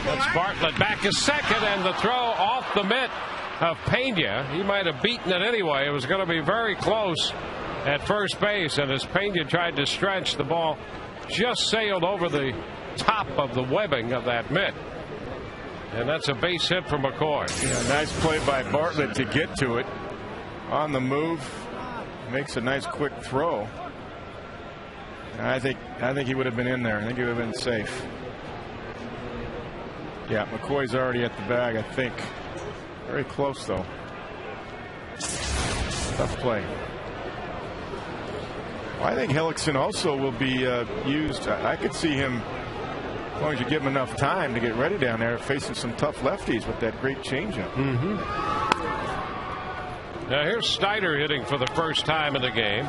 That's Bartlett back to second, and the throw off the mitt of Pena. He might have beaten it anyway. It was going to be very close at first base, and as Pena tried to stretch, the ball just sailed over the top of the webbing of that mitt. And that's a base hit for McCoy. Yeah, nice play by Bartlett to get to it. On the move, makes a nice quick throw. I think he would have been in there. I think he would have been safe. Yeah, McCoy's already at the bag, I think. Very close, though. Tough play. Well, I think Hellickson also will be used. I could see him, as long as you give him enough time to get ready down there, facing some tough lefties with that great changeup. Mm-hmm. Now here's Snyder hitting for the first time in the game.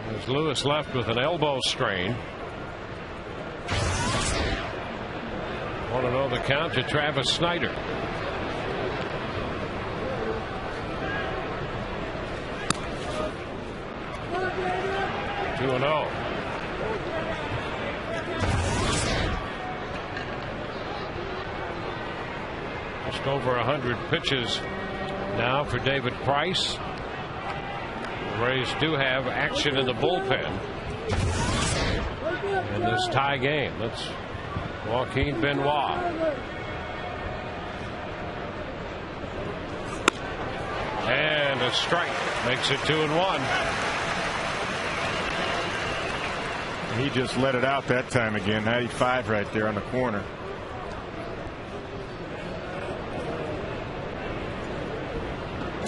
There's Lewis left with an elbow strain. Want to know the count to Travis Snyder. Two and 0. Just over 100 pitches now for David Price. The Rays do have action in the bullpen in this tie game. That's Joaquin Benoit. And a strike makes it 2-1. He just let it out that time again. 95 right there on the corner.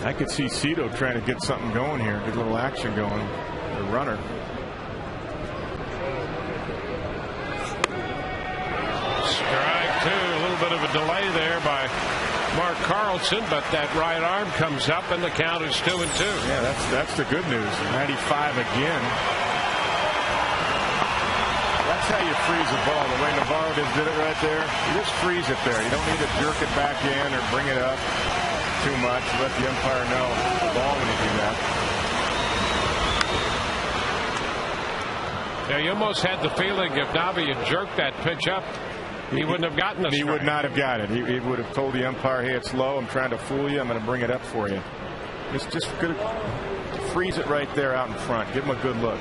I could see Cito trying to get something going here, get a little action going. The runner. Strike 2. A little bit of a delay there by Mark Carlson, but that right arm comes up and the count is 2-2. Yeah, that's the good news. 95 again. That's how you freeze a ball. The way Navarro just did it right there. You just freeze it there. You don't need to jerk it back in or bring it up too much. Let the umpire know the ball when you do that. Yeah, you almost had the feeling if Navi had jerked that pitch up he wouldn't have gotten a strike. He would not have got it. He would have told the umpire, hey, it's low. I'm trying to fool you. I'm going to bring it up for you. Just good. Freeze it right there out in front. Give him a good look.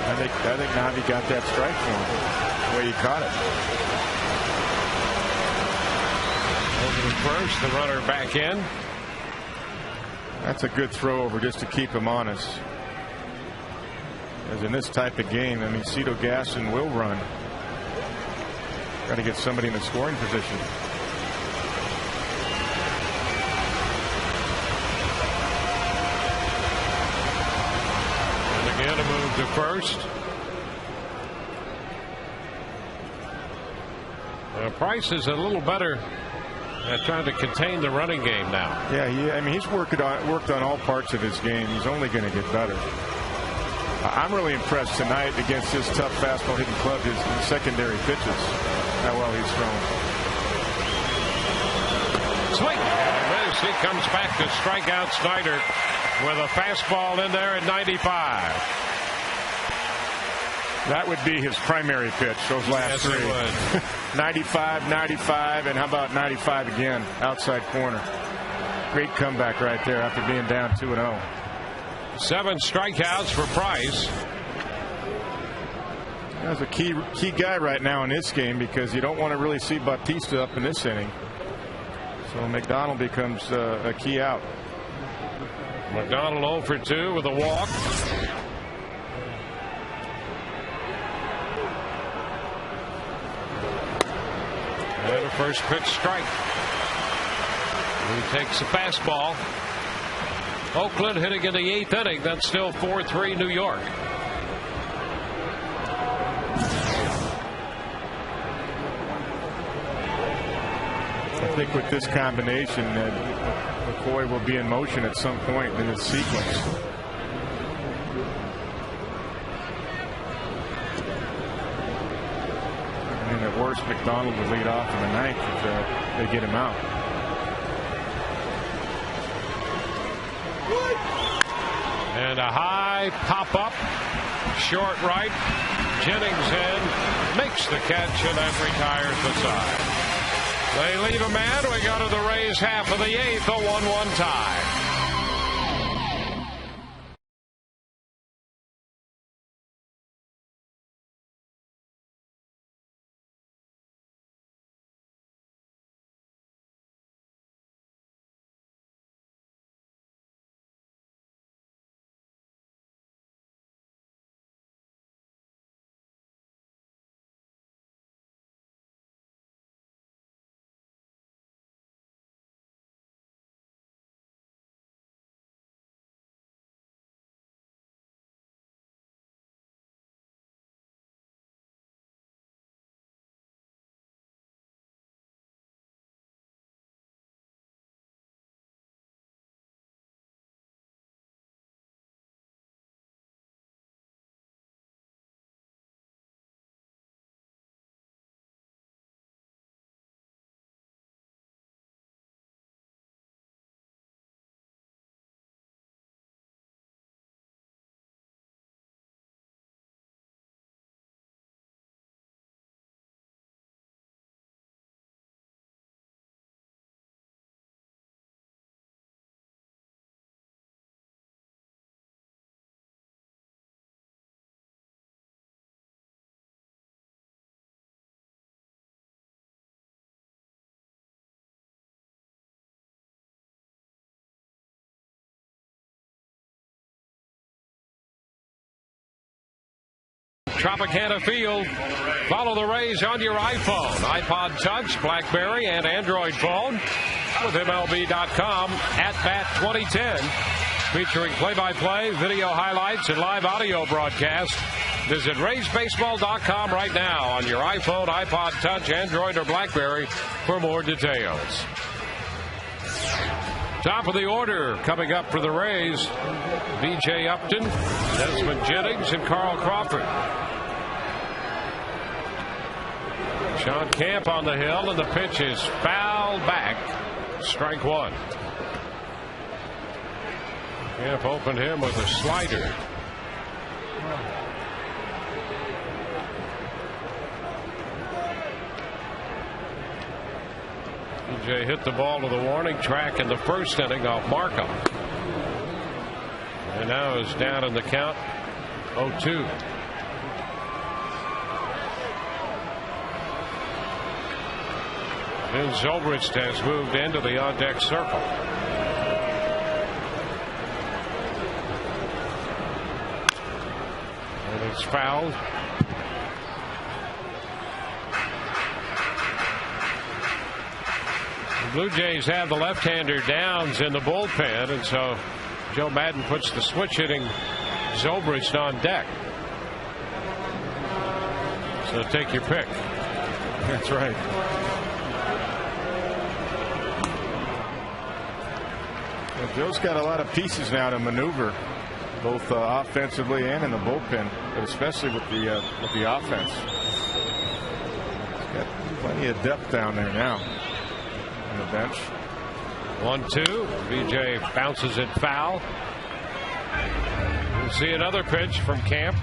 I think Navi got that strike for him, the way he caught it. Over to first, the runner back in. That's a good throw over just to keep him honest. As in this type of game, I mean, Cito Gaston will run. Got to get somebody in the scoring position. And again, a move to first. Price is a little better at trying to contain the running game now. Yeah, I mean, he's worked on all parts of his game. He's only going to get better. I'm really impressed tonight against this tough fastball hitting club, his secondary pitches, how well he's thrown. Swing. And as he comes back to strike out Snyder with a fastball in there at 95. That would be his primary pitch, those last three. Yes, it would. 95, 95, and how about 95 again, outside corner. Great comeback right there after being down 2-0. 7 strikeouts for Price. That's a key guy right now in this game because you don't want to really see Bautista up in this inning. So McDonald becomes a key out. McDonald 0 for 2 with a walk. And a first pitch strike. He takes a fastball. Oakland hitting in the 8th inning. That's still 4-3 New York. I think with this combination that McCoy will be in motion at some point in this sequence. And at worst, McDonald would lead off in the 9th if they get him out. And a high pop-up, short right. Jennings in, makes the catch, and then retires the side. They leave a man. We go to the Rays half of the 8th, a 1-1 tie. Tropicana Field. Follow the Rays on your iPhone, iPod Touch, BlackBerry, and Android phone with MLB.com at Bat 2010. Featuring play-by-play, video highlights, and live audio broadcast. Visit RaysBaseball.com right now on your iPhone, iPod Touch, Android, or BlackBerry for more details. Top of the order coming up for the Rays, B.J. Upton, Desmond Jennings, and Carl Crawford. Sean Camp on the hill, and the pitch is fouled back. Strike one. Camp opened him with a slider. BJ hit the ball to the warning track in the first inning off Markham. And now is down in the count 0-2. And Zobrist has moved into the on-deck circle. And it's fouled. The Blue Jays have the left-hander Downs in the bullpen, and so Joe Madden puts the switch-hitting Zobrist on deck. So take your pick. That's right. Well, Joe's got a lot of pieces now to maneuver, both offensively and in the bullpen, but especially with the offense. He's got plenty of depth down there now on the bench. 1-2. BJ bounces it foul. We'll see another pitch from Camp.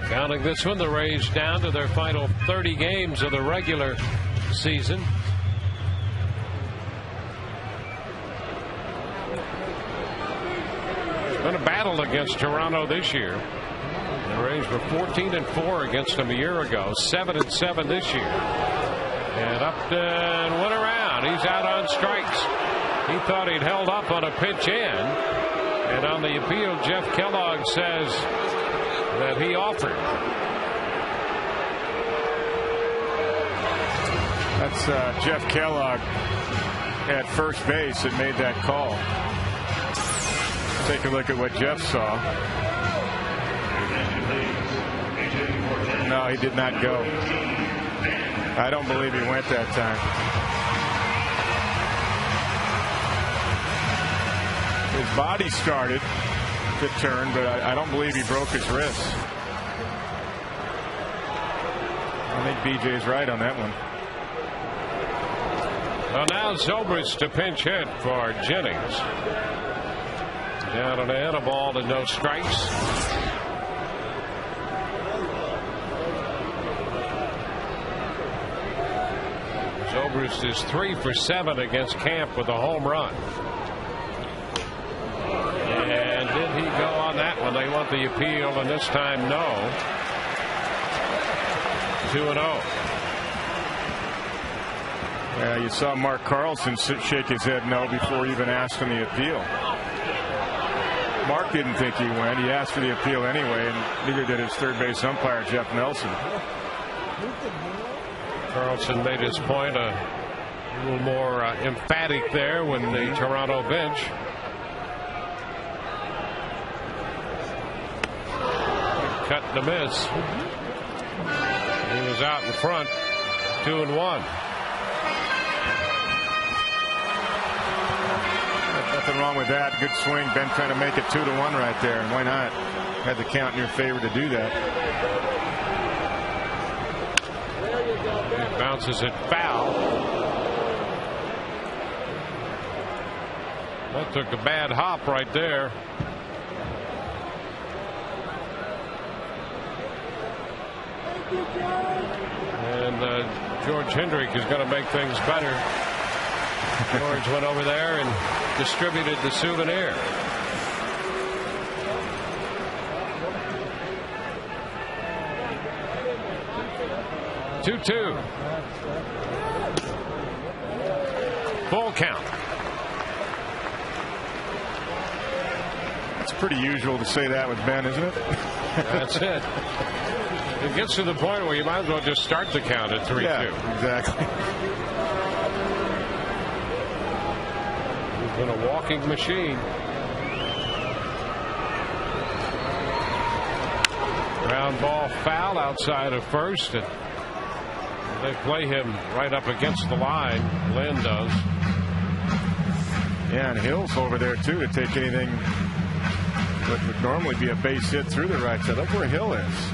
Counting this one, the Rays down to their final 30 games of the regular season. It's been a battle against Toronto this year. The Rays were 14-4 against them a year ago, 7-7 this year. And up and went around. He's out on strikes. He thought he'd held up on a pitch in. And on the appeal, Jeff Kellogg says that he offered. That's Jeff Kellogg at first base that made that call. Take a look at what Jeff saw. No, he did not go. I don't believe he went that time. His body started to turn, but I don't believe he broke his wrist. I think BJ's right on that one. Well, now Zobrist to pinch hit for Jennings. Down and in, a ball to no strikes. Zobrist is 3 for 7 against Camp with a home run. And did he go on that one? They want the appeal, and this time no. 2-0. Yeah, you saw Mark Carlson shake his head no before even asking the appeal. Mark didn't think he went. He asked for the appeal anyway, and neither did his third base umpire, Jeff Nelson. Carlson made his point a little more emphatic there when the Toronto bench. Cut and a miss. He was out in front, 2-1. Nothing wrong with that. Good swing. Ben trying to make it 2-1 right there. And why not? Had the count in your favor to do that. He bounces it foul. That took a bad hop right there. And George Hendrick is going to make things better. George went over there and distributed the souvenir. Two. Full count. It's pretty usual to say that with Ben, isn't it? That's it. It gets to the point where you might as well just start the count at 3-2. Yeah, exactly. He's been a walking machine. Ground ball foul outside of first. And they play him right up against the line. Lynn does. Yeah, and Hill's over there too to take anything that would normally be a base hit through the right side. Look where Hill is.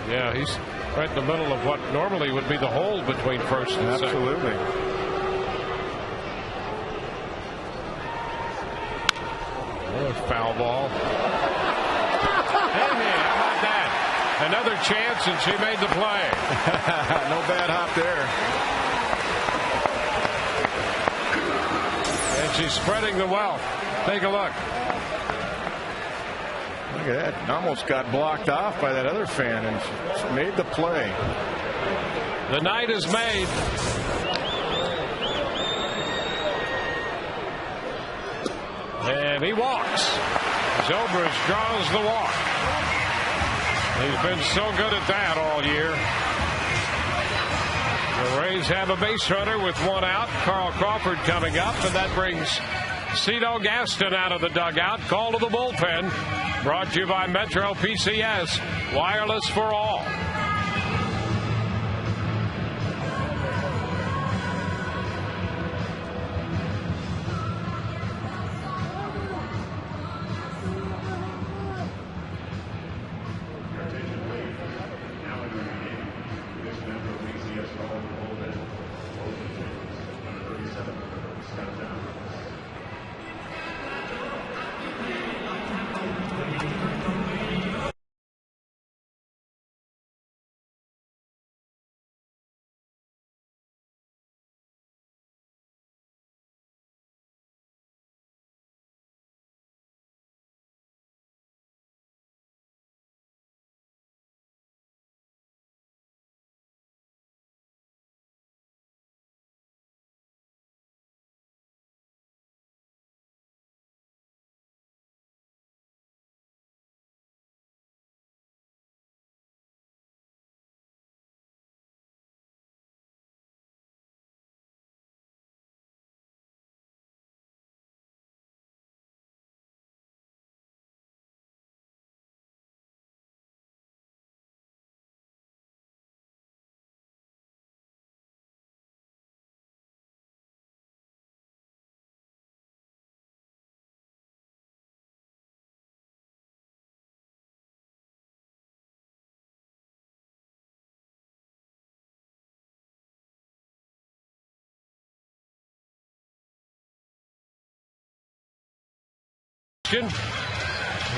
Yeah, he's right in the middle of what normally would be the hole between first and second. Absolutely. Foul ball. Hey, how about that? Another chance, and she made the play. No bad hop there. And she's spreading the wealth. Take a look. Look at that. Almost got blocked off by that other fan, and she made the play. The night is made. And he walks. Zobrist draws the walk. He's been so good at that all year. The Rays have a base runner with one out. Carl Crawford coming up, and that brings Cito Gaston out of the dugout. Call to the bullpen. Brought to you by Metro PCS. Wireless for all.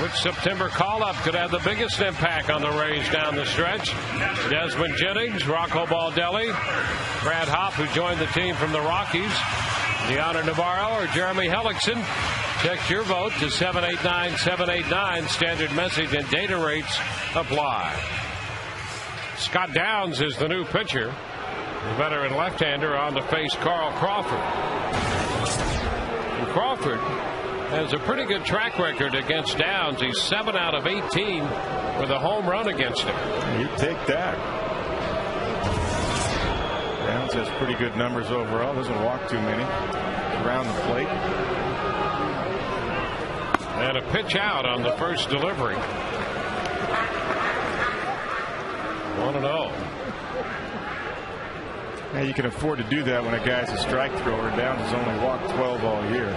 Which September call-up could have the biggest impact on the Rays down the stretch? Desmond Jennings, Rocco Baldelli, Brad Hopp, who joined the team from the Rockies, Deanna Navarro, or Jeremy Hellickson. Text your vote to 789-789. Standard message and data rates apply. Scott Downs is the new pitcher. The veteran left-hander on to face Carl Crawford. And Crawford has a pretty good track record against Downs. He's 7 out of 18 with a home run against him. You take that. Downs has pretty good numbers overall. Doesn't walk too many. Around the plate. And a pitch out on the first delivery. 1-0. Now you can afford to do that when a guy's a strike thrower. Downs has only walked 12 all year.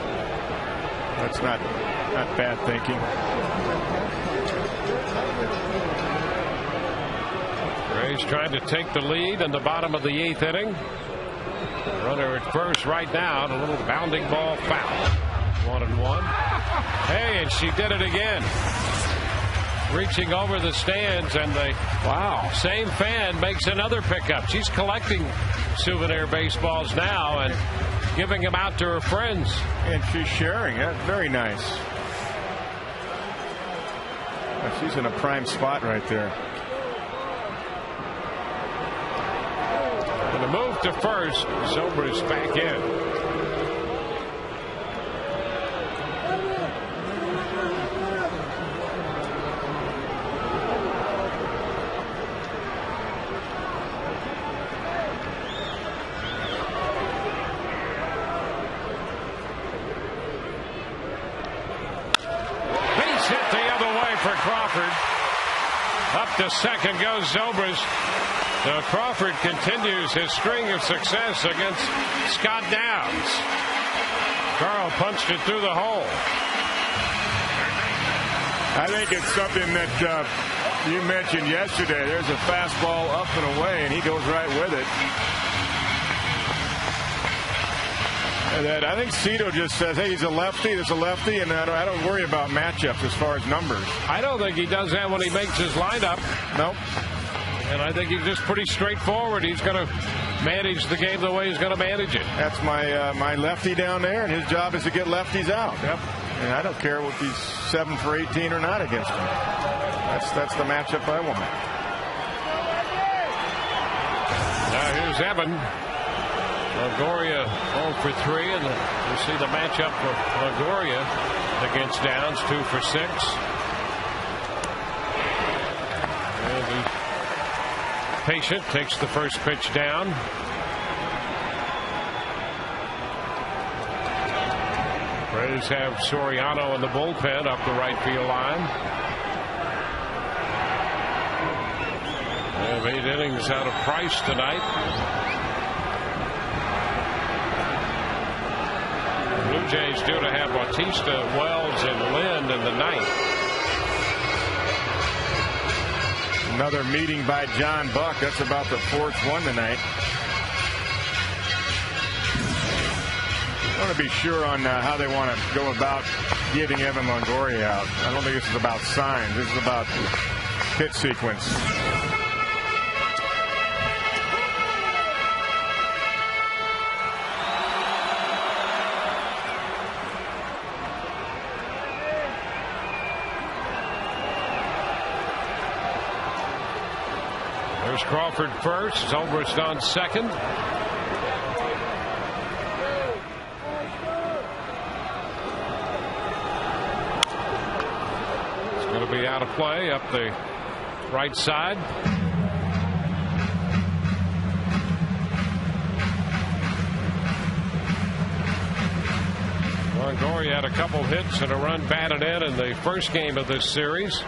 That's not bad thinking. Rays trying to take the lead in the bottom of the 8th inning. Runner at first right now, and a little bounding ball foul. 1-1. Hey, and she did it again. Reaching over the stands, and the same fan makes another pickup. She's collecting souvenir baseballs now and giving them out to her friends. And she's sharing it. Very nice. She's in a prime spot right there. And a move to first. Zobrist back in. Up to second goes Zobrist. So Crawford continues his string of success against Scott Downs. Carl punched it through the hole. I think it's something that you mentioned yesterday. There's a fastball up and away, and he goes right with it. That I think Cito just says, hey, he's a lefty, there's a lefty, and I don't worry about matchups as far as numbers. I don't think he does that when he makes his lineup. Nope. And I think he's just pretty straightforward. He's going to manage the game the way he's going to manage it. That's my lefty down there, and his job is to get lefties out. Yep. And I don't care if he's 7 for 18 or not against him. That's the matchup I want. Now here's Evan. Longoria 0 for 3, and you see the matchup for Longoria against Downs, 2 for 6. And the patient takes the first pitch down. Rays have Soriano in the bullpen up the right field line. They have 8 innings out of Price tonight. Blue Jays due to have Bautista, Wells, and Lind in the 9th. Another meeting by John Buck. That's about the 4th one tonight. I want to be sure on how they want to go about getting Evan Longoria out. I don't think this is about signs. This is about pitch sequence. There's Crawford first. Zobrist on second. It's going to be out of play up the right side. Longoria had a couple hits and a run batted in the first game of this series.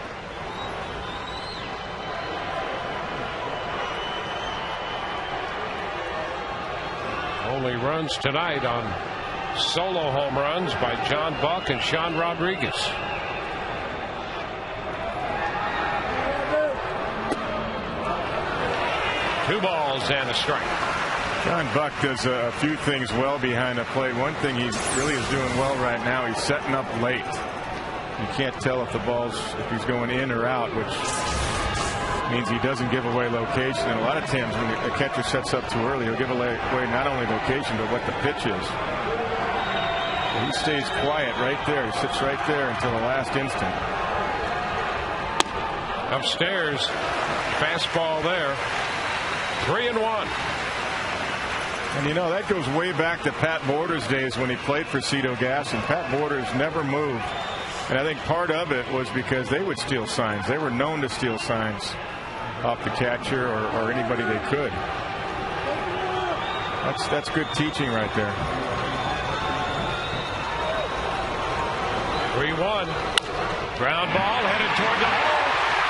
Only runs tonight on solo home runs by John Buck and Sean Rodriguez. Two balls and a strike. John Buck does a few things well behind the plate. One thing he really is doing well right now, he's setting up late. You can't tell if if he's going in or out, which means he doesn't give away location. And a lot of times when a catcher sets up too early, he'll give away not only location but what the pitch is. And he stays quiet right there. He sits right there until the last instant. Upstairs, fastball there. 3-1. And you know, that goes way back to Pat Borders' days when he played for Cito Gas, and Pat Borders never moved. And I think part of it was because they would steal signs. They were known to steal signs off the catcher or anybody they could. That's good teaching right there. 3-1. Ground ball headed toward the hole.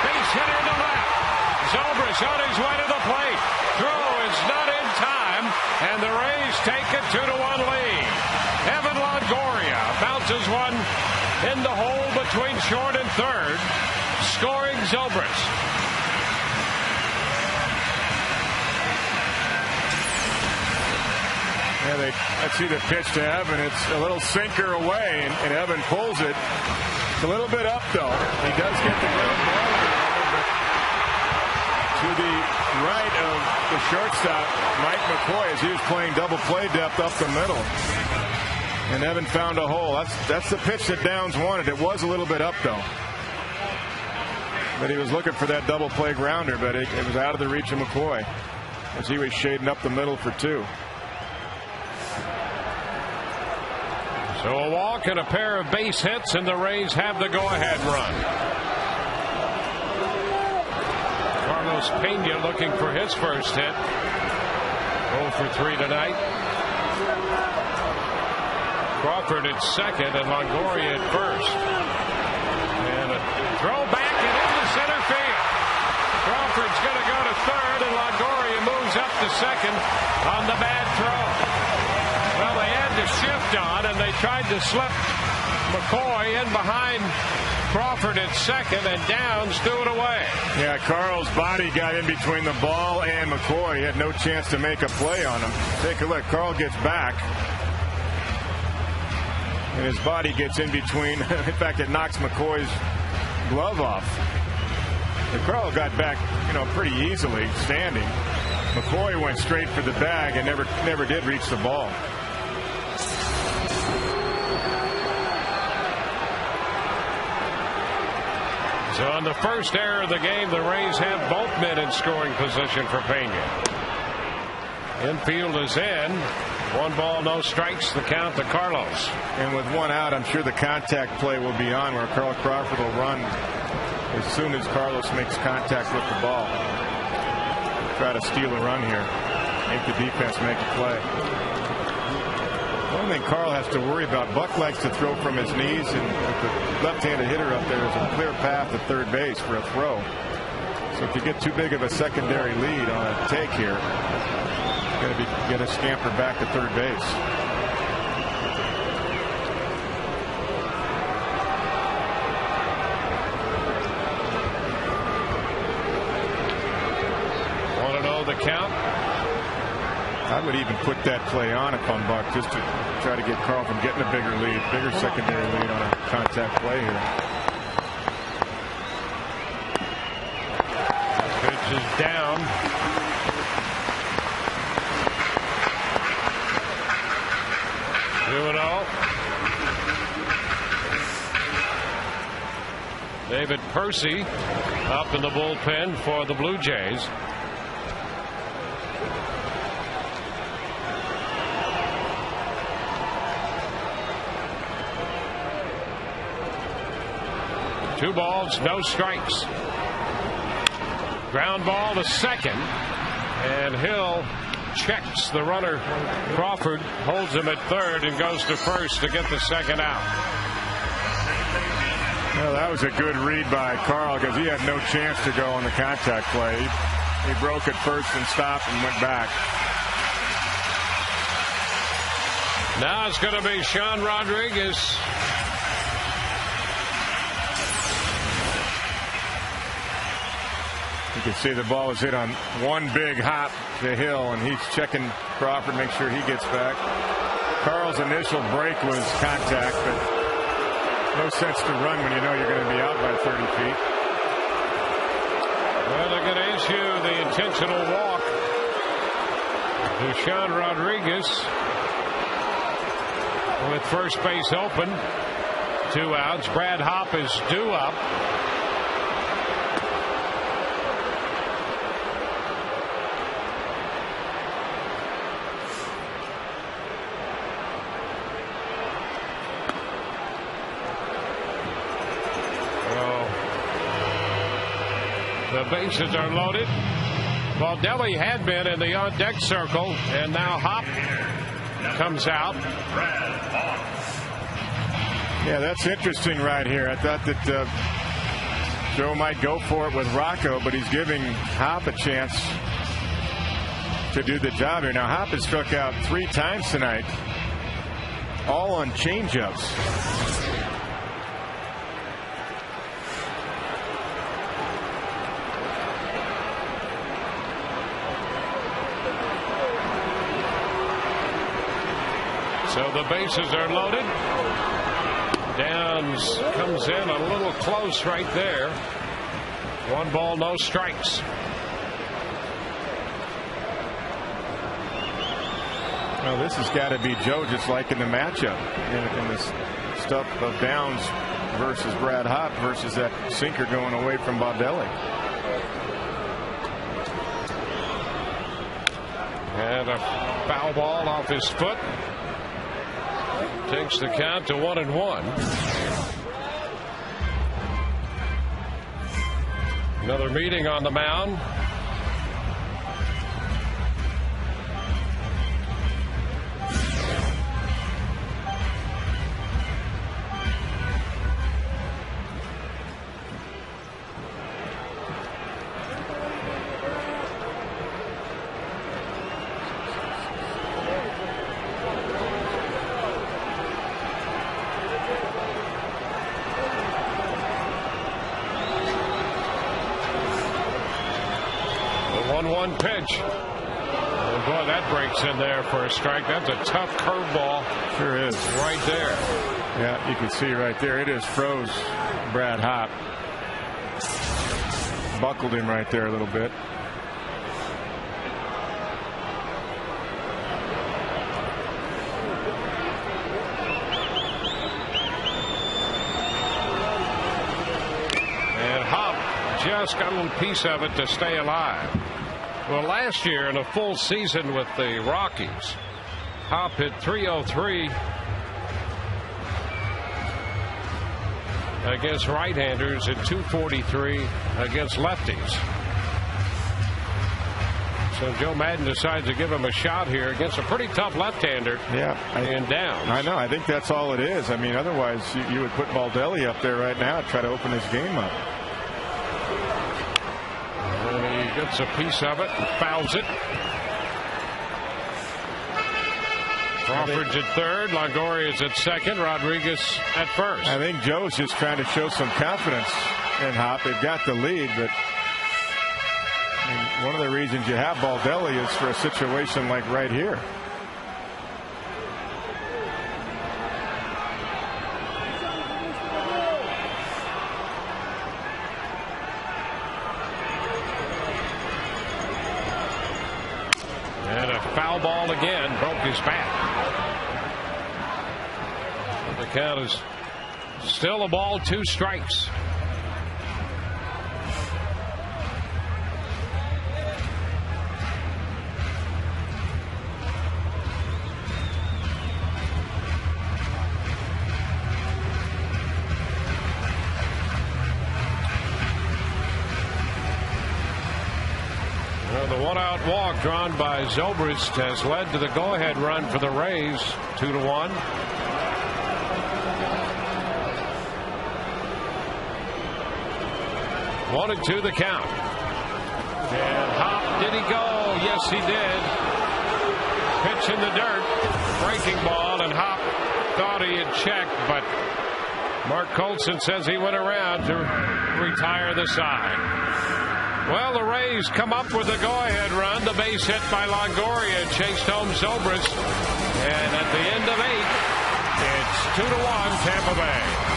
Base hit into left. Zobrist on his way to the plate. Throw is not in time, and the Rays take a 2-1 lead. Evan Longoria bounces one in the hole between short and third, scoring Zobrist. Yeah, let's see the pitch to Evan. It's a little sinker away, and Evan pulls it. It's a little bit up, though. He does get the ground ball to the right of the shortstop, Mike McCoy, as he was playing double play depth up the middle. And Evan found a hole. That's the pitch that Downs wanted. It was a little bit up, though. But he was looking for that double play grounder, but it was out of the reach of McCoy as he was shading up the middle for 2. So a walk and a pair of base hits, and the Rays have the go-ahead run. Carlos Pena looking for his first hit. 0 for 3 tonight. Crawford at second and Longoria at first. And a throw back and into center field. Crawford's going to go to third, and Longoria moves up to second on the bad throw. Well, they had the shift on, and they tried to slip McCoy in behind Crawford at second, and Downs threw it away. Yeah, Carl's body got in between the ball and McCoy. He had no chance to make a play on him. Take a look. Carl gets back. and his body gets in between. In fact, it knocks McCoy's glove off. And Carl got back, pretty easily standing. McCoy went straight for the bag and never did reach the ball. So on the first error of the game, the Rays have both men in scoring position for Pena. Infield is in. 1 ball, no strikes, the count to Carlos. And with 1 out, I'm sure the contact play will be on where Carl Crawford will run as soon as Carlos makes contact with the ball. Try to steal a run here. Make the defense make a play. The only thing Carl has to worry about, Buck likes to throw from his knees, and with the left-handed hitter up there is a clear path to third base for a throw. So if you get too big of a secondary lead on a take here, you're going to scamper back to third base. Want to know the count? I would even put that play on if I'm Buck, just to try to get Carl from getting a bigger secondary lead on a contact play here. Pitch is down. Two and all. David Percy up in the bullpen for the Blue Jays. Two balls, no strikes. Ground ball to second, and Hill checks the runner. Crawford holds him at third and goes to first to get the second out. Well, that was a good read by Carl because he had no chance to go on the contact play. He broke at first and stopped and went back. Now it's going to be Sean Rodriguez. You can see the ball was hit on one big hop to Hill, and he's checking Crawford, make sure he gets back. Carl's initial break was contact, but no sense to run when you know you're going to be out by 30 feet. Well, they're going to issue the intentional walk to Sean Rodriguez with first base open. 2 outs. Brad Hopp is due up. The bases are loaded. Baldelli had been in the on-deck circle, and now Hopp comes out. Yeah, that's interesting right here. I thought that Joe might go for it with Rocco, but he's giving Hopp a chance to do the job here. Now, Hopp has struck out 3 times tonight, all on changeups. So the bases are loaded. Downs comes in a little close right there. 1 ball, no strikes. Well, this has got to be Joe, just like in the matchup in this stuff of Downs versus Brad Hopp versus that sinker going away from Baldelli. And a foul ball off his foot. Takes the count to 1-1. Another meeting on the mound. One pitch. And boy, that breaks in there for a strike. That's a tough curveball. Sure is. Right there. Yeah, you can see right there. It is froze Brad Hopp. Buckled him right there a little bit. And Hopp just got a little piece of it to stay alive. Well, last year in a full season with the Rockies, Hopp hit .303 against right-handers and .243 against lefties. So Joe Madden decides to give him a shot here against a pretty tough left-hander. Yeah, in Downs. I know. I think that's all it is. I mean, otherwise you would put Baldelli up there right now and try to open his game up. And he gets a piece of it and fouls it. Crawford's at third, Longoria's at second, Rodriguez at first. I think Joe's just trying to show some confidence in Hopp. They've got the lead, but I mean, one of the reasons you have Baldelli is for a situation like right here. And a foul ball again, broke his bat. The count is still a ball, 2 strikes. The one-out walk drawn by Zobrist has led to the go-ahead run for the Rays, 2-1. 1-2 the count. And Hopp, did he go? Yes, he did. Pitch in the dirt. Breaking ball, and Hopp thought he had checked, but Mark Colson says he went around to retire the side. Well, the Rays come up with the go-ahead run. The base hit by Longoria chased home Zobrist. And at the end of 8, it's 2-1 Tampa Bay.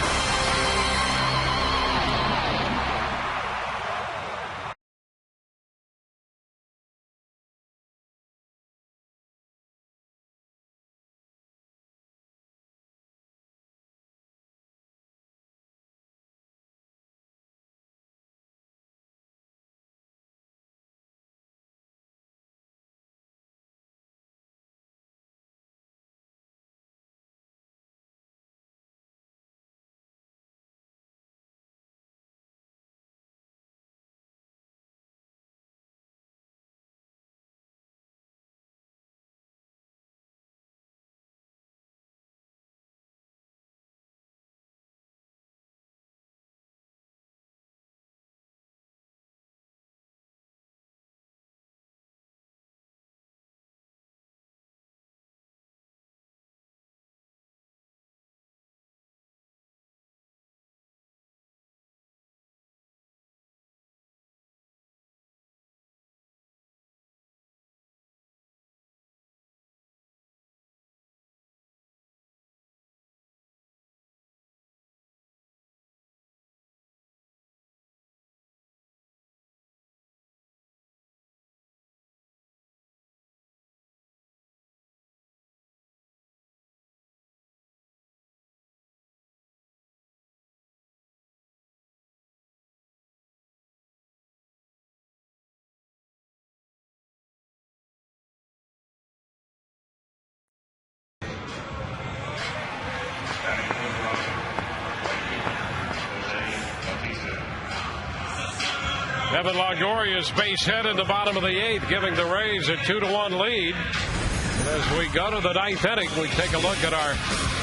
Evan Longoria's base hit in the bottom of the 8th, giving the Rays a 2-1 lead. As we go to the 9th inning, we take a look at our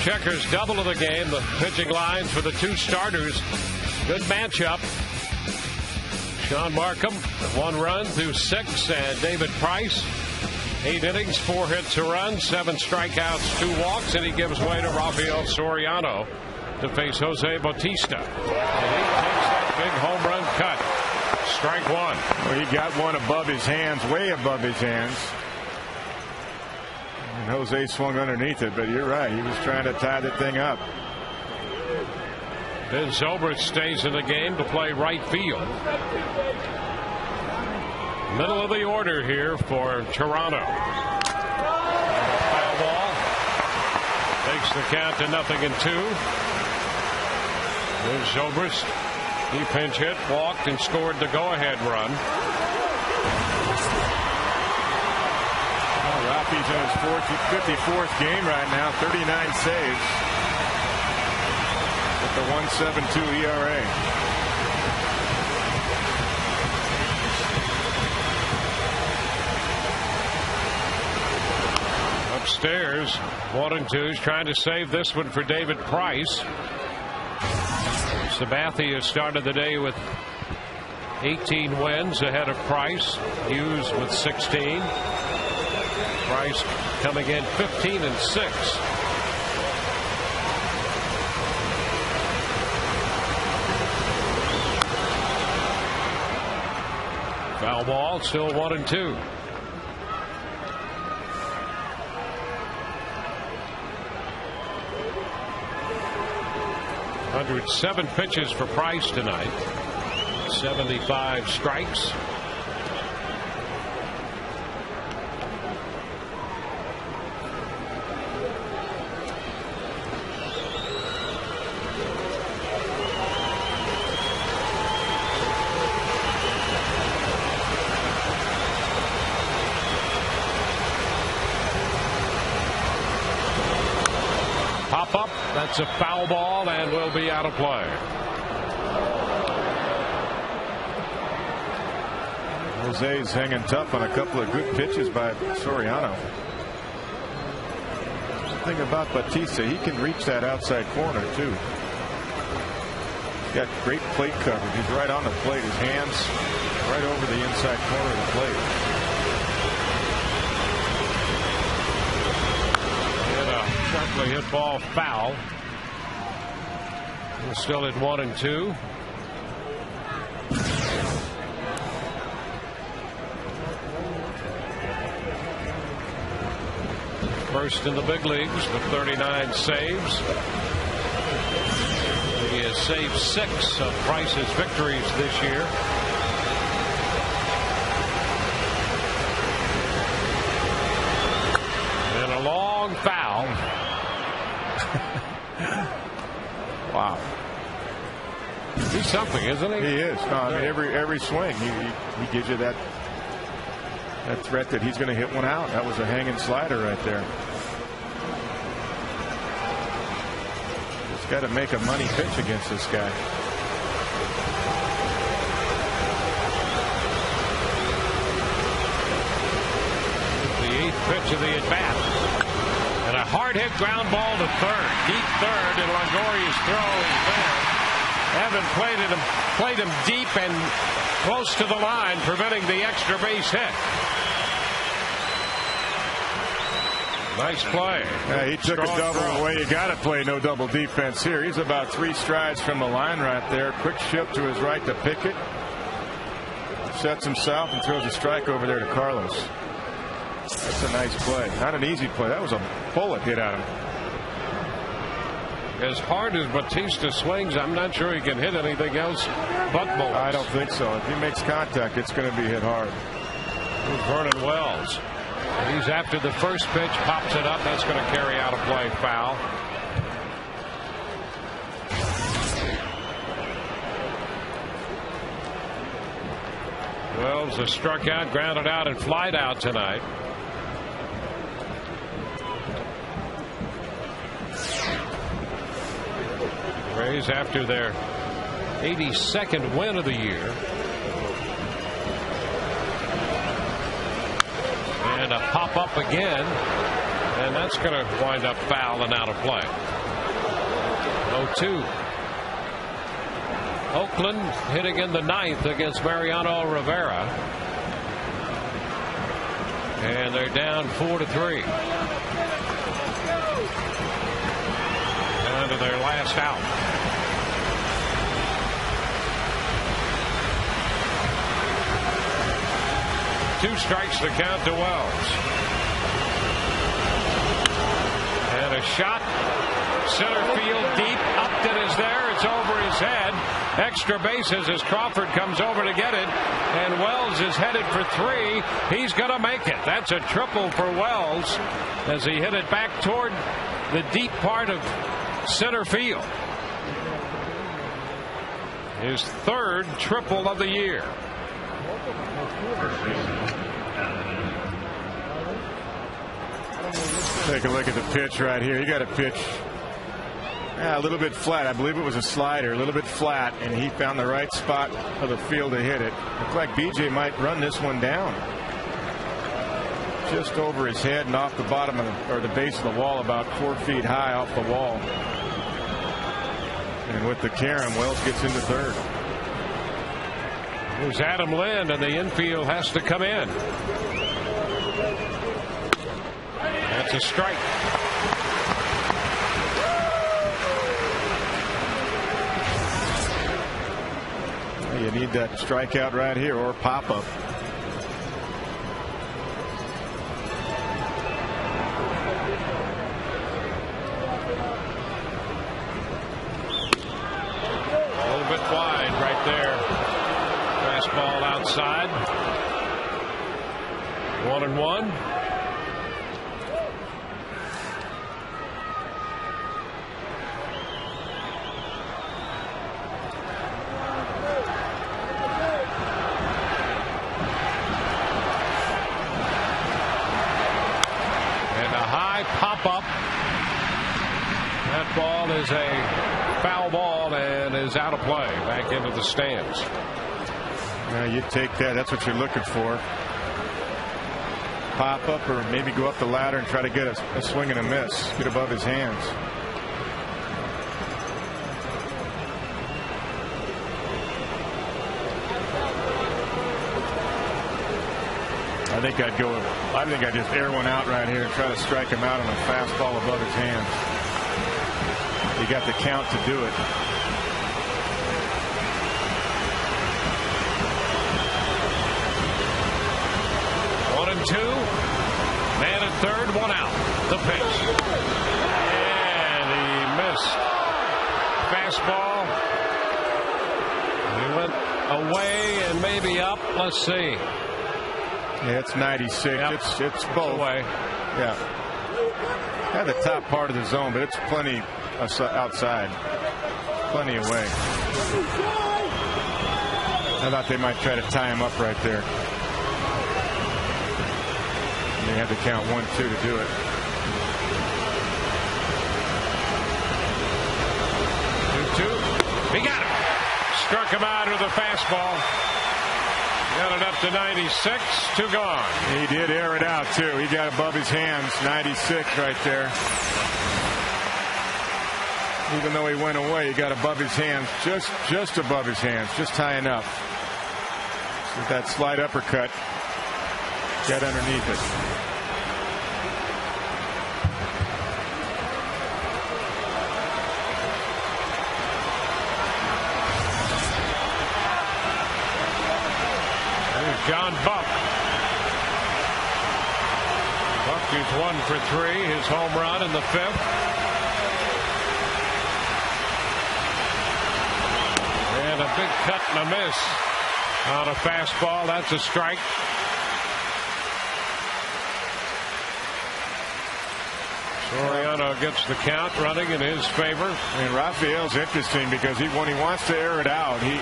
checkers double of the game, the pitching lines for the 2 starters. Good matchup. Sean Markham, 1 run through 6, and David Price, 8 innings, 4 hits, a run, 7 strikeouts, 2 walks, and he gives way to Rafael Soriano to face Jose Bautista. And he takes that big home run cut. Strike 1. Well, he got one above his hands, way above his hands. And Jose swung underneath it, but you're right. He was trying to tie the thing up. Ben Zobrist stays in the game to play right field. Middle of the order here for Toronto. Foul ball. Takes the count to 0-2. There's Zobrist. He pinch hit, walked, and scored the go-ahead run. Well, Ralphie's in his 54th game right now, 39 saves. With the 1.72 ERA. Upstairs, 1-2 is trying to save this one for David Price. Sabathia started the day with 18 wins ahead of Price. Hughes with 16. Price coming in 15-6. Foul ball, still 1-2. Seven pitches for Price tonight. 75 strikes. Pop up. That's a foul ball and will be out of play. Jose's hanging tough on a couple of good pitches by Soriano. The thing about Batista, he can reach that outside corner too. He's got great plate coverage. He's right on the plate. His hands right over the inside corner of the plate. Sharply hit ball foul. We're still at 1-2. First in the big leagues with 39 saves. He has saved 6 of Price's victories this year. And a long foul. Wow. He's something, isn't he? He is. No, I mean, every swing he gives you that threat that he's going to hit one out. That was a hanging slider right there. He's got to make a money pitch against this guy. The 8th pitch of the at-bat. And a hard-hit ground ball to third. Deep third, and Longoria's throw is there. Evan played him deep and close to the line, preventing the extra base hit. Nice play. Yeah, he took a double away. You got to play no double defense here. He's about 3 strides from the line right there. Quick shift to his right to Pickett. Sets himself and throws a strike over there to Carlos. That's a nice play. Not an easy play. That was a bullet hit at him. As hard as Batista swings, I'm not sure he can hit anything else but bullets. I don't think so. If he makes contact, it's going to be hit hard. Vernon Wells. He's after the first pitch, pops it up. That's going to carry out a play foul. Wells has struck out, grounded out, and flied out tonight. Rays after their 82nd win of the year. And a pop up again, and that's going to wind up foul and out of play. 0-2. Oakland hitting in the 9th against Mariano Rivera, and they're down 4-3. Down to their last out. Two strikes to count to Wells. And a shot. Center field deep. Upton is there. It's over his extra bases as Crawford comes over to get it, and Wells is headed for 3. He's going to make it. That's a triple for Wells as he hit it back toward the deep part of center field. His 3rd triple of the year. Take a look at the pitch right here. You got a pitch a little bit flat. I believe it was a slider, a little bit flat, and he found the right spot of the field to hit it. Looks like BJ might run this one down. Just over his head and off the bottom of the base of the wall, about 4 feet high off the wall. And with the carom, Wells gets into 3rd. There's Adam Lind, and the infield has to come in. That's a strike. You need that strikeout right here or pop up. A little bit wide right there. Fastball outside. 1-1. Ball is a foul ball and is out of play, back into the stands. Now you take that. That's what you're looking for. Pop up or maybe go up the ladder and try to get a swing and a miss. Get above his hands. I think I'd just air one out right here and try to strike him out on a fastball above his hands. You got the count to do it. One and 2. Man at 3rd, 1 out. The pitch. And he missed. Fastball. He went away and maybe up. Let's see. Yeah, it's 96. Yep. It's both. Away. Yeah. At the top part of the zone, but it's plenty outside. Plenty away. I thought they might try to tie him up right there. They had to count 1-2 to do it. 2-2. He got him. Struck him out with a fastball. Got it up to 96. 2 gone. He did air it out too. He got above his hands. 96 right there. Even though he went away, he got above his hands, just above his hands, just high enough. With that slight uppercut, get underneath it. There's John Buck. Buck is 1 for 3, his home run in the 5th. And a big cut and a miss on a fastball. That's a strike. Soriano gets the count running in his favor. And Raphael's interesting because when he wants to air it out, he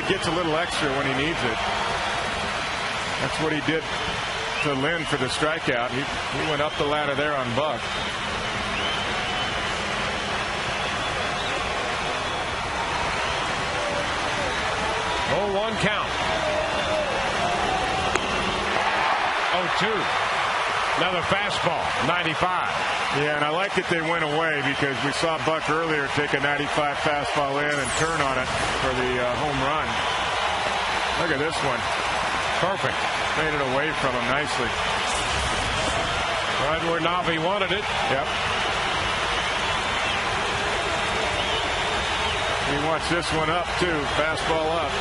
gets a little extra when he needs it. That's what he did to Lynn for the strikeout. He went up the ladder there on Buck. 0-1 count. 0-2. Another fastball. 95. Yeah, and I like that they went away because we saw Buck earlier take a 95 fastball in and turn on it for the home run. Look at this one. Perfect. Made it away from him nicely. Right where Navi wanted it. Yep. He wants this one up too. Fastball up.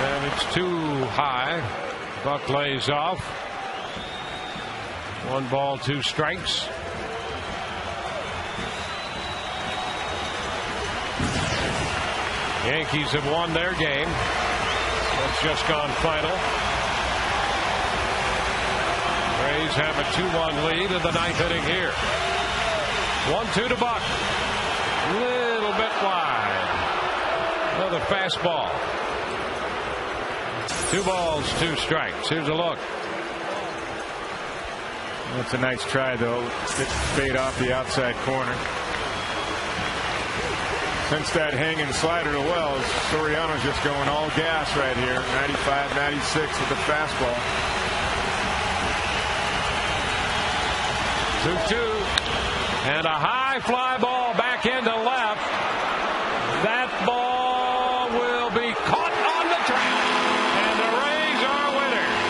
And it's too high. Buck lays off. 1 ball, 2 strikes. Yankees have won their game. It's just gone final. Rays have a 2-1 lead in the 9th inning here. 1-2 to Buck. Little bit wide. Another fastball. 2 balls, 2 strikes. Here's a look. That's a nice try, though. It fade off the outside corner. Since that hanging slider to Wells, Soriano's just going all gas right here. 95, 96 with the fastball. 2-2. And a high fly ball back into left. That ball will be caught on the track. And the Rays are winners.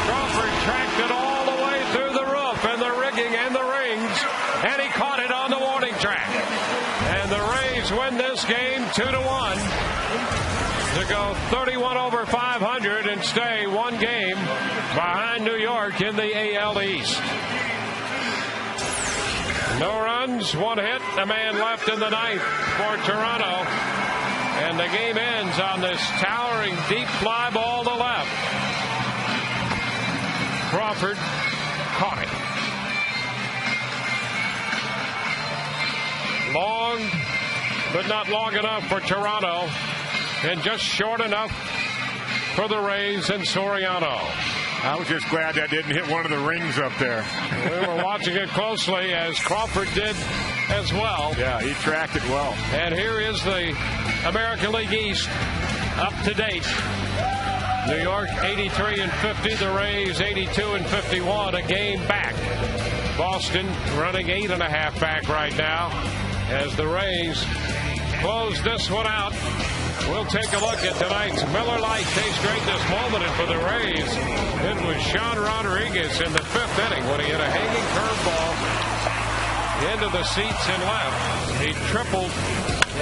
Crawford tracked it all the way through the roof and the rigging and the rings. And he caught it on the warning track. And the Rays win this game 2-1 to go 31 over 500 and stay 1 game behind New York in the AL East. No runs, 1 hit, a man left in the 9th for Toronto. And the game ends on this towering deep fly ball to left. Crawford caught it. Long, but not long enough for Toronto. And just short enough for the Rays and Soriano. I was just glad that didn't hit one of the rings up there. We were watching it closely as Crawford did as well. Yeah, he tracked it well. And here is the American League East up to date. New York 83 and 50, the Rays 82 and 51, a game back. Boston running 8.5 back right now as the Rays close this one out. We'll take a look at tonight's Miller Lite Taste Greatness moment. And for the Rays, it was Sean Rodriguez in the 5th inning when he hit a hanging curveball into the seats and left. He tripled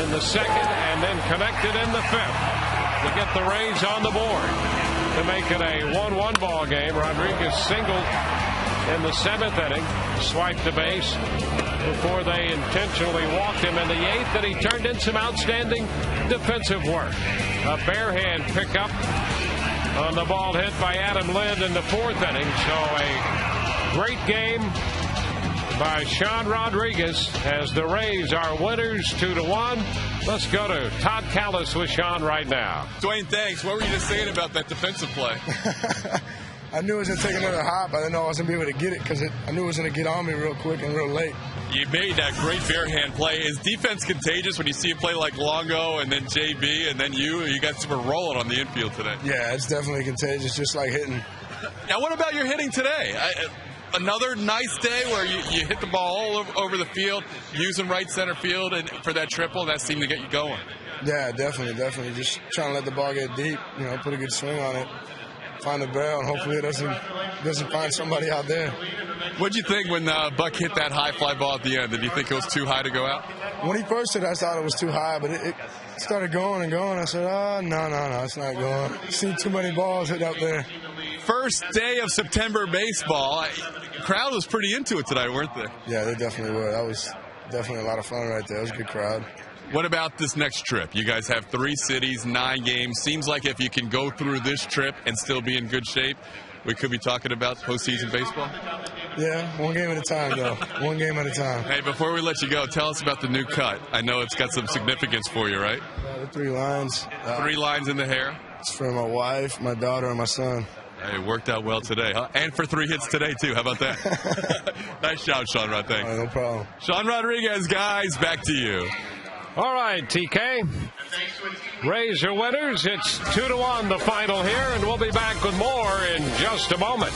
in the 2nd and then connected in the 5th to get the Rays on the board to make it a 1-1 ball game. Rodriguez singled in the 7th inning, swiped the base before they intentionally walked him in the 8th, and he turned in some outstanding defensive work. A bare hand pickup on the ball hit by Adam Lind in the 4th inning. So a great game by Sean Rodriguez as the Rays are winners 2-1. Let's go to Todd Callis with Sean right now. Dwayne, thanks. What were you just saying about that defensive play? I knew it was going to take another hop. I didn't know I was going to be able to get it because I knew it was going to get on me real quick and real late. You made that great bare hand play. Is defense contagious when you see a play like Longo and then JB and then you? You guys were rolling on the infield today. Yeah, it's definitely contagious, just like hitting. Now, what about your hitting today? Another nice day where you hit the ball all over the field, using right center field and for that triple. That seemed to get you going. Yeah, definitely. Just trying to let the ball get deep, put a good swing on it. Find the barrel, and hopefully it doesn't find somebody out there. What'd you think when Buck hit that high fly ball at the end? Did you think it was too high to go out? When he first hit, I thought it was too high, but it started going and going. I said, no, it's not going. Seen too many balls hit up there. First day of September baseball. The crowd was pretty into it tonight, weren't they? Yeah, they definitely were. That was definitely a lot of fun right there. It was a good crowd. What about this next trip? You guys have 3 cities, 9 games. Seems like if you can go through this trip and still be in good shape, we could be talking about postseason baseball? Yeah, 1 game at a time, though. 1 game at a time. Hey, before we let you go, tell us about the new cut. I know it's got some significance for you, right? The 3 lines. 3 lines in the hair? It's for my wife, my daughter, and my son. Hey, it worked out well today, huh? And for 3 hits today, too. How about that? Nice job, Sean Rod. Thanks. No problem. Sean Rodriguez, guys, back to you. All right, TK. Rays are winners. It's 2-1 the final here, and we'll be back with more in just a moment.